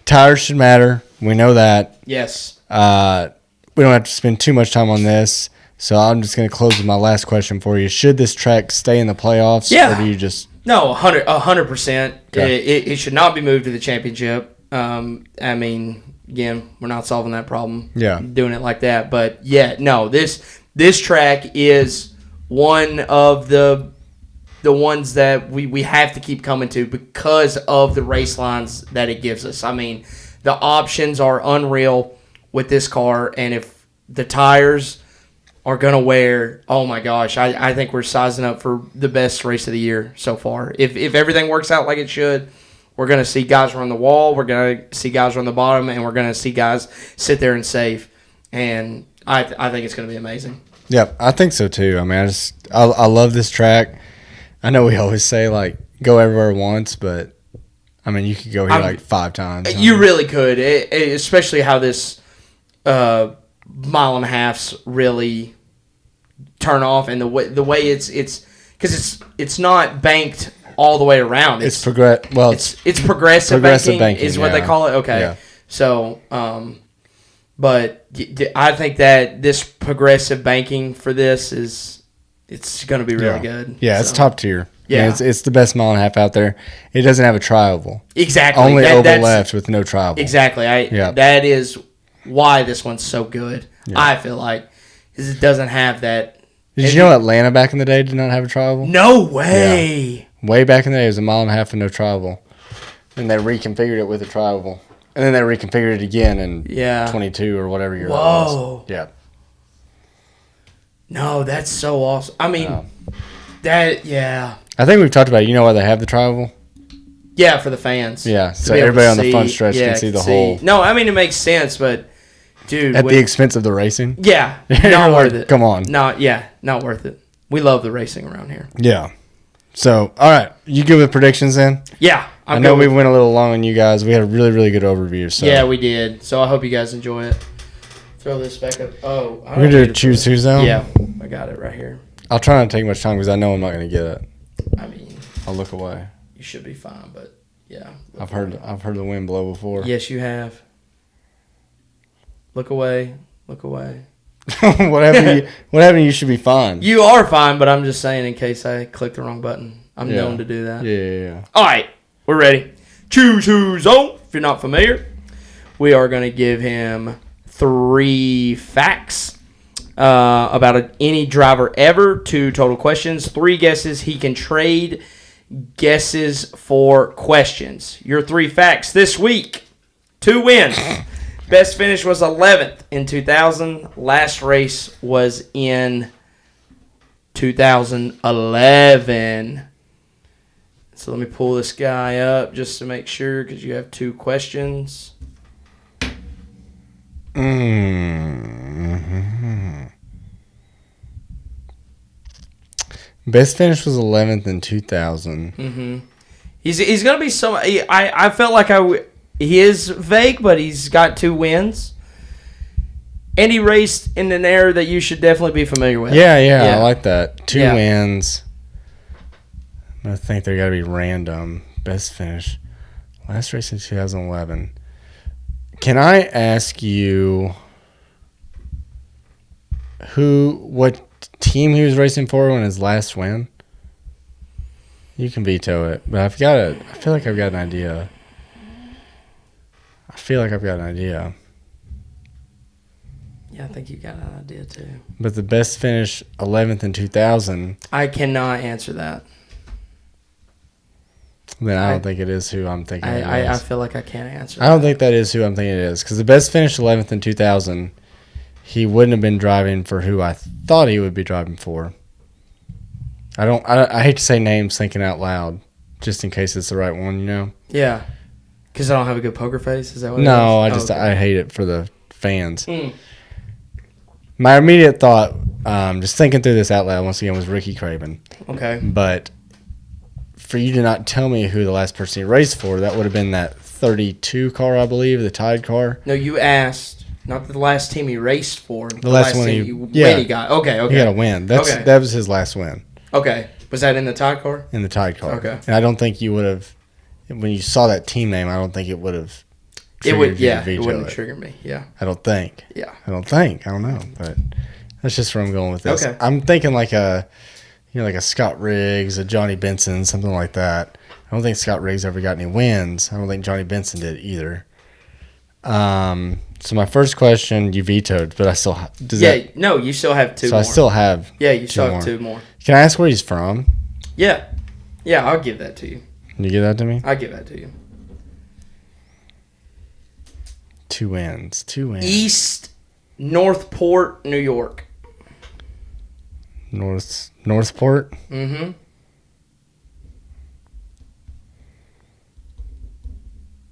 Tires should matter. We know that. Yes. We don't have to spend too much time on this. So I'm just going to close with my last question for you. Should this track stay in the playoffs? Yeah. Or do you just... No, 100%. Okay. It should not be moved to the championship. I mean, again, we're not solving that problem. Yeah. Doing it like that. But, yeah, no, this track is one of the ones that we have to keep coming to because of the race lines that it gives us. I mean, the options are unreal with this car, and if the tires are going to wear, oh my gosh, I think we're sizing up for the best race of the year so far. If everything works out like it should, we're going to see guys run the wall, we're going to see guys run the bottom, and we're going to see guys sit there and save. And I think it's going to be amazing. Yeah, I think so too. I mean, I love this track. I know we always say, like, go everywhere once, but, I mean, you could go here like 5 times. You really could, especially how this mile and a half's really turn off, and the way it's because it's not banked all the way around. It's progressive banking is what they call it. Okay, yeah. So but I think that this progressive banking for this it's going to be really good. Yeah, it's top tier. Yeah, it's the best mile and a half out there. It doesn't have a tri-oval. Exactly. Only oval left with no tri-oval. Exactly. That is why this one's so good. Yeah. I feel like because it doesn't have that. Did you know Atlanta back in the day did not have a tri-oval? No way. Yeah. Way back in the day, it was a mile and a half with no tri-oval, and they reconfigured it with a tri-oval, and then they reconfigured it again in 22 or whatever year. Whoa. It was. Yeah. No, that's so awesome. I mean, I think we've talked about it. You know why they have the tri-oval? Yeah, for the fans. Yeah, so everybody on the front stretch can see the whole. No, I mean, it makes sense, but, dude. At the expense of the racing? Yeah, not worth it. Come on. Not worth it. We love the racing around here. Yeah. So, all right. You good with predictions then? Yeah. I know we went a little long on you guys. We had a really, really good overview. So. Yeah, we did. So, I hope you guys enjoy it. Throw this back up. Oh, we're going to choose who's though? Yeah, I got it right here. I'll try not to take much time because I know I'm not going to get it. I mean, I'll look away. You should be fine, but yeah. I've heard the wind blow before. Yes, you have. Look away. Look away. What happened? You should be fine. You are fine, but I'm just saying in case I click the wrong button. I'm known to do that. Yeah. All right, we're ready. Choose who's on. If you're not familiar, we are going to give him 3 facts about any driver ever, 2 total questions, 3 guesses. He can trade guesses for questions. Your 3 facts this week: 2 wins. Best finish was 11th in 2000. Last race was in 2011. So let me pull this guy up just to make sure, because you have 2 questions. Mm-hmm. Best finish was 11th in 2000. Mm-hmm. He's going to be so... I felt like he is vague, but he's got 2 wins. And he raced in an era that you should definitely be familiar with. Yeah, I like that. 2 wins. I think they're got to be random. Best finish. Last race in 2011. Can I ask you... what team he was racing for when his last win? You can veto it, but I feel like I've got an idea. Yeah, I think you got an idea too. But the best finish 11th in 2000. I cannot answer that. Then I don't think it is who I'm thinking it I is. feel like I can't answer I don't think that is who I'm thinking it is. Because the best finish 11th in 2000, he wouldn't have been driving for who I thought he would be driving for. I hate to say names thinking out loud, just in case it's the right one, you know? Yeah. Because I don't have a good poker face? Is that what it No, is? I hate it for the fans. Mm. My immediate thought, just thinking through this out loud once again, was Ricky Craven. Okay. But for you to not tell me who the last person he raced for, that would have been that 32 car, I believe, the Tide car. No, you asked, not the last team he raced for. The last one team he got. Okay. He got a win. That was his last win. Okay. Was that in the Tide car? In the Tide car. Okay. And I don't think you would have, when you saw that team name, I don't think it would have. It wouldn't trigger me. Yeah. I don't think. Yeah. I don't know. But that's just where I'm going with this. Okay. I'm thinking like a Scott Riggs, a Johnny Benson, something like that. I don't think Scott Riggs ever got any wins. I don't think Johnny Benson did either. So my first question you vetoed, but I still no, you still have two. So more. I still have. Yeah, you still have two more. Can I ask where he's from? Yeah, I'll give that to you. Can you give that to me? I'll give that to you. 2 wins. East Northport, New York. Northport. Mm-hmm.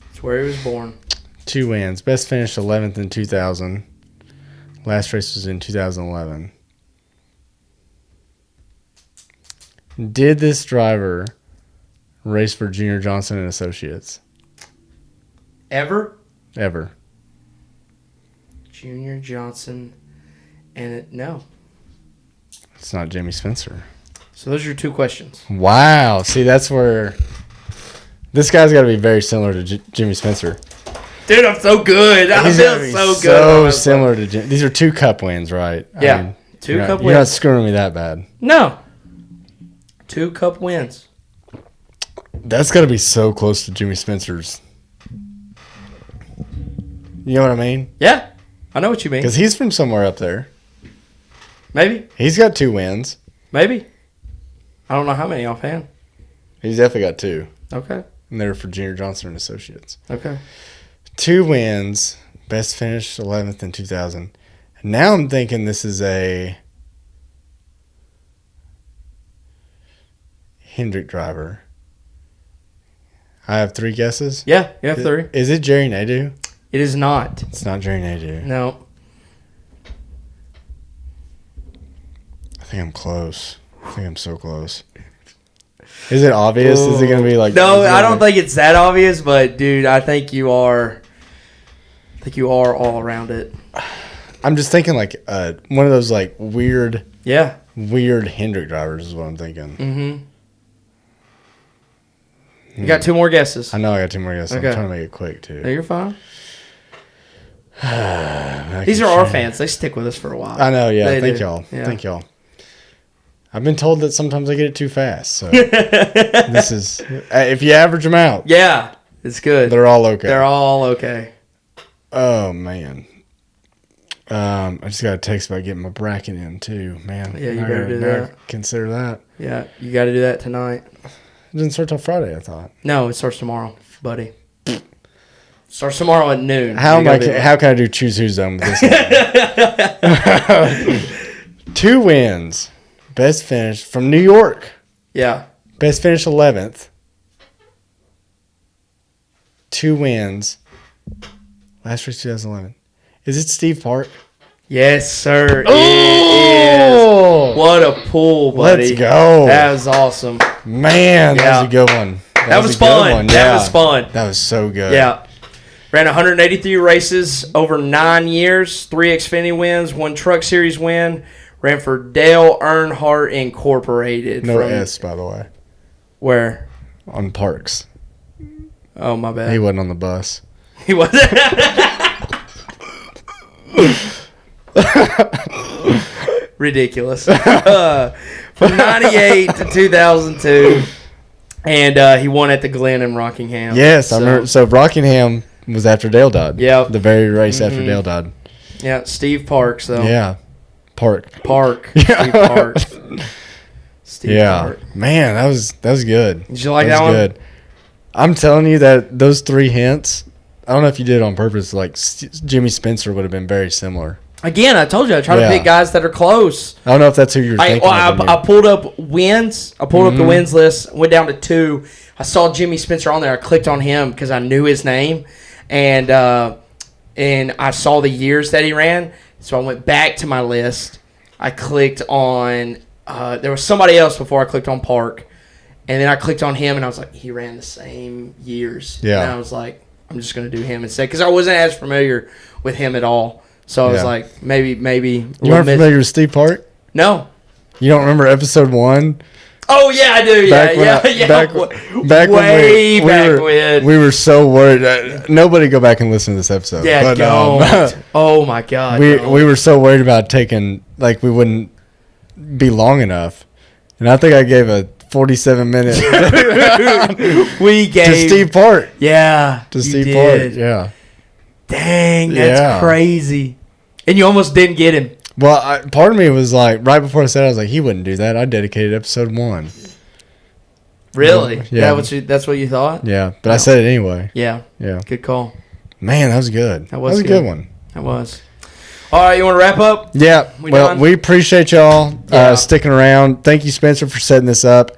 That's where he was born. 2 wins. Best finish 11th in 2000. Last race was in 2011. Did this driver race for Junior Johnson and Associates? Ever? Junior Johnson no. It's not Jimmy Spencer. So those are your two questions. Wow. See, that's where this guy's got to be very similar to Jimmy Spencer. Dude, I'm so good. I feel so good. So similar to Jimmy. These are 2 cup wins, right? Yeah. I mean, 2 cup wins. You're not screwing me that bad. No. 2 cup wins. That's got to be so close to Jimmy Spencer's. You know what I mean? Yeah. I know what you mean. Because he's from somewhere up there. Maybe. He's got 2 wins. Maybe. I don't know how many offhand. He's definitely got 2. Okay. And they're for Junior Johnson and Associates. Okay. 2 wins. Best finish 11th in 2000. And now I'm thinking this is a Hendrick driver. I have 3 guesses. Yeah, you have 3. Is it Jerry Nadeau? It is not. It's not Jerry Nadeau. No. I think I'm close. I think I'm so close. Is it obvious? Ooh. Is it going to be like... No, I don't think it's that obvious, but, dude, I think you are... all around it. I'm just thinking like one of those like weird Hendrick drivers is what I'm thinking. Mm-hmm. You got 2 more guesses. I know I got 2 more guesses. Okay. I'm trying to make it quick too. No, you're fine. These are our fans. They stick with us for a while. I know, yeah. Thank y'all. Yeah. Thank y'all. I've been told that sometimes I get it too fast. So this is if you average them out. Yeah, it's good. They're all okay. Oh man. I just got a text about getting my bracket in too, man. Yeah, you better do that. Consider that. Yeah, you got to do that tonight. It didn't start till Friday, I thought. No, it starts tomorrow, buddy. Starts tomorrow at noon. How can I do choose who's done with this? 2 wins. Best finish from New York. Yeah. Best finish 11th. 2 wins. Last race 2011. Is it Steve Park? Yes, sir. Oh! It is. What a pull, buddy. Let's go. That was awesome. Man, that was a good one. That was fun. That was fun. That was so good. Yeah. Ran 183 races over 9 years, 3 Xfinity wins, 1 Truck Series win. Ran for Dale Earnhardt Incorporated. No S, by the way. Where? On Parks. Oh, my bad. He wasn't on the bus. He wasn't? ridiculous. From 98 to 2002. And he won at the Glen in Rockingham. Yes, I remember. So Rockingham was after Dale died. Yeah. The very race after Dale died. Yeah, Steve Parks, though. Yeah. Park. Steve Parks. Steve Park. Man, that was good. Did you like that one? Good. I'm telling you that those 3 hints, I don't know if you did it on purpose, like Jimmy Spencer would have been very similar. Again, I told you, I try to pick guys that are close. I don't know if that's who you're thinking of. I pulled up wins. I pulled up the wins list, went down to 2. I saw Jimmy Spencer on there. I clicked on him because I knew his name. And I saw the years that he ran. So I went back to my list. I clicked on there was somebody else before I clicked on Park. And then I clicked on him, and I was like, he ran the same years. Yeah. And I was like, I'm just going to do him instead. Because I wasn't as familiar with him at all. So I was like, maybe. You aren't familiar with Steve Park? No. You don't remember episode 1? Oh, yeah, I do. Yeah. Back when we were so worried. Nobody go back and listen to this episode. Yeah, but, don't. Oh, my God. We were so worried about taking, like, we wouldn't be long enough. And I think I gave a 47-minute to Steve Park. Yeah. To Steve Park, yeah. Dang, that's crazy. And you almost didn't get him. Well, part of me was like, right before I said it, I was like, he wouldn't do that. I dedicated episode 1. Really? Yeah. That's what you thought? Yeah, but I said it anyway. Yeah. Yeah. Good call. Man, that was good. That was a good one. That was. All right, you want to wrap up? Yeah. We appreciate y'all sticking around. Thank you, Spencer, for setting this up.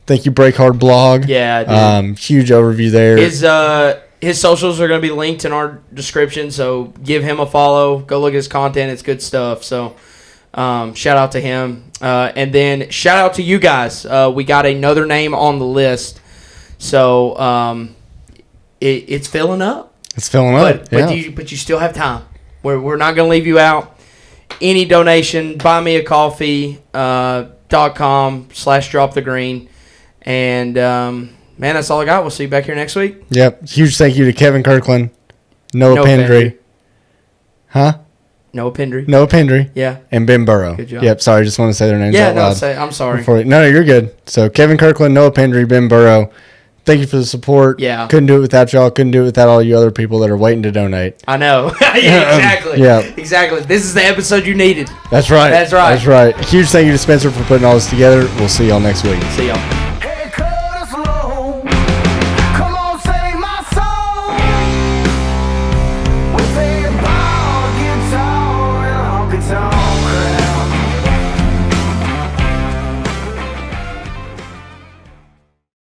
Thank you, Break Hard Blog. Yeah, dude. Huge overview there. His socials are going to be linked in our description, so give him a follow. Go look at his content. It's good stuff. So shout out to him. And then shout out to you guys. We got another name on the list. So it's filling up. It's filling up. But you still have time. We're not going to leave you out. Any donation, buymeacoffee.com/dropthegreen. And, man, that's all I got. We'll see you back here next week. Yep. Huge thank you to Kevin Kirkland, Noah Pendry. Huh? Noah Pendry. Noah Pendry. Yeah. And Ben Burrow. Good job. Yep. Sorry, just want to say their names out loud. I'm sorry. No, you're good. So Kevin Kirkland, Noah Pendry, Ben Burrow. Thank you for the support. Yeah. Couldn't do it without y'all. Couldn't do it without all you other people that are waiting to donate. I know. Yeah, exactly. Yeah. Exactly. This is the episode you needed. That's right. That's right. That's right. Huge thank you to Spencer for putting all this together. We'll see y'all next week. See y'all.